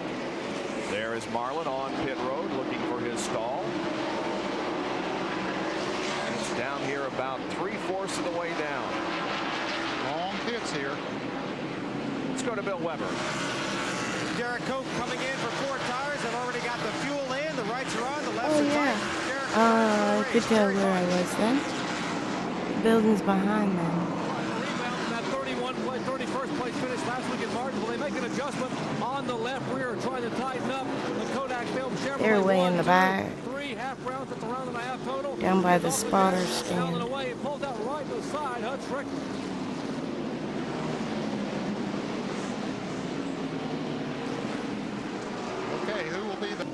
There is Marlin on pit road looking for his stall. And it's down here about 3/4 of the way down. Long pits here. Let's go to Bill Weber. Derek Cope coming in for 4 tires. They've already got the fuel in. The rights are on. The lefts Oh, are yeah. tight. I could tell where I was then. The building's behind them. Rebound from that 31st place finish last week in Martinsville. They make an adjustment on the left rear, trying to tighten up the Kodak film Chevrolet. They're way in the back. 3 half rounds. That's a round and a half total. Down by the Off the spotter gas, stand. down and away. It pulls out right to the side. Hutch Rick. Okay, who will be the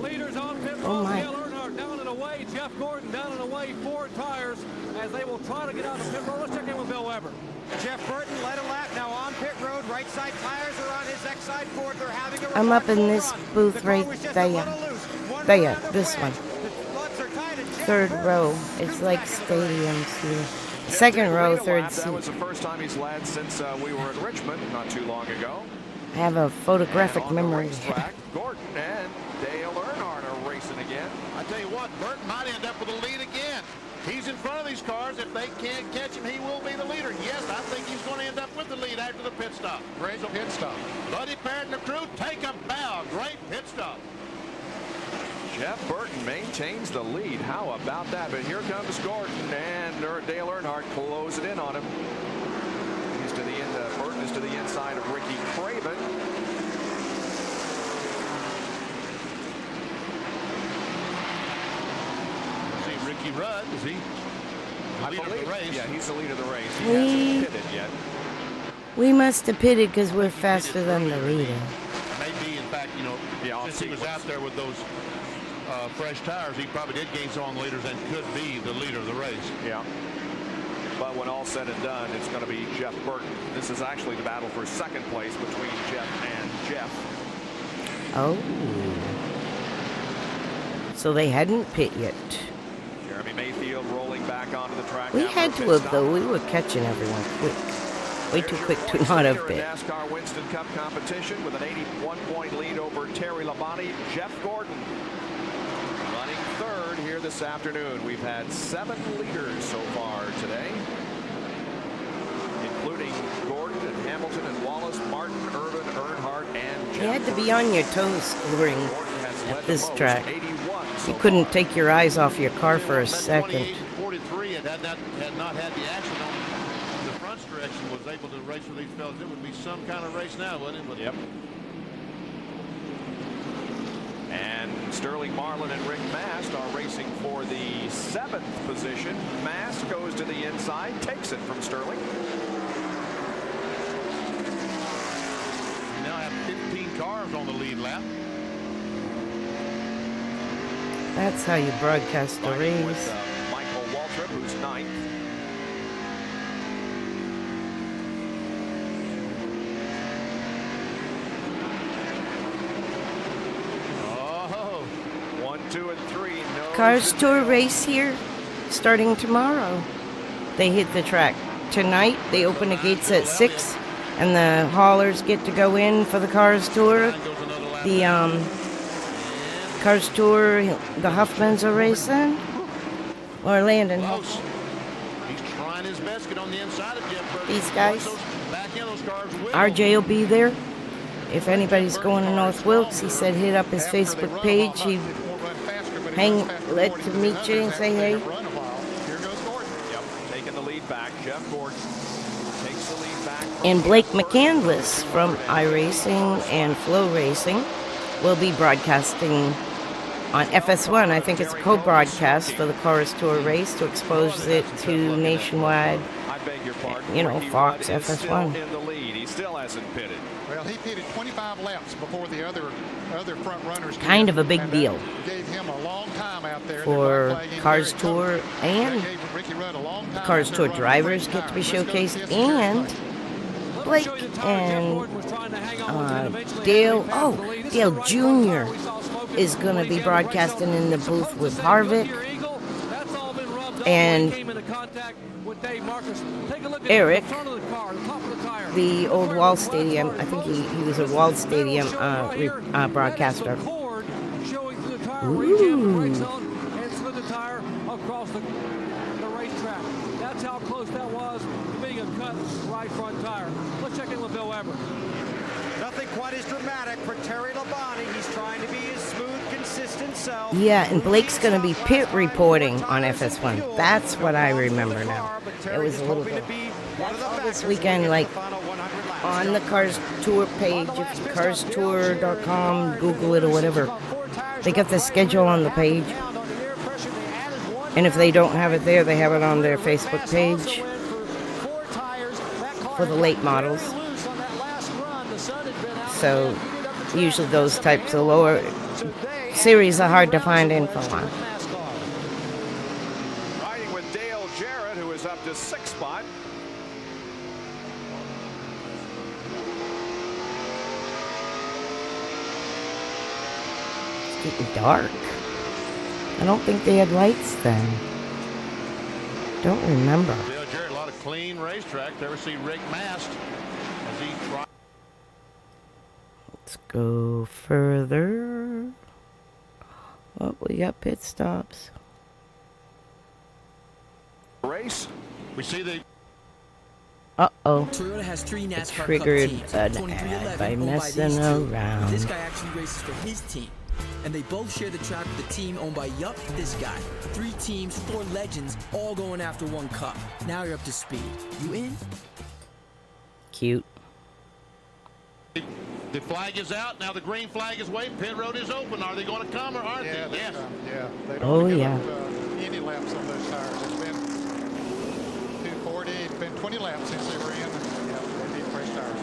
Leaders on pit Oh, road. my. Dale Earnhardt down and away. Jeff Gordon down and away. 4 tires as they will try to get out of the pit road. Let's check in with Bill Weber. Jeff Burton led a lap. Now on pit road. Right side tires are on his X side Ford. They're having a I'm up in remarkable this run. booth The car right was just a there. little loose. One There, round of this wedge. one. The clutches are tight, and Jeff 3rd Burton row. It's like stadiums here. 2nd row, 3rd That was seat. the first time he's led since we were in Richmond not too long ago. I have a photographic And on the memory. racetrack, Gordon and Dale Earnhardt are racing again. I tell you what, Burton might end up with a lead again. He's in front of these cars. If they can't catch him, he will be the leader. Yes, I think he's going to end up with the lead after the pit stop. great pit stop? Buddy Parrott and the crew take a bow. Great pit stop. Jeff Burton maintains the lead. How about that? But here comes Gordon, and Dale Earnhardt closes it in on him. He's to the end. Burton is to the inside of Ricky Craven. See Ricky Rudd, is he the leader of the race? Yeah, he's the leader of the race. He We- hasn't pitted yet. We must have pitted because we're faster than the leader. Maybe, in fact, you know, since he was out there with those fresh tires, he probably did gain some on the leaders and could be the leader of the race. Yeah. But when all said and done, it's going to be Jeff Burton. This is actually the battle for 2nd place between Jeff and Jeff. Oh. So they hadn't pit yet. Jeremy Mayfield rolling back onto the track. We after had a to pit have, stop. though. We were catching everyone quick. Way too quick to not have Leader in pit. NASCAR Winston Cup competition with an 81-point lead over Terry Labonte. Jeff Gordon running 3rd here this afternoon. We've had 7 leaders so far today, including Gordon and Hamilton and Wallace, Martin, Irvin, Earnhardt, and Jeff You had to be Burton. on your toes scoring Gordon has led at the this most, track. 81 so You couldn't far. take your eyes off your car for a That second. 28 and 43 had not had the action on the front stretch and was able to race with these fellas. It would be some kind of race now, wouldn't it? Yep. And Sterling Marlin and Rick Mast are racing for the 7th position. Mast goes to the inside, takes it from Sterling. We now have 15 cars on the lead lap. That's how you broadcast a Fighting race. with Michael Waltrip, who's 9th. Oh, 1, 2, and 3. No. Cars Tour race here starting tomorrow. They hit the track tonight. They open the gates at 6 and the haulers get to go in for the Cars Tour. The Cars Tour, the Huffmans are racing. Or Landon. Close. He's trying his best to get on the inside of Jeff Burton. These guys? Back in those cars. RJ will be there. If anybody's going to North Wilkes, he said hit up his Facebook page. He'd let to meet you and say hey. Yep, taking the lead back. Jeff Gordon takes the lead back. And Blake McCandless from iRacing and Flow Racing will be broadcasting on FS1. I think it's a co-broadcast for the Cars Tour race to expose it to nationwide, Fox, FS1. In the lead. He still hasn't pitted. Well, he pitted 25 laps before the other front runners. Kind of a big deal gave him a long time out there for Cars Tour, and the Cars Tour drivers get to be showcased, and Blake and Dale Jr. is going to be broadcasting in the booth with Harvick and Eric, the old Wall Stadium. I think he was a Wall Stadium broadcaster. Ooh. That's how close that was to being a cut right front tire. Let's check in with Bill Weber. Nothing quite as dramatic for Terry Labonte. He's trying to be his smooth, consistent self. Yeah, and Blake's going to be pit reporting on FS1. That's what I remember now. It was a little bit. This weekend, like on the Cars Tour page, carstour.com, Google it or whatever. They got the schedule on the page. And if they don't have it there, they have it on their Facebook page for the late models. So usually those types of lower series are hard to find info on. Riding with Dale Jarrett, who is up to 6th spot. It's getting dark. I don't think they had lights then. Don't remember. Dale Jarrett, a lot of clean racetrack. There we see Rick Mast as he tries. Let's go further. Oh, we got pit stops. Race. We see the. Uh-oh. Toyota has 3 NASCAR triggered Cup teams. an ad 2311 by owned messing these two. around. This guy actually races for his team. And they both share the track with the team owned by this guy. 3 teams, 4 legends, all going after 1 cup. Now you're up to speed. You in? Cute. The flag is out. Now the green flag is waving. Pit road is open. Are they going to come or aren't they? Yes. They don't give up, any laps on those tires. It's been 240. It's been 20 laps since they were in. They need fresh tires.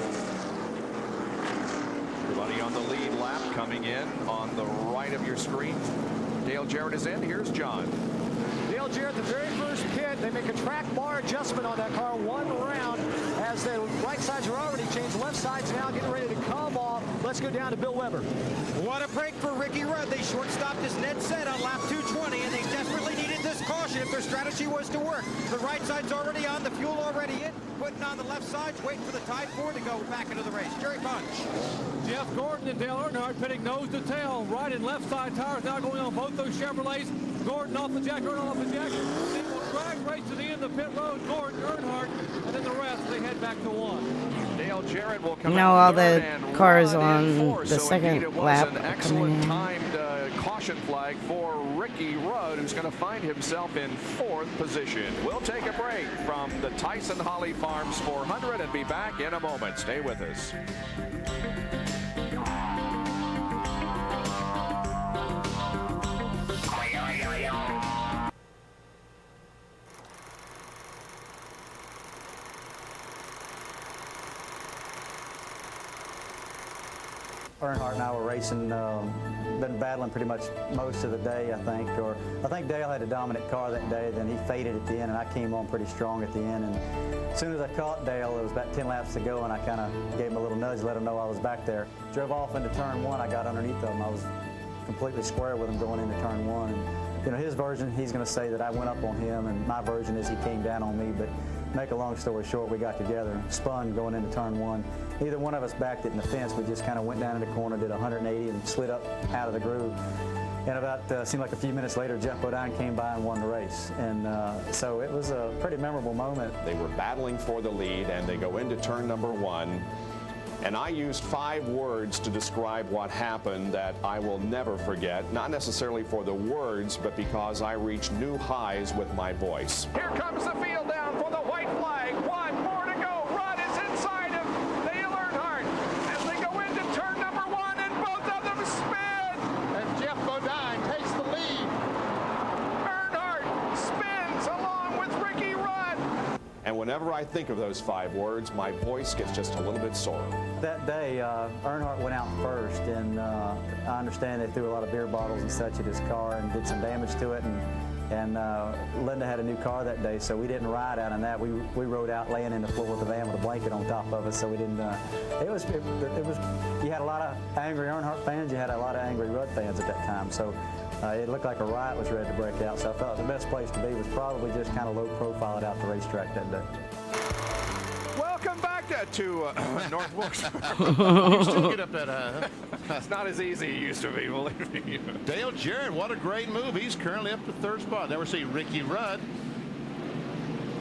Everybody on the lead lap coming in on the right of your screen. Dale Jarrett is in. Here's John. Dale Jarrett, the very first pit, they make a track bar adjustment on that car 1 round as the right sides are already changed. Left side's now getting ready to come off. Let's go down to Bill Weber. What a break for Ricky Rudd. They short-stopped as Ned said on lap 220, and they desperately needed this caution if their strategy was to work. The right side's already on, the fuel already in, putting on the left side, waiting for the Tide 4 to go back into the race. Jerry Bunch. Jeff Gordon and Dale Earnhardt pitting nose to tail. Right and left side tires now going on both those Chevrolets. Gordon off the jack, Earnhardt off the jack. Single drag race to the end of the pit road. Gordon, Earnhardt, and then the rest, they head back to 1. Dale Jarrett will come Now all the cars on fourth. the second lap An are coming excellent in. timed caution flag for Ricky Rudd, who's going to find himself in 4th position. We'll take a break from the Tyson Holly Farms 400 and be back in a moment. Stay with us. Earnhardt and I were racing, been battling pretty much most of the day, I think. I think Dale had a dominant car that day, then he faded at the end, and I came on pretty strong at the end. And as soon as I caught Dale, it was about 10 laps to go, and I kind of gave him a little nudge, let him know I was back there. Drove off into turn 1, I got underneath him. I was completely square with him going into turn 1. And, his version, he's going to say that I went up on him, and my version is he came down on me. But make a long story short, we got together, spun going into turn 1. Neither one of us backed it in the fence. We just kind of went down in the corner, did 180 and slid up out of the groove. And about, seemed like a few minutes later, Jeff Bodine came by and won the race. And so it was a pretty memorable moment. They were battling for the lead, and they go into turn number 1. And I used 5 words to describe what happened that I will never forget, not necessarily for the words, but because I reached new highs with my voice. Here comes the field down for the white flag. 1 more to go. Rudd is inside of Dale Earnhardt as they go into turn number 1, and both of them spin. And Jeff Bodine takes the lead. Earnhardt spins along with Ricky Rudd. And whenever I think of those 5 words, my voice gets just a little bit sore. That day, Earnhardt went out first, and I understand they threw a lot of beer bottles and such at his car and did some damage to it. And Linda had a new car that day, so we didn't ride out in that. We rode out laying in the floor of the van with a blanket on top of us, so we didn't. It was. You had a lot of angry Earnhardt fans. You had a lot of angry Rudd fans at that time. So it looked like a riot was ready to break out. So I felt the best place to be was probably just kind of low profile at the racetrack that day. Welcome back to North Wilkesboro. You still get up that high, huh? It's not as easy as it used to be, believe me. Dale Jarrett, what a great move. He's currently up to 3rd spot. There we see Ricky Rudd.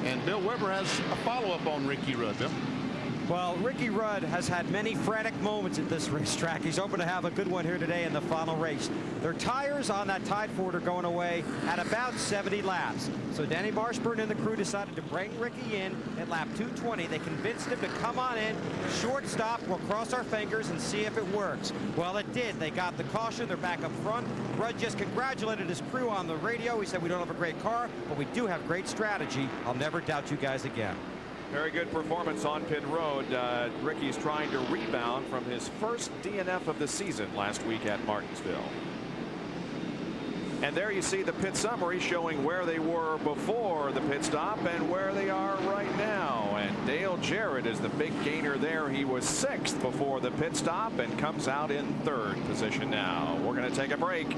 And Bill Weber has a follow-up on Ricky Rudd, Bill. Well, Ricky Rudd has had many frantic moments at this racetrack. He's hoping to have a good one here today in the final race. Their tires on that Tide Ford are going away at about 70 laps. So Danny Marshburn and the crew decided to bring Ricky in at lap 220. They convinced him to come on in, short stop. We'll cross our fingers and see if it works. Well, it did. They got the caution. They're back up front. Rudd just congratulated his crew on the radio. He said, we don't have a great car, but we do have great strategy. I'll never doubt you guys again. Very good performance on pit road. Ricky's trying to rebound from his first DNF of the season last week at Martinsville. And there you see the pit summary showing where they were before the pit stop and where they are right now. And Dale Jarrett is the big gainer there. He was 6th before the pit stop and comes out in 3rd position now. We're going to take a break.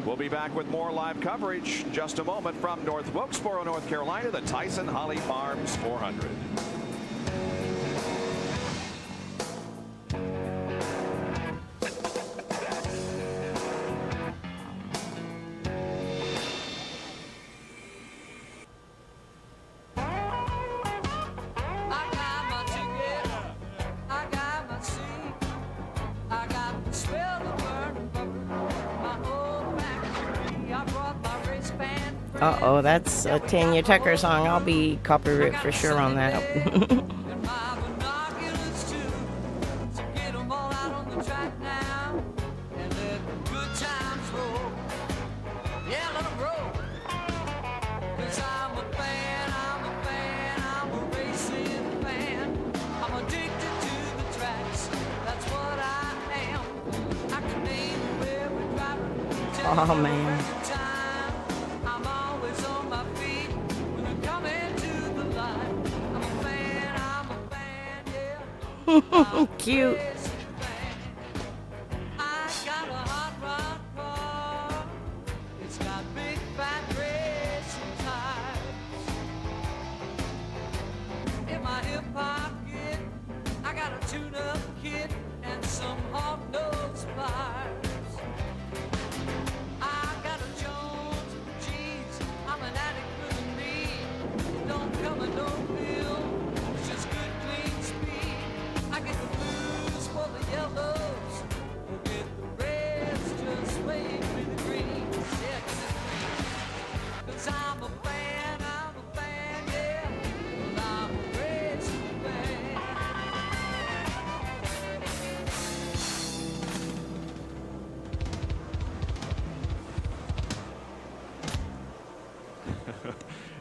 We'll be back with more live coverage in just a moment from North Wilkesboro, North Carolina, the Tyson Holly Farms 400. Uh-oh, that's a Tanya Tucker song. I'll be copyright for sure on that. Oh, man. Cute.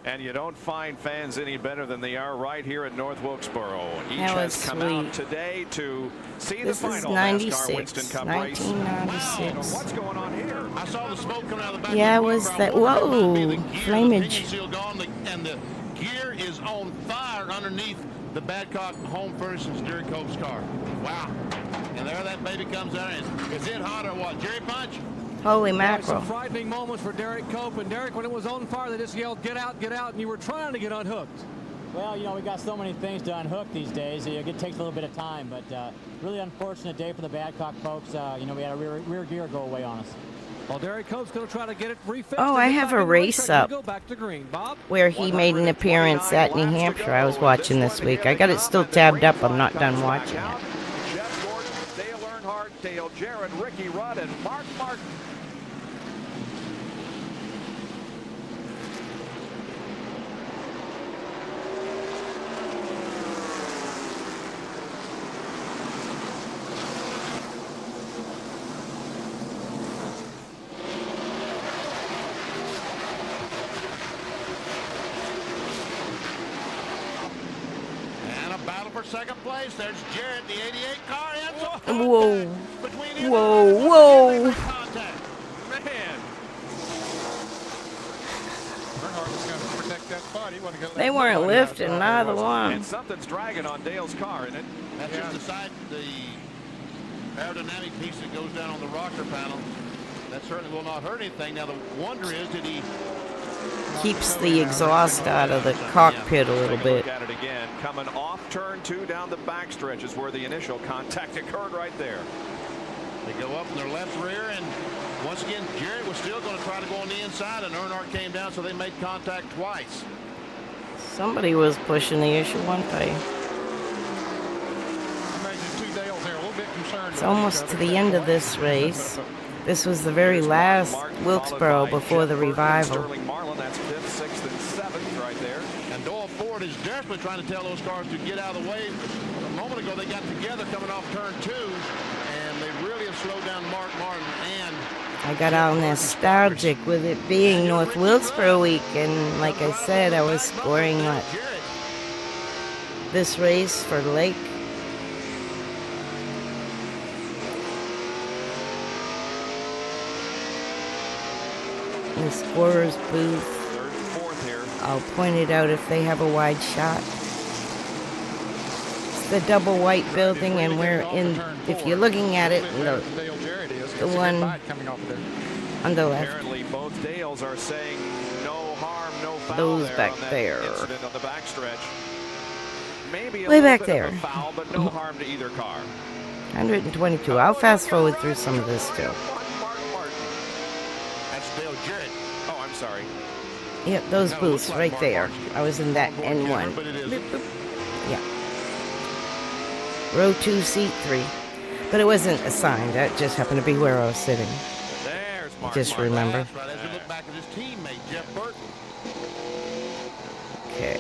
And you don't find fans any better than they are right here at North Wilkesboro. Each has come out today to see the final NASCAR Winston Cup race. 1996. Wow, what's going on here? I saw the smoke coming out of the back. Yeah, it was that. Whoa, flamage. And the gear is on fire underneath the Badcock Home Furnishings Jerry Cope's car. Wow. And there that baby comes out. Is it hot or what? Jerry Punch? Holy mackerel. Some frightening moments for Derek Cope. And Derek, when it was on fire, they just yelled, get out, and you were trying to get unhooked. Well, you know, we got so many things to unhook these days. It takes a little bit of time, but really unfortunate day for the Badcock folks. You know, we had a rear gear go away on us. Well, Derek Cope's going to try to get it refixed. Oh, I have a race up Go back to green. Bob? where he made an appearance at New Hampshire. I was watching this week. I got it still tabbed up. I'm not done watching it. Jeff Gordon, Dale Earnhardt, Dale Jarrett, Ricky Rudd, and Mark Martin. For second place, there's Jarrett, the 88 car, and Whoa. Whoa, whoa. Man. Earnhardt was going to protect that spot. He wasn't going to let They weren't lifting neither one. And something's dragging on Dale's car, isn't it? That's just the aerodynamic piece that goes down on the rocker panel. That certainly will not hurt anything. Now, the wonder is, did he... Keeps the exhaust out of the cockpit a little bit. Look at it again. Coming off turn 2 down the backstretch is where the initial contact occurred right there. They go up in their left rear, and once again, Jarrett was still going to try to go on the inside, and Earnhardt came down, so they made contact twice. Somebody was pushing the issue one day. It's almost to the end of this race. This was the very last Wilkesboro before the revival. That's 5th, 6th, and 7th right there. And Doyle Ford is desperately trying to tell those cars to get out of the way. A moment ago, they got together coming off turn 2, and they really have slowed down Mark Martin. And I got all nostalgic with it being North Wilkesboro week, and like I said, I was scoring this race for Lake. The scorer's booth. I'll point it out if they have a wide shot. It's the double white building, and we're in, if you're looking at it, the one on the left. Apparently both Dales are saying no harm, no foul. Those there back on that there. incident on the backstretch. Maybe a Way little back bit there. of a foul, but no harm to either car. 122. I'll fast forward through some of this too. that's Dale Jarrett. Oh, I'm sorry. Yep, those booths right there. I was in that N1. Yeah. Row 2, seat 3. But it wasn't assigned. That just happened to be where I was sitting. There's Mark. Just remember. That's right. As we look back at his teammate, Jeff Burton. Okay.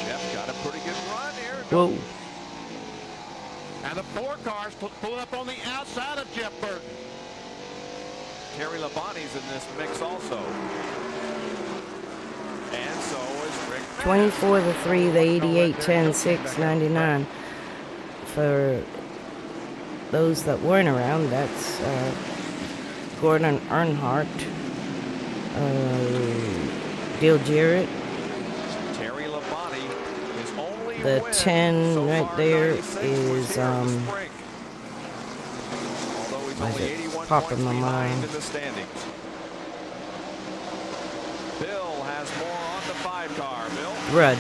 Jeff got a pretty good run here. Whoa. And the 4 cars pulling up on the outside of Jeff Burton. Terry Labonte's in this mix also. And so is Rick. 24, the 3, the 88, 10, 6, 99. For those that weren't around, that's Gordon Earnhardt, Dale Jarrett. Terry Labonte is only The 10 right there is why is it popping my mind? in the standings. Bill has more on the 5 car. Bill. Rudd.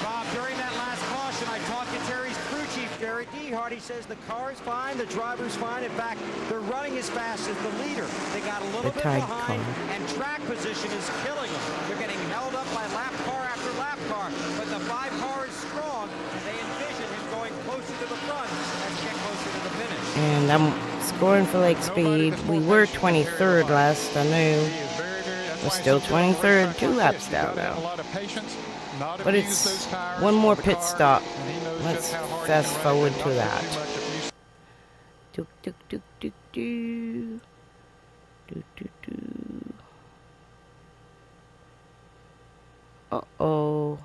Bob, during that last caution, I talked to Terry's crew chief, Garrett Dehart. He says the car's fine, the driver's fine. In fact, they're running as fast as the leader. They got a little The bit Tide behind, car. and track position is killing them. They're getting held up by lap car after lap car, but the 5 car is strong, and they envision him going closer to the front as he gets closer to the finish. And I'm scoring for Lake Speed. We were 23rd last I knew. We're still 23rd, 2 laps down now. But it's one more pit stop. Let's fast forward to that. Do, do, do, do, do. Do, do, do. Uh-oh.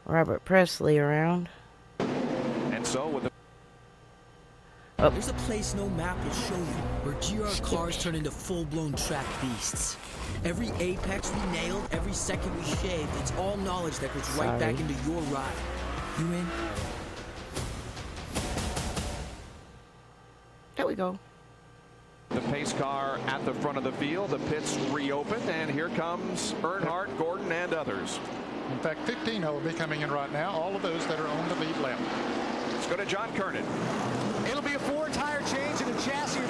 Robert Presley around. And so with the There's a place no map will show you where GR cars turn into full-blown track beasts. Every apex we nailed, every second we shaved, it's all knowledge that goes right back into your ride. You in? There we go. The pace car at the front of the field. The pits reopened, and here comes Earnhardt, Gordon, and others. In fact, 15 will be coming in right now, all of those that are on the lead lap. Let's go to John Kernan. It'll be a 4-tire change and a chassis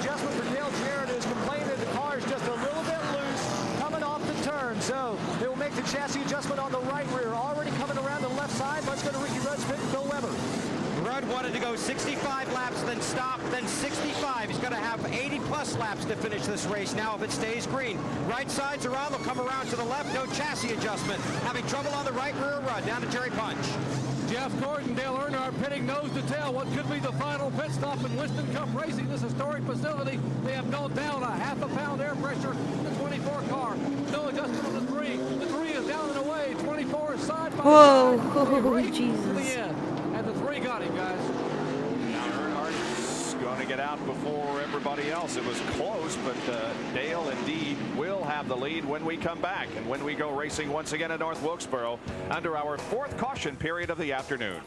wanted to go 65 laps, then stop, then 65. He's going to have 80-plus laps to finish this race now if it stays green. Right side's around. They'll come around to the left. No chassis adjustment. Having trouble on the right rear run. Down to Jerry Punch. Jeff Gordon, Dale Earnhardt pitting nose to tail. What could be the final pit stop in Winston Cup Racing, this historic facility. They have no down a half a pound air pressure in the 24 car. No adjustment on the 3. The 3 is down and away. 24 is side by Whoa, side. Jesus. And the 3 got him, guys. Earnhardt's going to get out before everybody else. It was close, but Dale indeed will have the lead when we come back and when we go racing once again at North Wilkesboro under our 4th caution period of the afternoon.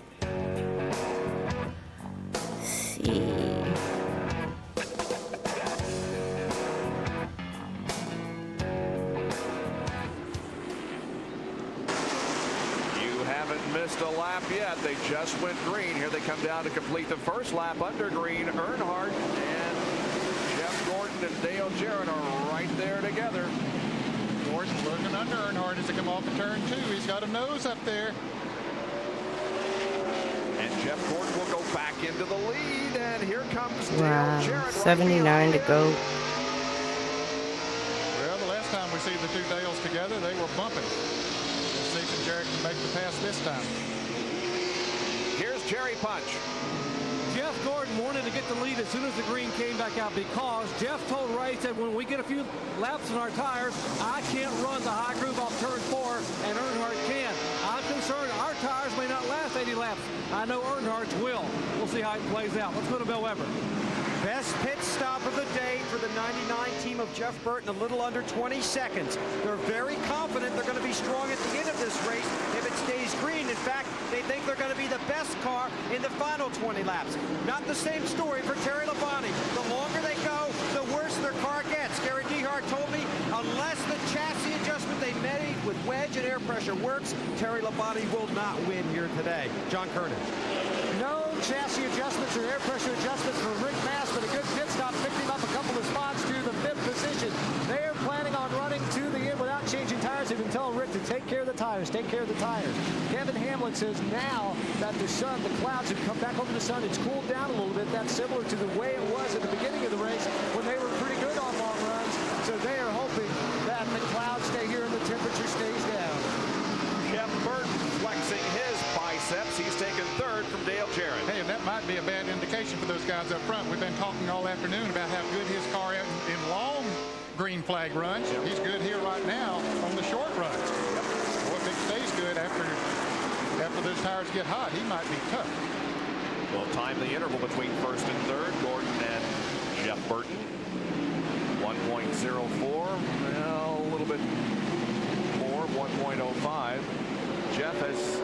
Missed a lap yet. They just went green. Here they come down to complete the first lap under green. Earnhardt and Jeff Gordon and Dale Jarrett are right there together. Gordon looking under Earnhardt as they come off of turn 2. He's got a nose up there. And Jeff Gordon will go back into the lead. And here comes Wow, Dale Jarrett. 79 to go. Well, the last time we see the two Dales together, they were bumping. See if Jarrett can make the pass this time. Here's Jerry Punch. Jeff Gordon wanted to get the lead as soon as the green came back out because Jeff told Ray, said when we get a few laps in our tires, I can't run the high groove off turn 4 and Earnhardt can. I'm concerned our tires may not last 80 laps. I know Earnhardt's will. We'll see how it plays out. Let's go to Bill Weber. Best pit stop of the day for the 99 team of Jeff Burton, a little under 20 seconds. They're very confident they're going to be strong at the end of this race if it stays green. In fact, they think they're going to be the best car in the final 20 laps. Not the same story for Terry Labonte. The longer they go, the worse their car gets. Gary Gehart told me unless the chassis adjustment they made with wedge and air pressure works, Terry Labonte will not win here today. John Kernan. No chassis adjustments or air pressure adjustments for Rick Mast, but a good pit stop picked him up a couple of spots to the 5th position. They are planning on running to the end without changing tires. They've been telling Rick to take care of the tires, take care of the tires. Kevin Hamlin says now that the sun, the clouds have come back over the sun, it's cooled down a little bit. That's similar to the way it was at the beginning of the race when they were pretty good on long runs. So they are hoping that the clouds stay here and the temperature stays down. Jeff Burton flexing his biceps. He's taken 3rd from Dale Jarrett. Hey, and that might be a bad indication for those guys up front. We've been talking all afternoon about how good his car is in long green flag runs. Yep. He's good here right now on the short runs. Yep. Boy, if it stays good after those tires get hot, he might be tough. We'll time the interval between 1st and 3rd. Gordon and Jeff Burton. 1.04. Well, a little bit more, 1.05. Jeff has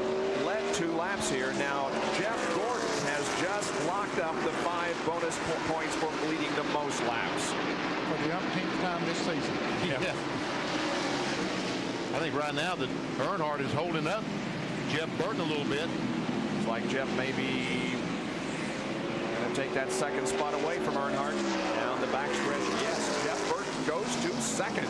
led 2 laps here. Now, Jeff Gordon has just locked up the 5 bonus points for leading the most laps. For the umpteenth time this season. Yeah. I think right now that Earnhardt is holding up Jeff Burton a little bit. It's like Jeff may be going to take that 2nd spot away from Earnhardt. Down the backstretch, yes, Jeff Burton goes to 2nd.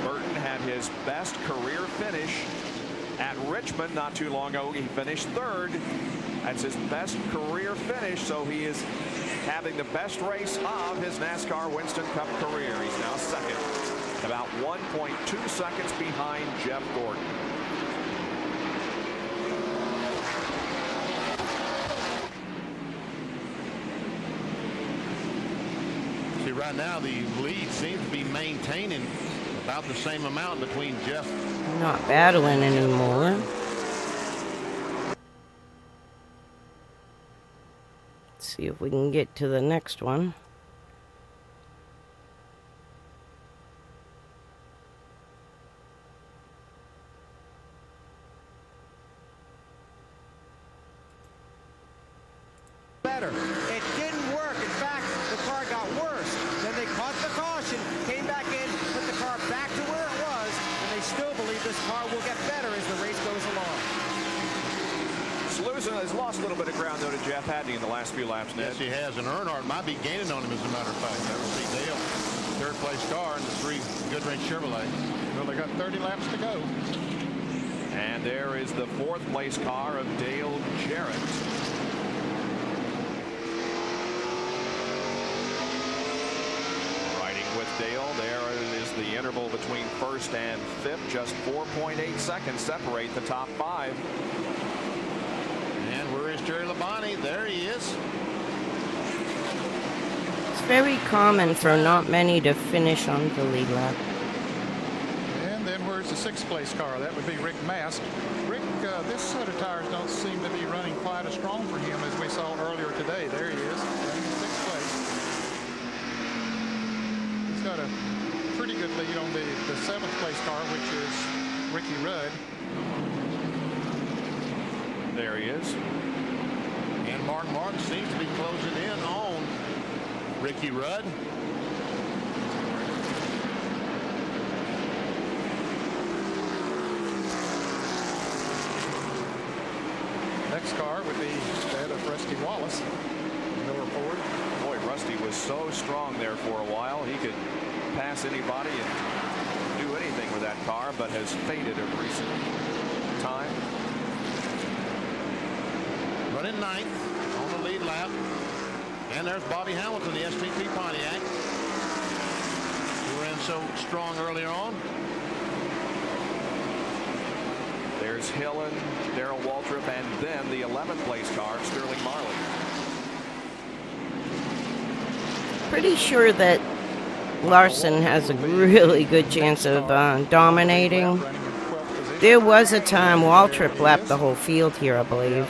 Burton had his best career finish at Richmond not too long ago. He finished 3rd. That's his best career finish, so he is having the best race of his NASCAR Winston Cup career. He's now 2nd, about 1.2 seconds behind Jeff Gordon. See, right now the lead seems to be maintaining about the same amount between Jeff. Not battling anymore. Let's see if we can get to the next one. Better. It didn't work. In fact, the car got worse. Then they caught the caution, came back in, put the car back to where it was, and they still believe this car will get better as the race goes along. Slusen has lost a little bit of ground, though, to Jeff, hadn't he, in the last few laps, Ned? Yes, he has, and Earnhardt might be gaining on him, as a matter of fact. That was see Dale, 3rd place car in the 3 Goodrich Chevrolet. Well, they got 30 laps to go. And there is the 4th place car of Dale Jarrett. Riding with Dale, there is the interval between 1st and 5th. Just 4.8 seconds separate the top 5. And where is Jerry Labonte? There he is. It's very common for not many to finish on the lead lap. And then where's the 6th place car? That would be Rick Mast. Rick, this set of tires don't seem to be running quite as strong for him as we saw earlier today. There he is, running 6th place. He's got a pretty good lead on the 7th place car, which is Ricky Rudd. There he is. And Mark Martin seems to be closing in on Ricky Rudd. Next car would be that of Rusty Wallace. Miller Ford. Boy, Rusty was so strong there for a while. He could pass anybody and do anything with that car, but has faded of recent time. Running 9th on the lead lap. And there's Bobby Hamilton, the SVP Pontiac. Who ran so strong earlier on. There's Hillen, Darrell Waltrip, and then the 11th place car, Sterling Marlin. Pretty sure that Larson has a really good chance of dominating. There was a time Waltrip lapped the whole field here, I believe.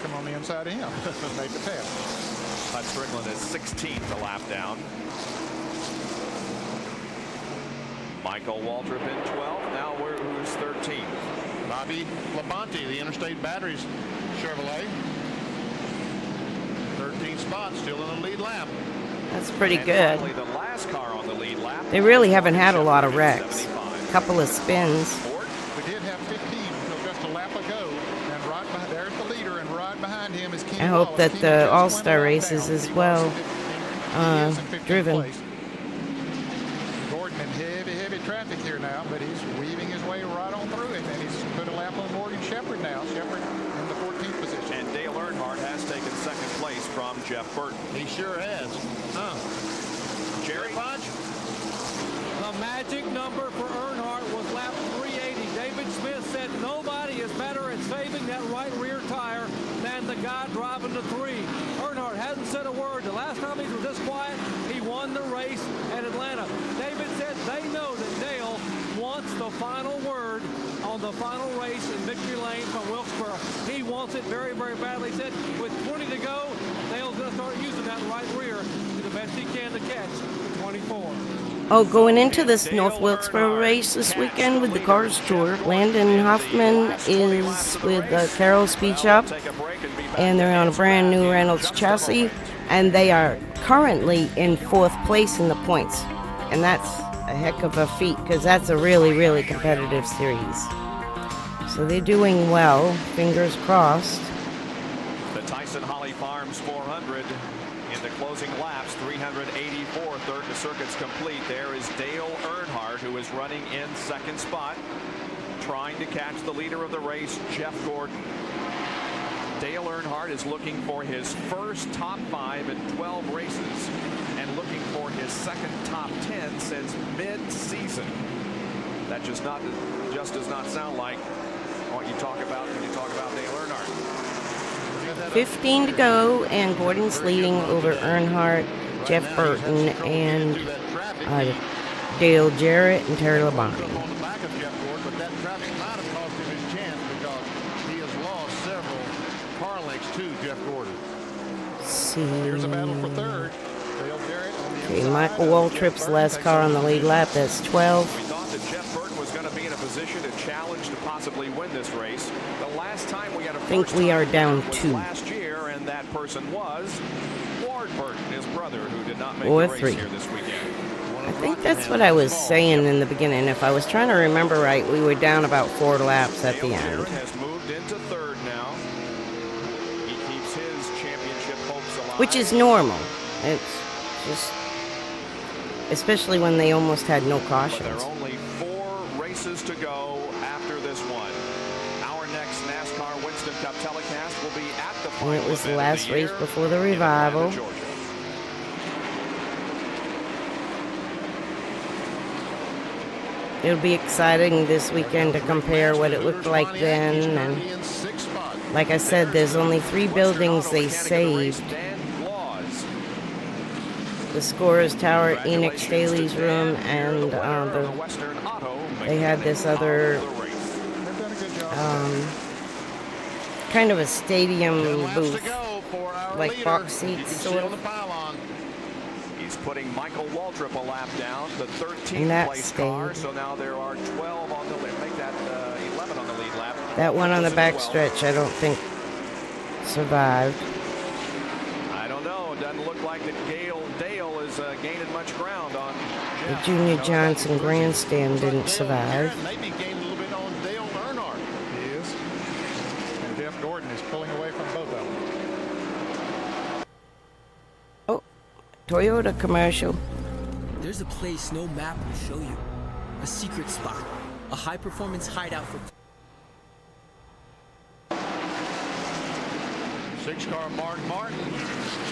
Come on the inside of him. Make the pass. Bud Strickland is 16th a lap down. Michael Waltrip in 12th. Now who's 13th? Bobby Labonte, the Interstate Batteries Chevrolet. 13th spot, still in the lead lap. That's pretty And good. finally, the last car on the lead lap. They really haven't had a lot of wrecks. A couple of spins. We did have 15 until just a lap ago. And right behind, there's the leader, and right behind him is Kenny I hope Wallace. that the All-Star races as well driven. Gordon in heavy traffic here now, but he's weaving his way right on through it, and he's put a lap on Morgan Shepherd now. Shepherd in the 14th position. And Dale Earnhardt has taken 2nd place from Jeff Burton. He sure has. Jerry? The magic number for Earnhardt was lap 380. David Smith said nobody is better at saving that right rear tire than the guy driving the 3. Earnhardt hasn't said a word. The last time he was this quiet, he won the race at Atlanta. David said they know that Dale wants the final word on the final race in victory lane from Wilkesboro. He wants it very, very badly. He said with 20 to go, Dale's going to start using that right rear to the best he can to catch 24. Oh, going into this North Wilkesboro race this weekend with the Cars Tour, Landon Hoffman is with Carroll Speed Shop, and they're on a brand new Reynolds chassis, and they are currently in 4th place in the points, and that's a heck of a feat because that's a really, really competitive series. So they're doing well, fingers crossed. The Tyson Holly Farms 400 in the closing laps, 384, third to circuits complete. There is Dale Earnhardt, who is running in 2nd spot, trying to catch the leader of the race, Jeff Gordon. Dale Earnhardt is looking for his first top 5 in 12 races and looking for his 2nd top 10 since mid-season. That just does not sound like what you talk about when you talk about Dale Earnhardt. 15 to go, and Gordon's leading over Earnhardt, Jeff Burton, and Dale Jarrett and Terry Labonte. On the back of Jeff Gordon, but that traffic might have cost him his chance because he has lost several car lengths to Jeff Gordon. Here's a battle for 3rd. Dale Jarrett on the Okay, Michael Waltrip's last car on the lead lap, that's 12. We thought that Jeff Burton was going to be in a position to challenge to possibly win this race. The last time we had a I think we are down 2. last year, and that person was Ward Burton, his brother, who did not make Or the race 3. here this weekend. I think that's what I was saying in the beginning. If I was trying to remember right, we were down about 4 laps at the end. Has moved into 3rd now. He keeps his championship hopes alive. Which is normal. It's just, especially when they almost had no But cautions. there are only 4 races go after this one. Our next NASCAR Winston Cup telecast will be at the final And it was the event last of the race year before the in Atlanta, revival. Georgia. It'll be exciting this weekend to compare what it looked like then. And like I said, there's only 3 buildings they saved. The Scorers Tower, Enoch Staley's room, and they had this other kind of a stadium booth, like box seats, sort of. He's putting Michael Waltrip a lap down, the 13th And that place car. stayed. So now there are 12 on the lead. Make that 11 on the lead lap. That one on the back stretch, I don't think survived. I don't know. It doesn't look like that Dale is gaining much ground on The Junior Johnson grandstand didn't survive. Maybe gained a little bit on Dale Earnhardt. He is. And Jeff Gordon is pulling away from both of them. Toyota commercial. There's a place no map will show you. A secret spot. A high-performance hideout for... 6-car Mark Martin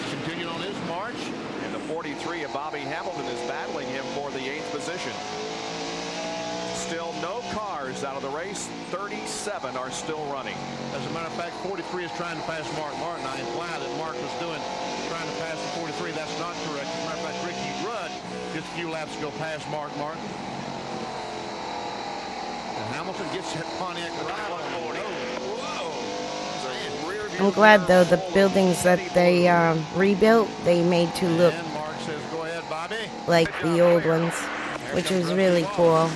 continuing on his march. And the 43 of Bobby Hamilton is battling him for the 8th position. Still no cars out of the race. 37 are still running. As a matter of fact, 43 is trying to pass Mark Martin. I implied that Mark was trying to pass the 43. That's not correct. As a matter of fact, Ricky Rudd just a few laps ago past Mark Martin. And Hamilton gets hit Pontiac right on 40. I'm glad, though, the buildings that they rebuilt, they made to look like the old ones, which was really cool.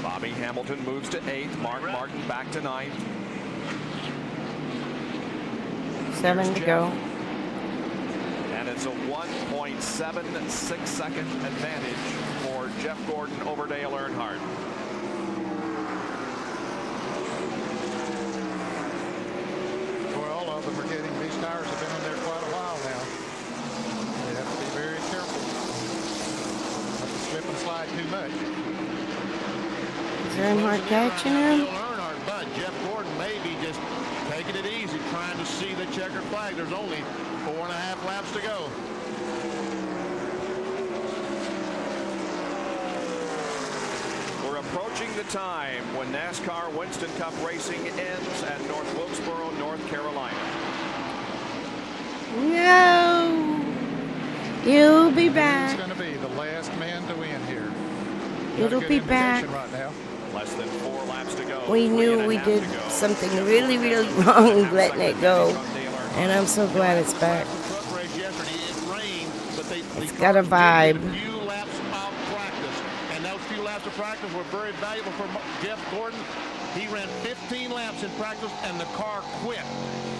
Bobby Hamilton moves to 8th. Mark Martin back to 9th. 7 to go. And it's a 1.76 second advantage for Jeff Gordon over Dale Earnhardt. Boy, all of them are getting, these tires have been on there quite a while now. They have to be very careful. Not to slip and slide too much. Is Earnhardt catching him? But Jeff Gordon may be just taking it easy, trying to see the checkered flag. There's only 4.5 laps to go. We're approaching the time when NASCAR Winston Cup racing ends at North Wilkesboro, North Carolina. No! You'll be back. He's going to be the last man to win here. It'll be back. Right now. Less than 4 laps to go. We knew we did something really, really wrong letting it go. And I'm so glad it's back. It's got a vibe. Few laps of practice, and those few laps of practice were very valuable for Jeff Gordon. He ran 15 laps in practice, and the car quit.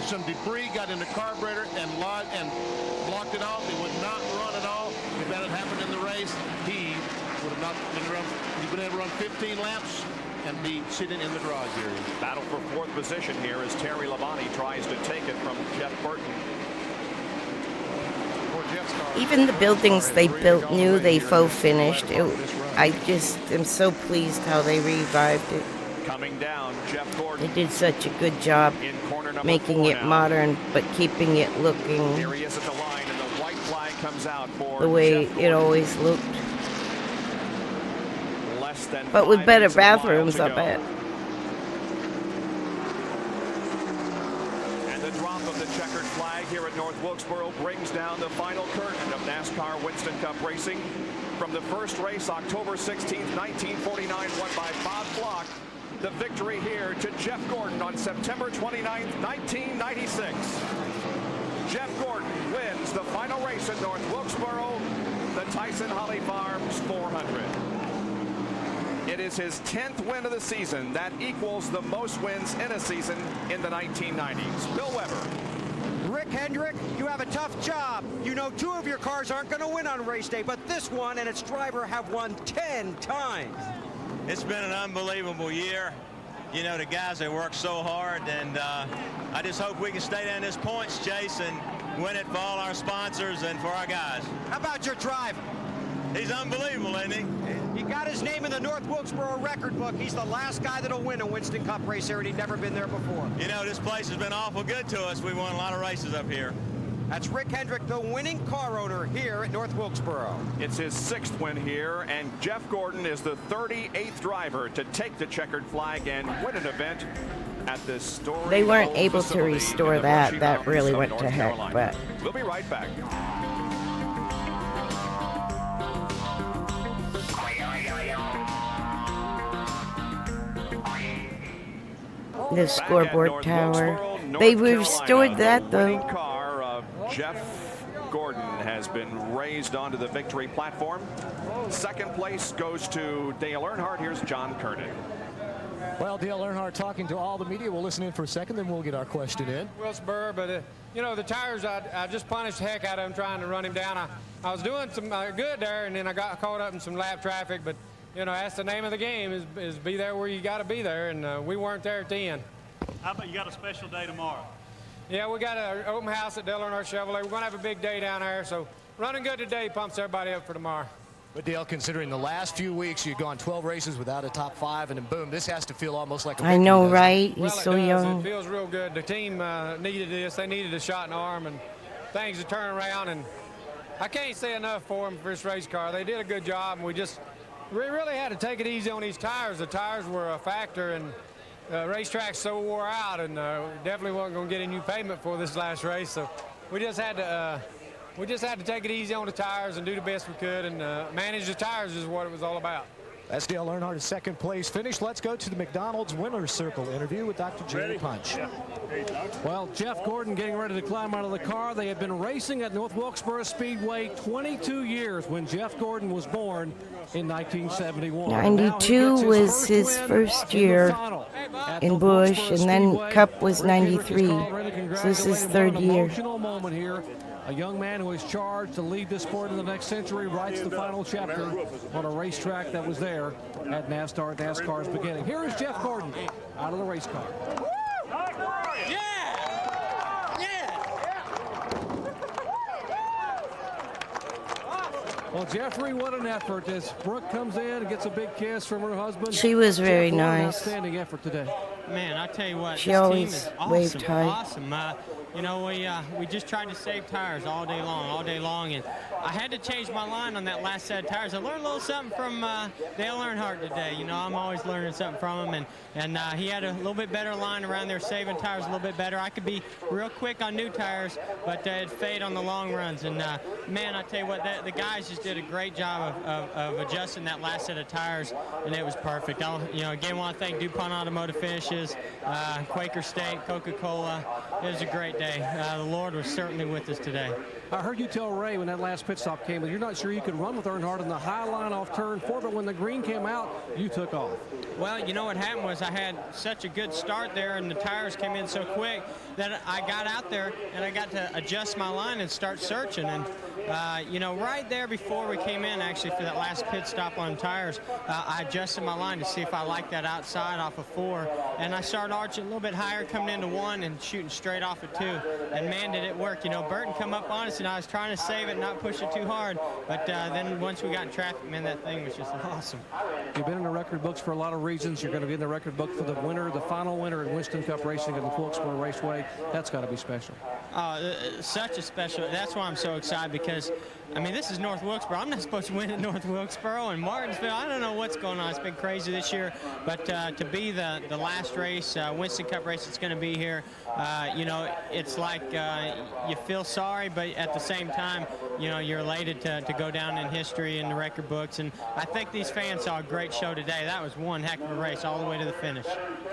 Some debris got in the carburetor and blocked it off. It would not run at all. If that had happened in the race, he would have not been able to run 15 laps and be sitting in the garage area. Battle for 4th position here as Terry Labonte tries to take it from Jeff Burton. Even the buildings they built new, they faux finished. I just am so pleased how they revived it. Coming down, Jeff Gordon. They did such a good job making it modern, but keeping it looking Here he is at the line, and the white flag comes out for the way Jeff it always looked. Less than But with 5 better eighths of a mile bathrooms, to I go. bet. And the drop of the checkered flag here at North Wilkesboro brings down the final curtain of NASCAR Winston Cup racing. From the first race, October 16th, 1949, won by Bob Block. The victory here to Jeff Gordon on September 29th, 1996. Jeff Gordon wins the final race at North Wilkesboro, the Tyson Holly Farms 400. It is his 10th win of the season. That equals the most wins in a season in the 1990s. Bill Weber. Rick Hendrick, you have a tough job. You know 2 of your cars aren't going to win on race day, but this one and its driver have won 10 times. It's been an unbelievable year. You know, the guys, they work so hard, and I just hope we can stay down this points chase and win it for all our sponsors and for our guys. How about your driver? He's unbelievable, isn't he? He got his name in the North Wilkesboro record book. He's the last guy that'll win a Winston Cup race here, and he'd never been there before. You know, this place has been awful good to us. We won a lot of races up here. That's Rick Hendrick, the winning car owner here at North Wilkesboro. It's his 6th win here, and Jeff Gordon is the 38th driver to take the checkered flag and win an event at this story. They weren't able to restore that. That really went to heck, but we'll be right back. the scoreboard tower. They restored that, though. Car of Jeff Gordon has been raised onto the victory platform. Second place goes to Dale Earnhardt. Here's John Kernan. Well, Dale Earnhardt talking to all the media. We'll listen in for a second, then we'll get our question in. Wilkesboro, but you know, the tires, I just punished the heck out of him trying to run him down. I was doing some good there, and then I got caught up in some lap traffic. But you know, that's the name of the game, is be there where you got to be there, and we weren't there at the end. How about you got a special day tomorrow? Yeah, we got an open house at Dale Earnhardt Chevrolet. We're going to have a big day down there, so running good today pumps everybody up for tomorrow. But Dale, considering the last few weeks you've gone 12 races without a top 5, and then boom, this has to feel almost like a I know, victory, right? Well, He's so young. It feels real good. The team needed this. They needed a shot in the arm and things to turn around. And I can't say enough for them for this race car. They did a good job, and we really had to take it easy on these tires. The tires were a factor, and the racetrack's so wore out, and definitely wasn't going to get a new pavement for this last race. So we just had to take it easy on the tires and do the best we could, and manage the tires is what it was all about. That's Dale Earnhardt's second place finish. Let's go to the McDonald's Winner's Circle interview with Dr. Jerry Punch. Yeah. Well, Jeff Gordon getting ready to climb out of the car. They had been racing at North Wilkesboro Speedway 22 years when Jeff Gordon was born in 1971. 92 was his first year in Busch, and then Cup was 93. So this is third year. Emotional moment here. A young man who is charged to lead this sport in the next century writes the final chapter on a racetrack that was there at NASCAR's beginning. Here is Jeff Gordon out of the race car. Well, Jeffrey, what an effort as Brooke comes in and gets a big kiss from her husband. She was very Jeff, nice. Outstanding effort today. Man, I tell you what, She this always team is awesome. waved high. Awesome. You know, we just tried to save tires all day long, and I had to change my line on that last set of tires. I learned a little something from Dale Earnhardt today. You know, I'm always learning something from him, and he had a little bit better line around there, saving tires a little bit better. I could be real quick on new tires, but it'd fade on the long runs. And man, I tell you what, the guys just did a great job of adjusting that last set of tires, and it was perfect. Again, want to thank DuPont Automotive Finishes, Quaker State, Coca-Cola. It was a great day. The Lord was certainly with us today. I heard you tell Ray when that last pit stop came, you're not sure you could run with Earnhardt in the high line off turn 4, but when the green came out, you took off. Well, you know what happened was I had such a good start there, and the tires came in so quick that I got out there and I got to adjust my line and start searching. And right there before we came in, actually, for that last pit stop on tires, I adjusted my line to see if I liked that outside off of 4, and I started arching a little bit higher coming into 1 and shooting straight off of 2, and man, did it work. You know, Burton come up on us, and I was trying to save it and not push it too hard, but then once we got in traffic, man, that thing was just awesome. You've been in the record books for a lot of reasons. You're going to be in the record book for the winner, the final winner in Winston Cup racing at the Wilkesboro Raceway. That's got to be special. Such a special. That's why I'm so excited, because I mean, this is North Wilkesboro. I'm not supposed to win at North Wilkesboro and Martinsville. I don't know what's going on. It's been crazy this year, but to be the last race, Winston Cup race that's going to be here, it's like you feel sorry, but at the same time, you're elated to go down in history in the record books. And I think these fans saw a great show today. That was one heck of a race all the way to the finish.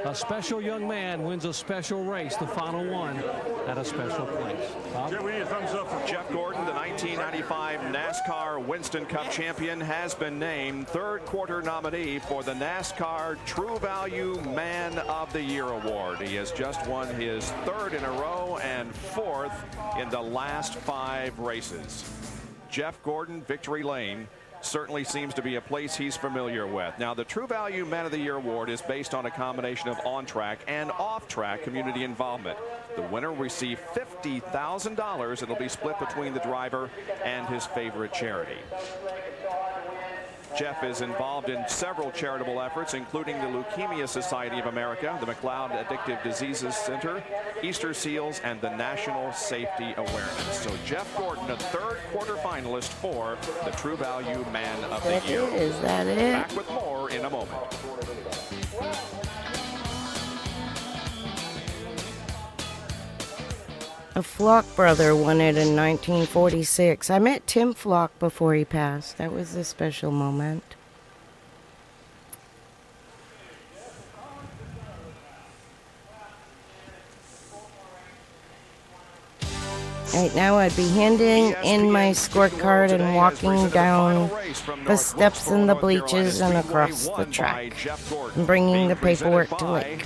A special young man wins a special race, the final one, at a special place. Bob? We need a thumbs up for Jeff Gordon, the 1995 NASCAR Winston Cup champion, has been named third quarter nominee for the NASCAR True Value Man of the Year award. He has just won his 3rd in a row and 4th in the last 5 races. Jeff Gordon, Victory Lane, certainly seems to be a place he's familiar with. Now, the True Value Man of the Year award is based on a combination of on-track and off-track community involvement. The winner will receive $50,000. It'll be split between the driver and his favorite charity. Jeff is involved in several charitable efforts, including the Leukemia Society of America, the McLeod Addictive Diseases Center, Easter Seals, and the National Safety Awareness. So Jeff Gordon, a third quarterfinalist for the True Value Man of the Year. Is that it? Back with more in a moment. A Flock brother won it in 1946. I met Tim Flock before he passed. That was a special moment. Right now I'd be handing in my scorecard and walking down the steps and the bleachers and across the track and bringing the paperwork to Lake.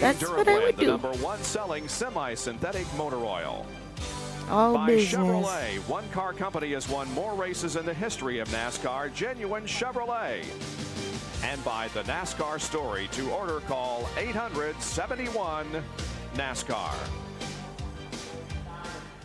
That's what I would do. The number one selling semi-synthetic motor oil. All By business. Chevrolet, one car company has won more races in the history of NASCAR, genuine Chevrolet. And by the NASCAR Story, to order call 800-71-NASCAR.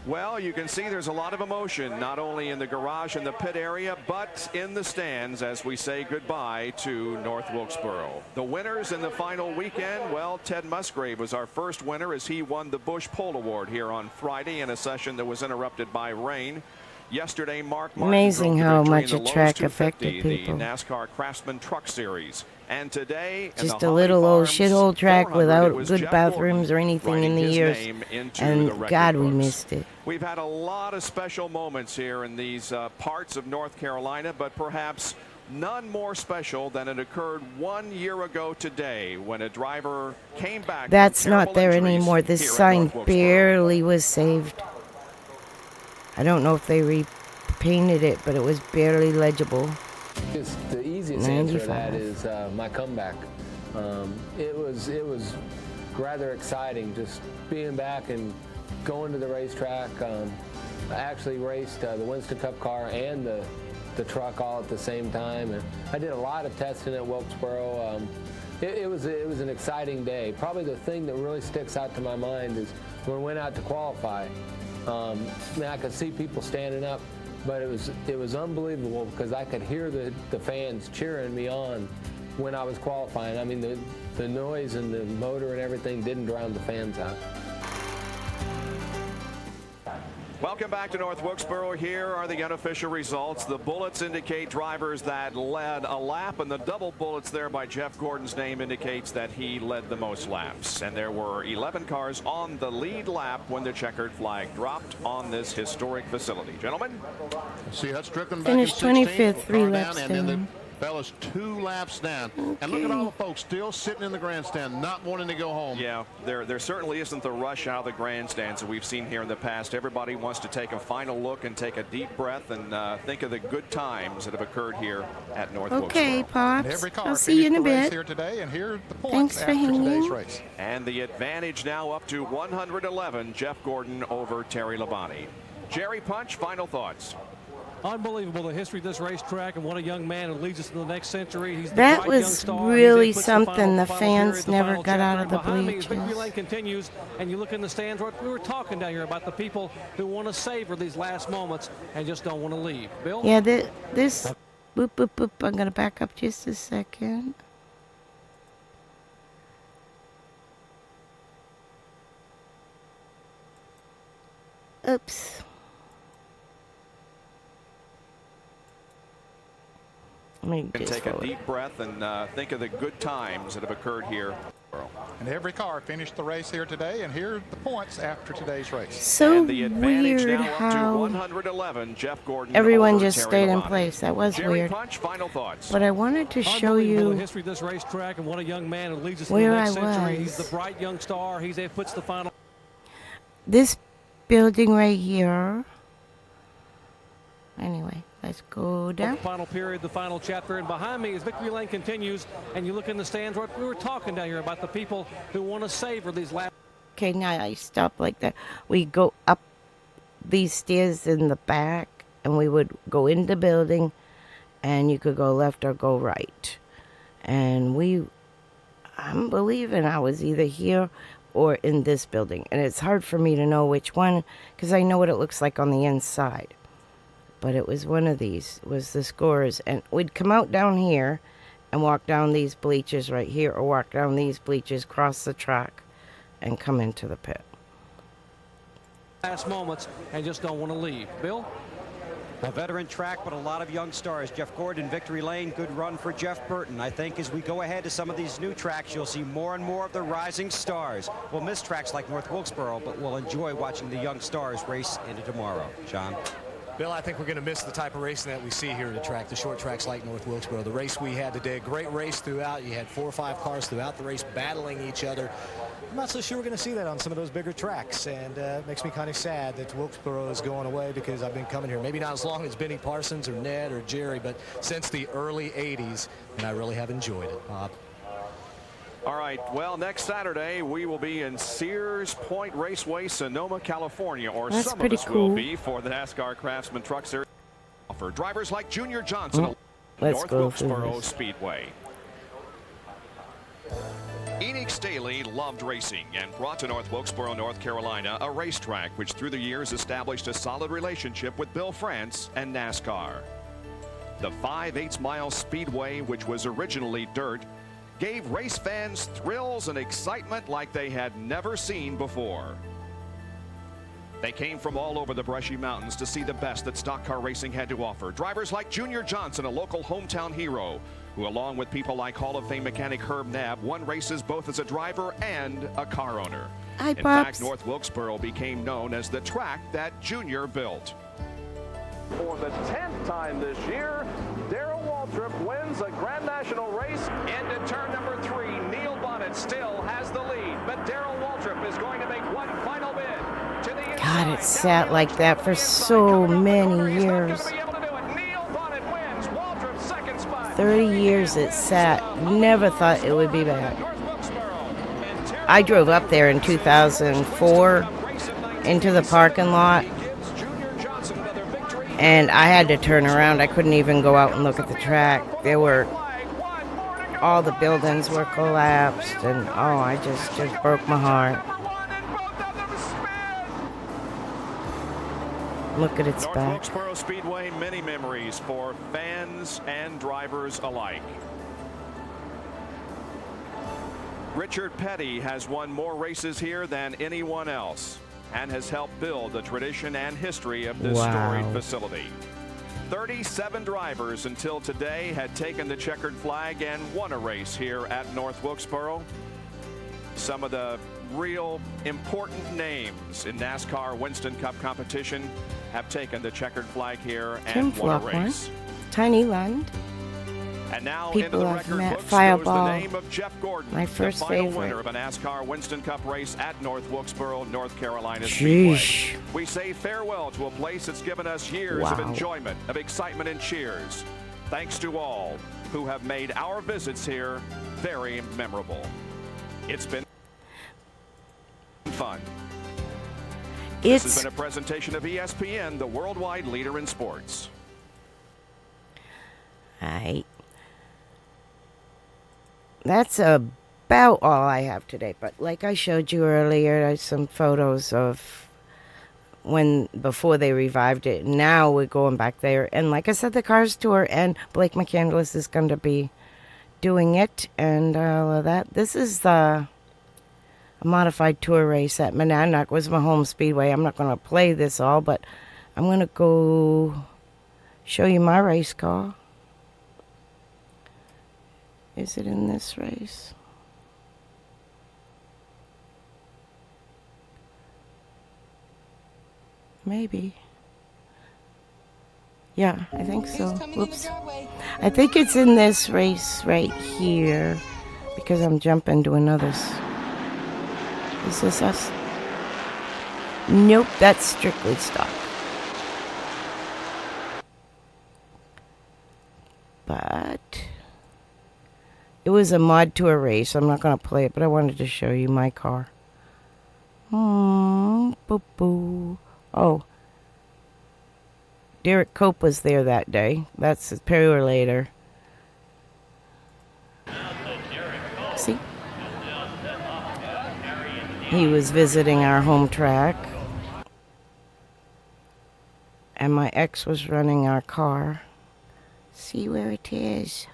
Well, you can see there's a lot of emotion, not only in the garage and the pit area, but in the stands as we say goodbye to North Wilkesboro. The winners in the final weekend, well, Ted Musgrave was our first winner as he won the Busch Pole Award here on Friday in a session that was interrupted by rain. Yesterday, Mark Martin Amazing drove the how victory much in a the Lowe's track 250, affected people. the NASCAR Craftsman Truck Series. And today, Just a little old shithole track without good bathrooms or anything in the years. And God, we missed it. We've had a lot of special moments here in these parts of North Carolina, but perhaps none more special than it occurred 1 year ago today when a driver came back. That's not there anymore. This sign barely was saved. I don't know if they repainted it, but it was barely legible. The easiest answer to that is my comeback. It was rather exciting just being back and going to the racetrack. I actually raced the Winston Cup car and the truck all at the same time, and I did a lot of testing at Wilkesboro. It was an exciting day. Probably the thing that really sticks out to my mind is when we went out to qualify. I could see people standing up, but it was unbelievable because I could hear the fans cheering me on when I was qualifying. I mean, the noise and the motor and everything didn't drown the fans out. Welcome back to North Wilkesboro. Here are the unofficial results. The bullets indicate drivers that led a lap, and the double bullets there by Jeff Gordon's name indicates that he led the most laps. And there were 11 cars on the lead lap when the checkered flag dropped on this historic facility. Gentlemen? See, that's Strickland Finished back in 25th, 16th, 3 car laps down, and then down. the fellas 2 laps down. And look at all the folks still sitting in the grandstand, not wanting to go home. Yeah, there certainly isn't the rush out of the grandstands that we've seen here in the past. Everybody wants to take a final look and take a deep breath and think of the good times that have occurred here at North Okay, Wilkesboro. Pops. I'll see you in a bit. Here today, and here are the points Thanks for after today's hanging. race. And the advantage now up to 111, Jeff Gordon over Terry Labonte. Jerry Punch, final thoughts. Unbelievable, the history of this racetrack, and what a young man who leads us into the next century. He's the That bright young was star. really He's puts something. The final fans period, the never final got out chapter. of the Behind me as victory bleachers. lane continues, and you look in the stands. We were talking down here about the people who want to savor these last moments and just don't want to leave. Bill? Yeah, this. Boop, boop, boop. I'm going to back up just a second. Oops. And take a deep breath and think of the good times that have occurred here. And every car finished the race here today, and here are the points after today's race. So and the advantage weird now up to how 111, Jeff Gordon everyone over just Terry stayed in Labonte. place. That was Jerry weird. Punch, final thoughts. But I wanted to show Unbelievable, the you history of this racetrack, and what a young man who leads us where into the next I century. was. He's the bright young star. He puts the final. This building right here. Anyway, let's go down. The final period, the final chapter, and behind me as victory lane continues, and you look in the stands. We were talking down here about the people who want to savor these last. Okay, now I stop like that. We go up these stairs in the back, and we would go in the building, and you could go left or go right. And I'm believing I was either here or in this building. And it's hard for me to know which one, because I know what it looks like on the inside. but it was one of these, was the scores. And we'd come out down here and walk down these bleachers right here, or walk down these bleachers, cross the track, and come into the pit. Last moments and just don't want to leave. Bill? A veteran track, but a lot of young stars. Jeff Gordon, Victory Lane, good run for Jeff Burton. I think as we go ahead to some of these new tracks, you'll see more and more of the rising stars. We'll miss tracks like North Wilkesboro, but we'll enjoy watching the young stars race into tomorrow. John? Bill, I think we're going to miss the type of racing that we see here at the track, the short tracks like North Wilkesboro. The race we had today, a great race throughout. You had 4 or 5 cars throughout the race battling each other. I'm not so sure we're going to see that on some of those bigger tracks, and it makes me kind of sad that Wilkesboro is going away, because I've been coming here, maybe not as long as Benny Parsons or Ned or Jerry, but since the early 80s, and I really have enjoyed it, Bob. All right, well, next Saturday we will be in Sears Point Raceway, Sonoma, California, or That's some of pretty us cool. will be, for the NASCAR Craftsman Truck Series. For drivers like Junior Johnson, Let's North go through Wilkesboro this. Speedway. Enoch Staley loved racing and brought to North Wilkesboro, North Carolina, a racetrack which through the years established a solid relationship with Bill France and NASCAR. The 5/8 mile speedway, which was originally dirt, gave race fans thrills and excitement like they had never seen before. They came from all over the brushy mountains to see the best that stock car racing had to offer. Drivers like Junior Johnson, a local hometown hero, who along with people like Hall of Fame mechanic Herb Knapp, won races both as a driver and a car owner. Hi, In Pops. fact, North Wilkesboro became known as the track that Junior built. For the 10th time this year, Darrell Waltrip wins a Grand National race. Into turn number 3, Neil Bonnet still has the lead, but Darrell Waltrip is going to make one final bid. To the God, it sat like that for so many years. 30 years it sat. Never thought it would be back. I drove up there in 2004 into the parking lot, and I had to turn around. I couldn't even go out and look at the track. All the buildings were collapsed, and I just broke my heart. Look at its North back. Wilkesboro Speedway, many memories for fans and drivers alike. Richard Petty has won more races here than anyone else and has helped build the tradition and history of this storied facility. 37 drivers until today had taken the checkered flag and won a race here at North Wilkesboro. Some of the real important names in NASCAR Winston Cup competition have taken the checkered flag here Tim and won a Flockmore, race. Tiny Land. And now People into the of record Matt books goes Fireball. the name of Jeff Gordon, My first the final favorite. winner of a NASCAR Winston Cup race at North Wilkesboro, North Carolina Sheesh. Speedway. We say farewell to a place that's given us years of Wow. enjoyment, of excitement and cheers. Thanks to all who have made our visits here very memorable. It's been fun. This has been a presentation of ESPN, the worldwide leader in sports. Alright. That's about all I have today. But like I showed you earlier, there's some photos of before they revived it. Now we're going back there. And like I said, the Cars Tour and Blake McCandless is going to be doing it. And all of that. This is a modified tour race at Monadnock. Was my home speedway. I'm not going to play this all, but I'm going to go show you my race car. Is it in this race? Maybe. Yeah, I think so. Whoops. I think it's in this race right here because I'm jumping to another. Is this us? Nope, that's strictly stock. But it was a mod tour race. I'm not going to play it, but I wanted to show you my car. Boo-boo. Oh. Derek Cope was there that day. That's a period later. See? He was visiting our home track. And my ex was running our car. See where it is.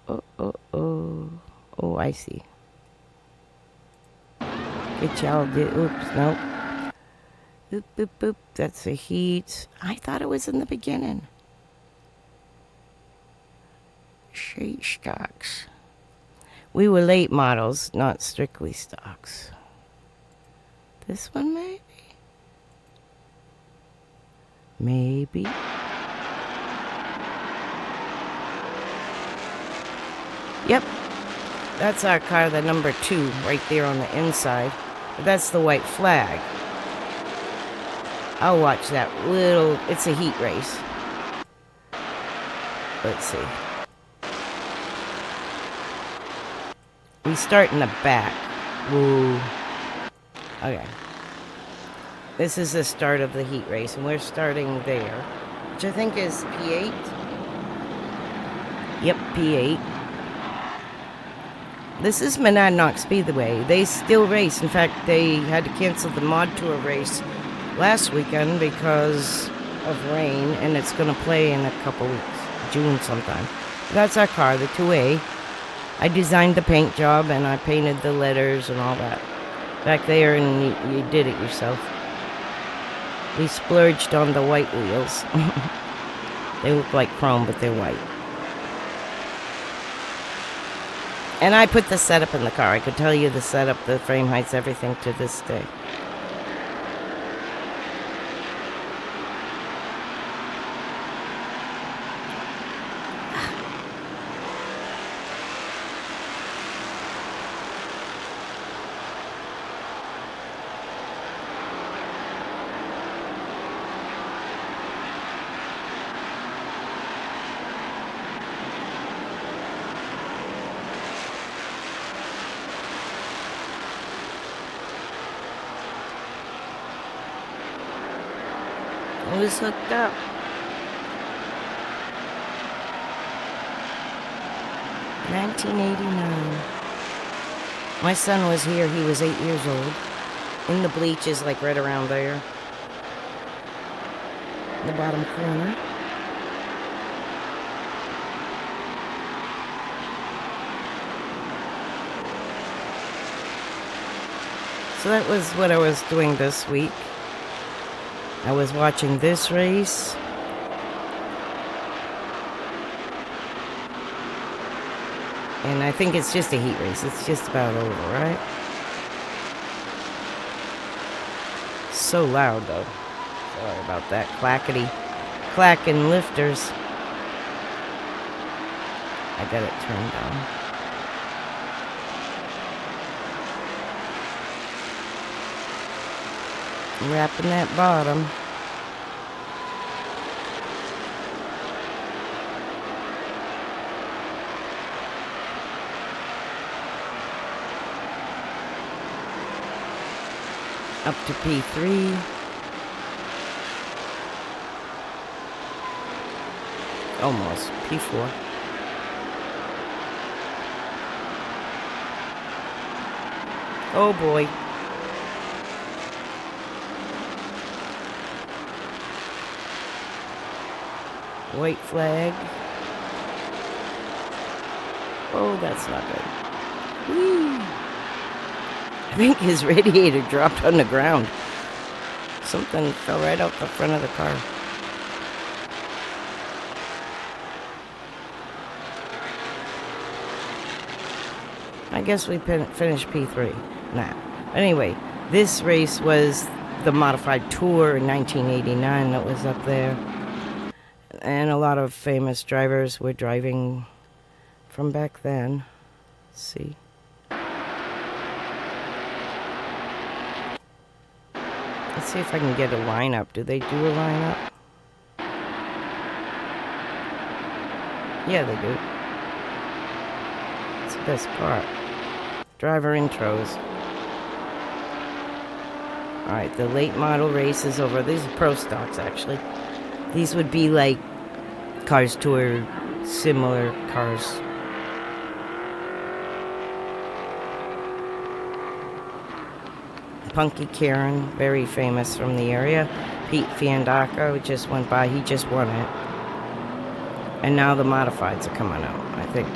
Oh, I see. Good y'all did. Oops, nope. Boop, boop, boop. That's the heat. I thought it was in the beginning. Sheet stocks. We were late models, not strictly stocks. This one, maybe? Maybe. Yep. That's our car, the number 2, right there on the inside. But that's the white flag. I'll watch that little... It's a heat race. Let's see. We start in the back. Ooh. Okay. This is the start of the heat race, and we're starting there, which I think is P8. Yep, P8. This is Monadnock Speedway. They still race. In fact, they had to cancel the Mod Tour race last weekend because of rain, and it's going to play in a couple weeks, June sometime. That's our car, the 2A. I designed the paint job, and I painted the letters and all that back there, and you did it yourself. We splurged on the white wheels. They look like chrome, but they're white. And I put the setup in the car. I could tell you the setup, the frame heights, everything to this day. It was hooked up. $19.89. My son was here. He was 8 years old. In the bleachers, like right around there. In the bottom corner. So that was what I was doing this week. I was watching this race. And I think it's just a heat race. It's just about over, right? So loud, though. Sorry about that. Clacking lifters. I got it turned on. Wrapping that bottom. Up to P3. Almost. P4. Oh boy. White flag. Oh, that's not good. Whee! I think his radiator dropped on the ground. Something fell right out the front of the car. I guess we finished P3. Nah. Anyway, this race was the modified tour in 1989 that was up there. And a lot of famous drivers were driving from back then. Let's see. Let's see if I can get a lineup. Do they do a lineup? Yeah, they do. It's the best part. Driver intros. Alright, the late model race is over. These are pro stocks, actually. These would be like Cars Tour, similar cars. Punky Karen, very famous from the area. Pete Fiandaco just went by. He just won it. And now the modifieds are coming out, I think.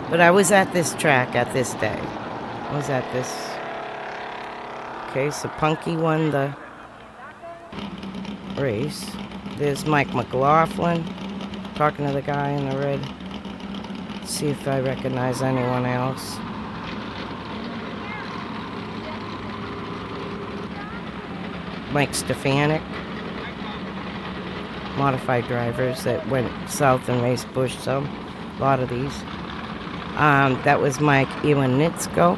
But I was at this track at this day. I was at this. Okay, so Punky won the race. There's Mike McLaughlin talking to the guy in the red. See if I recognize anyone else. Mike Stefanik. Modified drivers that went south and raced Busch, so a lot of these. That was Mike Iwanitsko.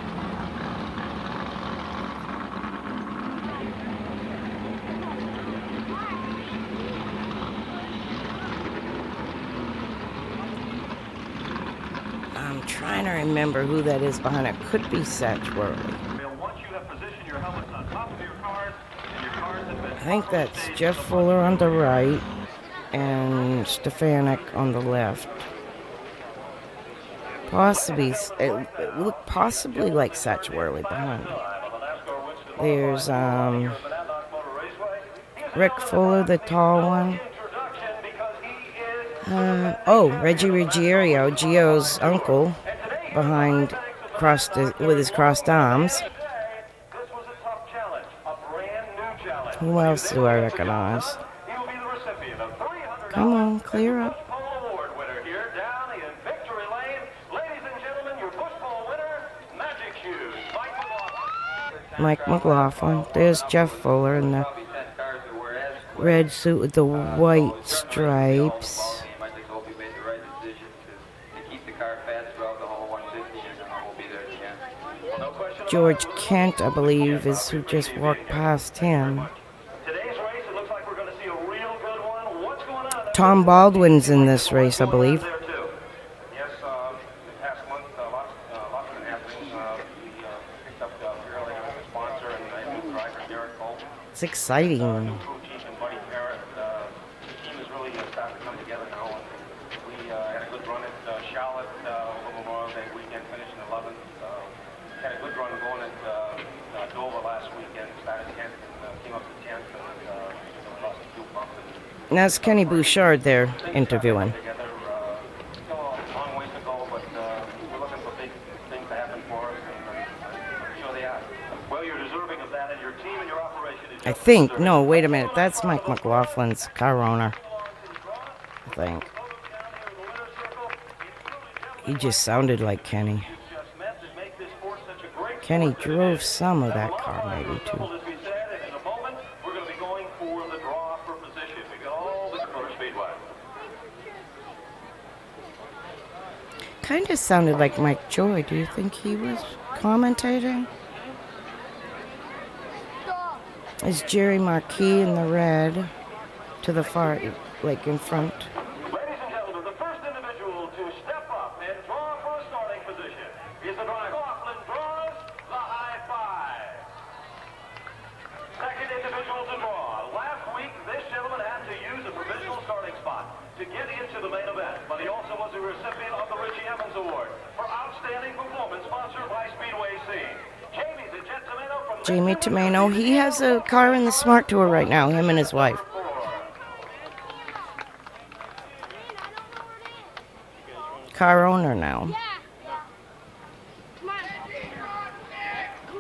I'm trying to remember who that is behind it. Could be Satch Worley. I think that's Jeff Fuller on the right and Stefanik on the left. Possibly, it looked possibly like Satch Worley behind it. There's Rick Fuller, the tall one. Reggie Ruggiero, Gio's uncle, behind, with his crossed arms. Who else do I recognize? Come on, clear up. Mike McLaughlin. There's Jeff Fuller in the red suit with the white stripes. George Kent, I believe, is who just walked past him. Tom Baldwin's in this race, I believe. It's exciting. That's Kenny Bouchard they're interviewing. I think. No, wait a minute. That's Mike McLaughlin's car owner. I think. He just sounded like Kenny. Kenny drove some of that car, maybe, too. Kind of sounded like Mike Joy. Do you think he was commentating? Is Jerry Marquis in the red to the far, like in front? Ladies and gentlemen, the first individual to step up and draw for a starting position is the driver. Laughlin draws the high five. Second individual to draw. Last week, this gentleman had to use a provisional starting spot to get into the main event, but he also was a recipient of the Richie Evans Award for outstanding performance, sponsored by Speedway C. Jamie Tomeno, he has a car in the Smart Tour right now, him and his wife. Car owner now.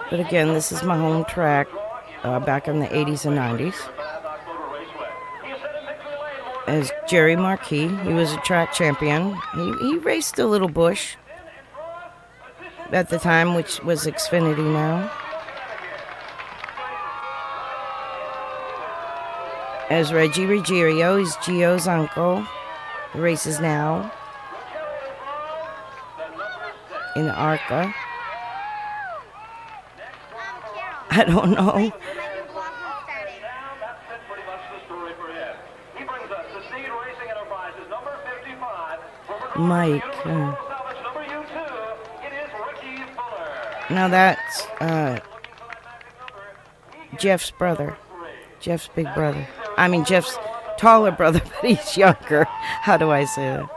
But again, this is my home track back in the 80s and 90s. As Jerry Marquis, he was a track champion. He raced a little Busch at the time, which was Xfinity now. As Reggie Ruggiero, he's Gio's uncle. The race is now in ARCA. I don't know. Mike. Now that's Jeff's brother. Jeff's big brother. I mean, Jeff's taller brother, but he's younger. How do I say that?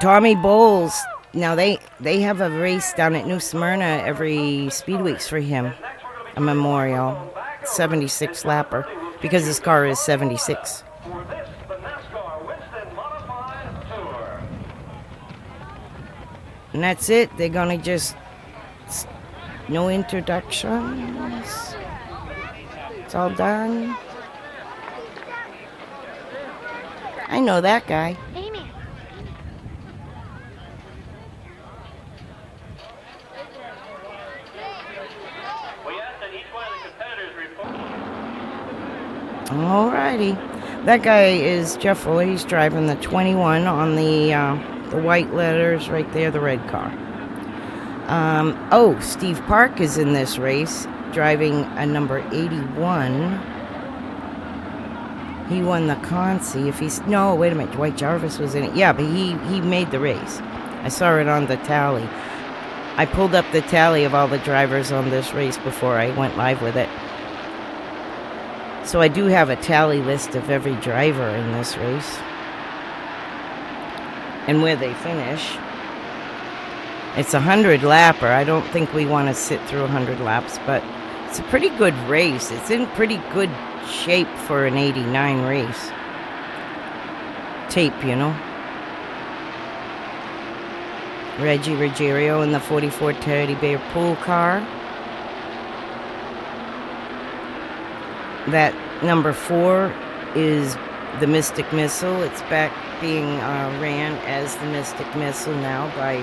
Tommy Bowles. Now they have a race down at New Smyrna every Speed Weeks for him, a memorial, 76 lapper, because his car is 76. And that's it. They're gonna just no introductions. It's all done. I know that guy. Amy. Alrighty. That guy is Jeff Fuller. He's driving the 21 on the white letters right there, the red car. Steve Park is in this race, driving a number 81. He won the Consi. No, wait a minute. Dwight Jarvis was in it. Yeah, but he made the race. I saw it on the tally. I pulled up the tally of all the drivers on this race before I went live with it. So I do have a tally list of every driver in this race and where they finish. It's a 100 lapper. I don't think we want to sit through 100 laps, but it's a pretty good race. It's in pretty good shape for an 89 race. Tape, you know. Reggie Ruggiero in the 44 Teddy Bear Pool car. That number 4 is the Mystic Missile. It's back being ran as the Mystic Missile now by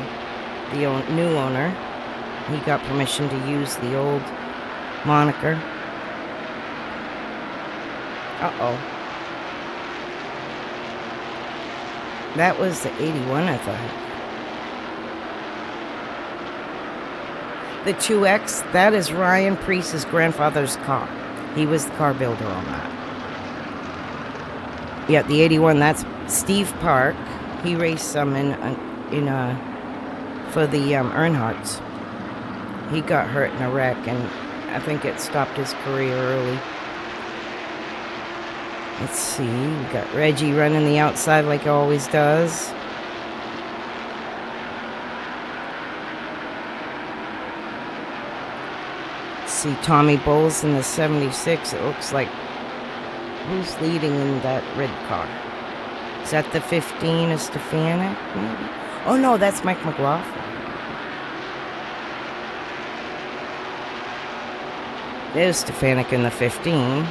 the new owner. He got permission to use the old moniker. Uh-oh. That was the 81, I thought. The 2X, that is Ryan Priest's grandfather's car. He was the car builder on that. Yeah, the 81, that's Steve Park. He raced some for the Earnhardts. He got hurt in a wreck, and I think it stopped his career early. Let's see, we got Reggie running the outside like he always does. See Tommy Bowles in the 76. It looks like who's leading in that red car? Is that the 15 of Stefanik, maybe? Oh no, that's Mike McLaughlin. There's Stefanik in the 15.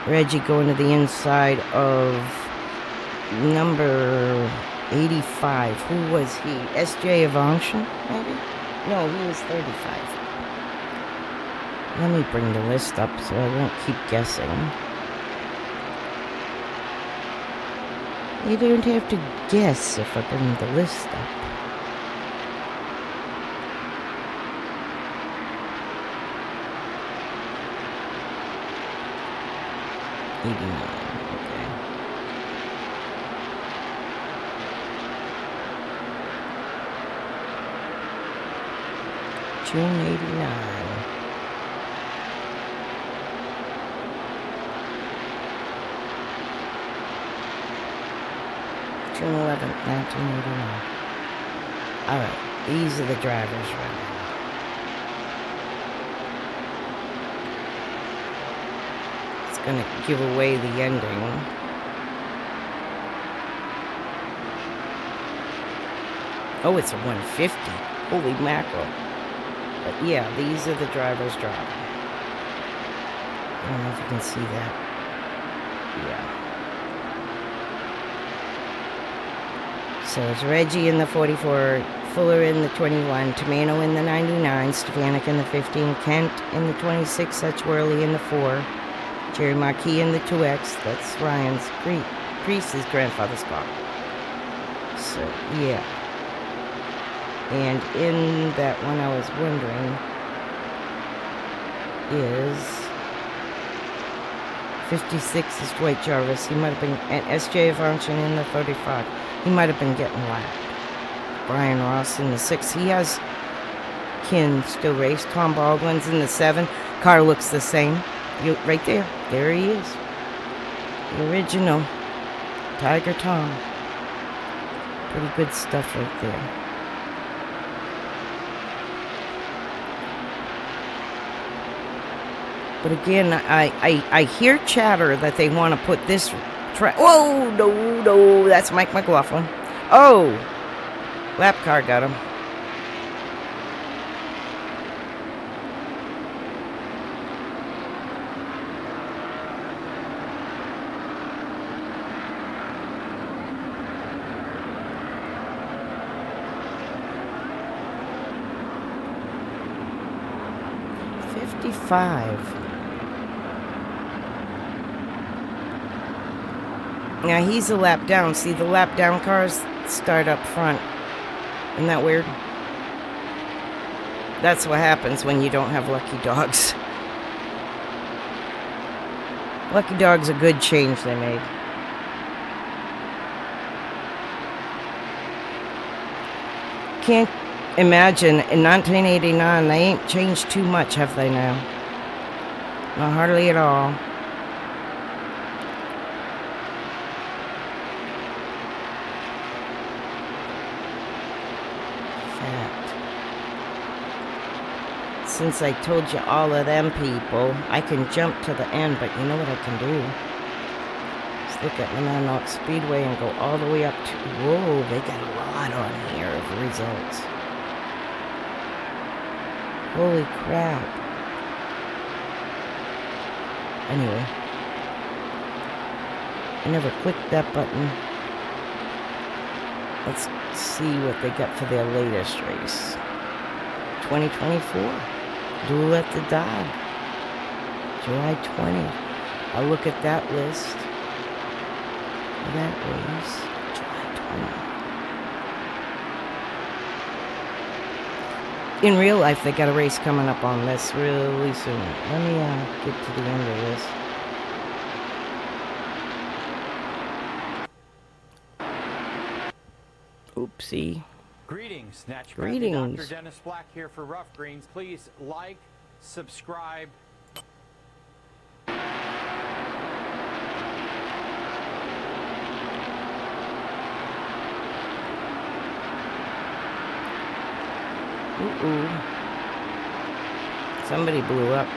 Reggie going to the inside of number 85. Who was he? S.J. Avanshan, maybe? No, he was 35. Let me bring the list up so I won't keep guessing. You don't have to guess if I bring the list up. June 89. June 11th, 1989. Alright, these are the drivers running. It's going to give away the ending. Oh, it's a 150. Holy mackerel. But yeah, these are the drivers driving. I don't know if you can see that. Yeah. So it's Reggie in the 44, Fuller in the 21, Tomano in the 99, Stefanik in the 15, Kent in the 26, that's Worley in the 4, Jerry Marquis in the 2X, that's Ryan's Priest's grandfather's car. So, yeah. And in that one I was wondering is 56 is Dwight Jarvis. He might have been, and S.J. Avanshan in the 35. He might have been getting lapped. Brian Ross in the 6. He has kin still race. Tom Baldwin's in the 7. Car looks the same. Right there. There he is. The original Tiger Tom. Pretty good stuff right there. But again, I hear chatter that they want to put this track. Whoa, no, that's Mike McLaughlin. Oh, lap car got him. Now he's a lap down. See, the lap down cars start up front. Isn't that weird? That's what happens when you don't have lucky dogs. Lucky dog's a good change they made. Can't imagine in 1989 they ain't changed too much, have they now? Not hardly at all. Since I told you all of them people, I can jump to the end, but you know what I can do? Just look at Monadnock Speedway and go all the way up to... Whoa, they got a lot on here of results. Holy crap. Anyway. I never clicked that button. Let's see what they got for their latest race. 2024. Duel at the Dog. July 20th. I'll look at that list. That race. July 20th. In real life, they got a race coming up on this really soon. Let me get to the end of this. Oopsie. Greetings, Snatch Greetings. Dr. Dennis Black here for Rough Greens. Please like, subscribe. Ooh. Somebody blew up.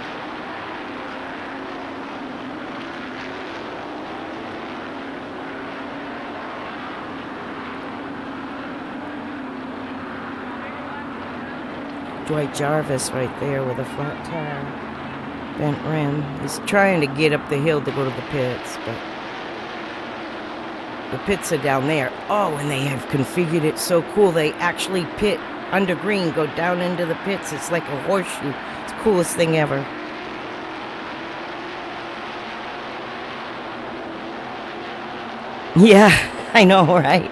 Dwight Jarvis right there with a flat tire, bent rim. He's trying to get up the hill to go to the pits, but the pits are down there. Oh, and they have configured it so cool. They actually pit under green, go down into the pits. It's like a horseshoe. It's the coolest thing ever. Yeah, I know, right?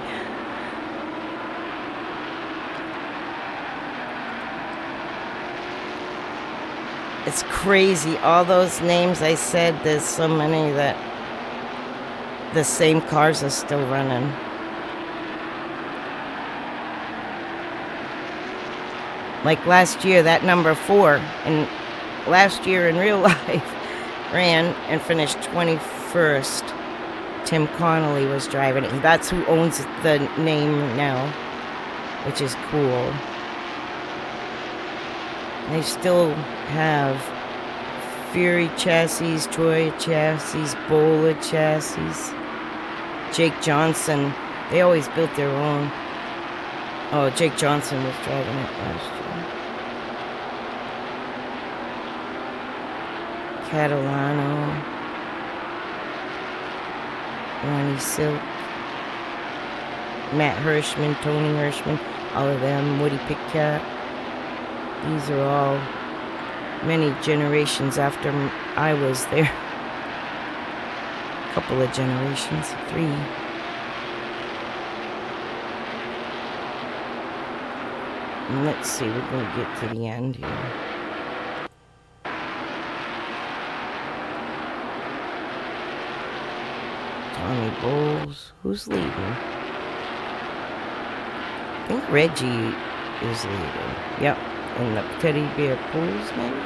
It's crazy. All those names I said, there's so many that the same cars are still running. Like last year, that number 4, and last year in real life, ran and finished 21st. Tim Connolly was driving it, and that's who owns the name now, which is cool. They still have Fury chassis, Troy chassis, Bowler chassis, Jake Johnson. They always built their own. Oh, Jake Johnson was driving it last year. Catalano, Ronnie Silk, Matt Hirschman, Tony Hirschman, all of them, Woody Pitcat. These are all many generations after I was there. A couple of generations, 3. And let's see, we're going to get to the end here. Tommy Bowles, who's leading? I think Reggie is leading. Yep. In the teddy bear pools, maybe?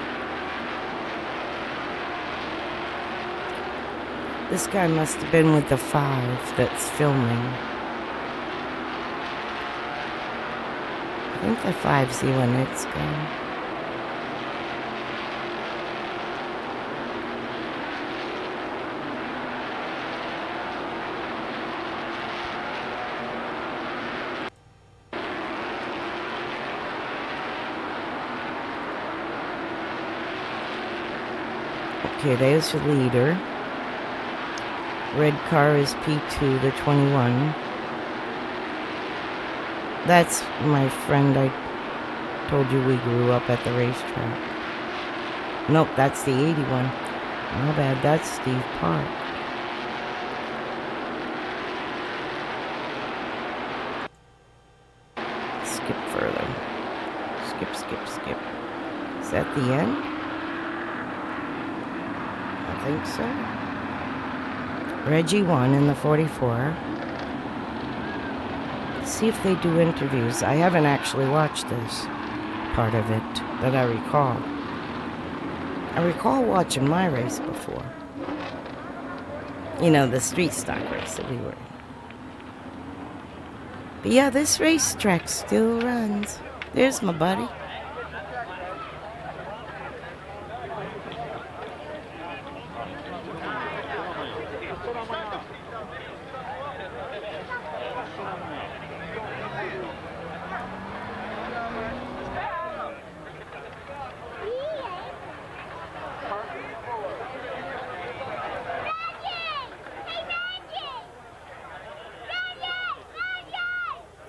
This guy must have been with the 5 that's filming. I think the 5's the one that's going. Okay, there's the leader. Red car is P2, the 21. That's my friend I told you we grew up at the racetrack. Nope, that's the 81. My bad, that's Steve Park. Skip further. Skip, skip, skip. Is that the end? I think so. Reggie won in the 44. Let's see if they do interviews. I haven't actually watched this part of it that I recall. I recall watching my race before. You know, the street stock race that we were in. But yeah, this racetrack still runs. There's my buddy.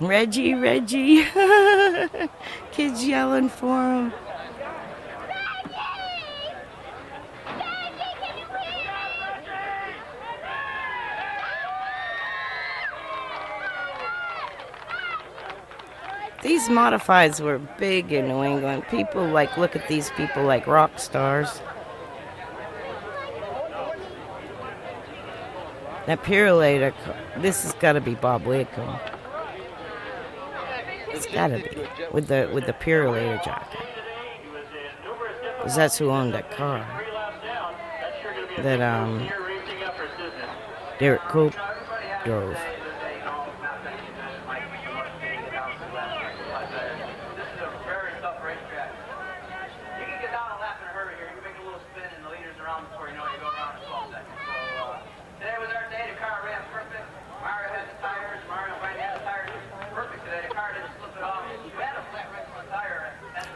Reggie, Reggie. Kids yelling for him. These modifieds were big in New England. People look at these people like rock stars. That Purelator, this has got to be Bob Whitcomb. It's gotta be with the Purelator jacket, because that's who owned that car that Derek Cope drove.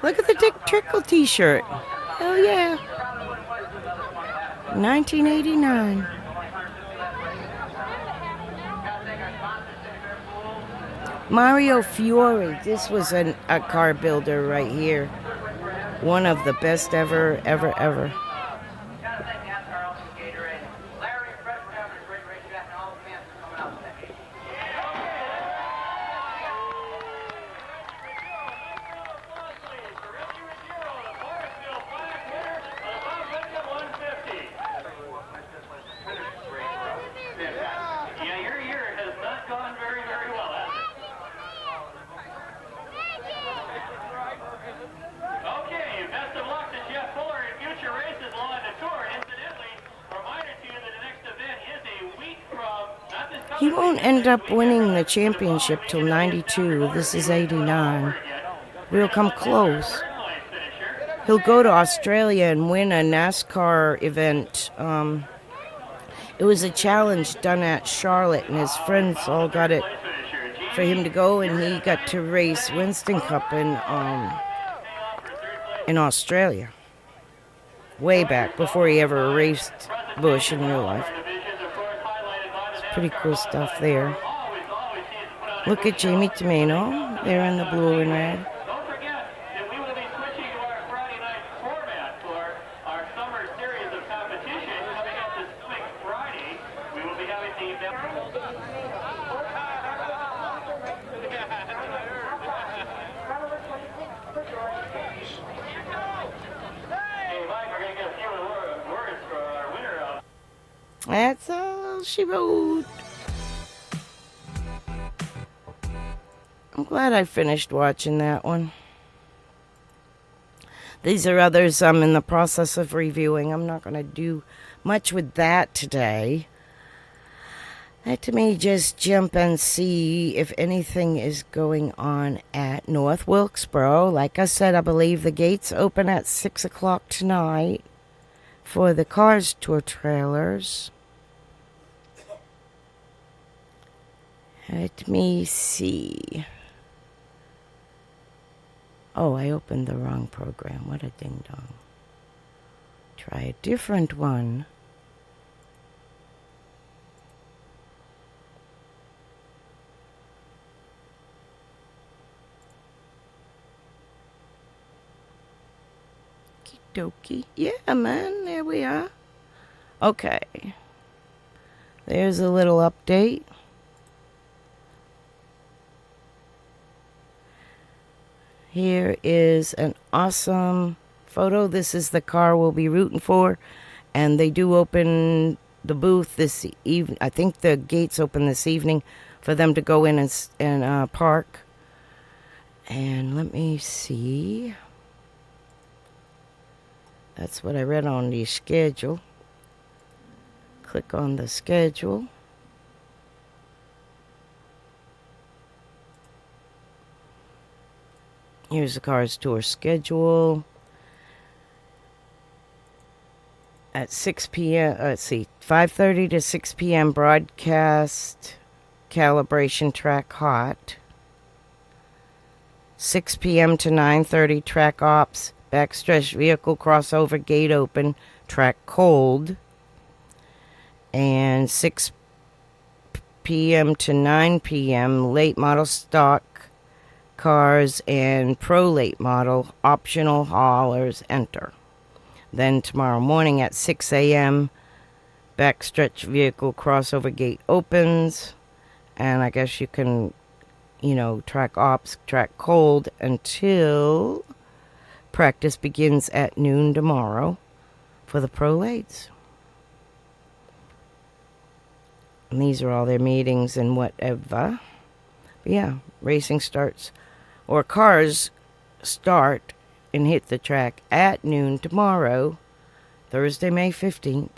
Look at the Dick Trickle t-shirt. Hell yeah. 1989. Mario Fiore. This was a car builder right here. One of the best ever. He won't end up winning the championship till 92. This is 89. We'll come close. He'll go to Australia and win a NASCAR event. It was a challenge done at Charlotte, and his friends all got it for him to go, and he got to race Winston Cup in Australia. Way back, before he ever raced Busch in real life. Pretty cool stuff there. Look at Jamie Tomeno. They're in the blue and red. That's all she wrote. I'm glad I finished watching that one. These are others I'm in the process of reviewing. I'm not going to do much with that today. Let me just jump and see if anything is going on at North Wilkesboro. Like I said, I believe the gates open at 6 o'clock tonight for the Cars Tour trailers. Let me see. Oh, I opened the wrong program. What a ding-dong. Try a different one. Okie dokie. Yeah, man. There we are. Okay. There's a little update. Here is an awesome photo. This is the car we'll be rooting for. And they do open the booth this evening. I think the gates open this evening for them to go in and park. And let me see. That's what I read on the schedule. Click on the schedule. Here's the Cars Tour schedule. At 6 p.m., let's see, 5:30 to 6 p.m. broadcast calibration track hot. 6 p.m. to 9:30 track ops, backstretch vehicle crossover gate open, track cold. And 6 p.m. to 9 p.m. late model stock cars and pro late model optional haulers enter. Then tomorrow morning at 6 a.m. backstretch vehicle crossover gate opens, and I guess you can, track ops, track cold until practice begins at noon tomorrow for the pro lates. And these are all their meetings and whatever. But yeah, racing starts, or cars start and hit the track at noon tomorrow, Thursday, May 15th,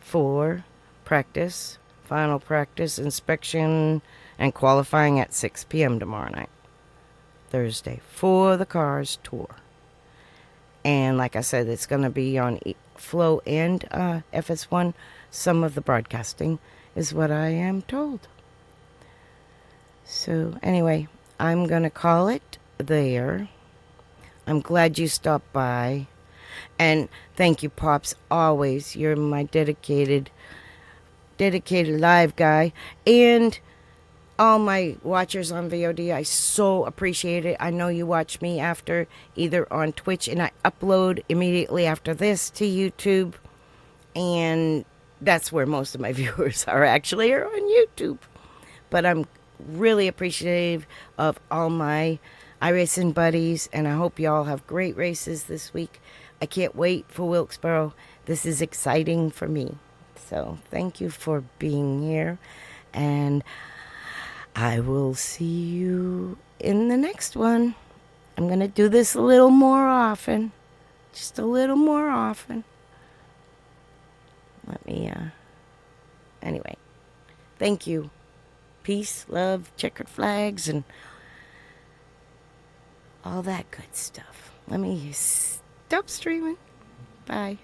for practice, final practice, inspection, and qualifying at 6 p.m. tomorrow night, Thursday, for the Cars Tour. And like I said, it's going to be on Flow and FS1. Some of the broadcasting is what I am told. So anyway, I'm going to call it there. I'm glad you stopped by. And thank you, Pops, always. You're my dedicated live guy. And all my watchers on VOD, I so appreciate it. I know you watch me after, either on Twitch, and I upload immediately after this to YouTube. And that's where most of my viewers are on YouTube. But I'm really appreciative of all my iRacing buddies, and I hope you all have great races this week. I can't wait for Wilkesboro. This is exciting for me. So thank you for being here, and I will see you in the next one. I'm going to do this a little more often. Just a little more often. Let me, anyway. Thank you. Peace, love, checkered flags, and all that good stuff. Let me stop streaming. Bye.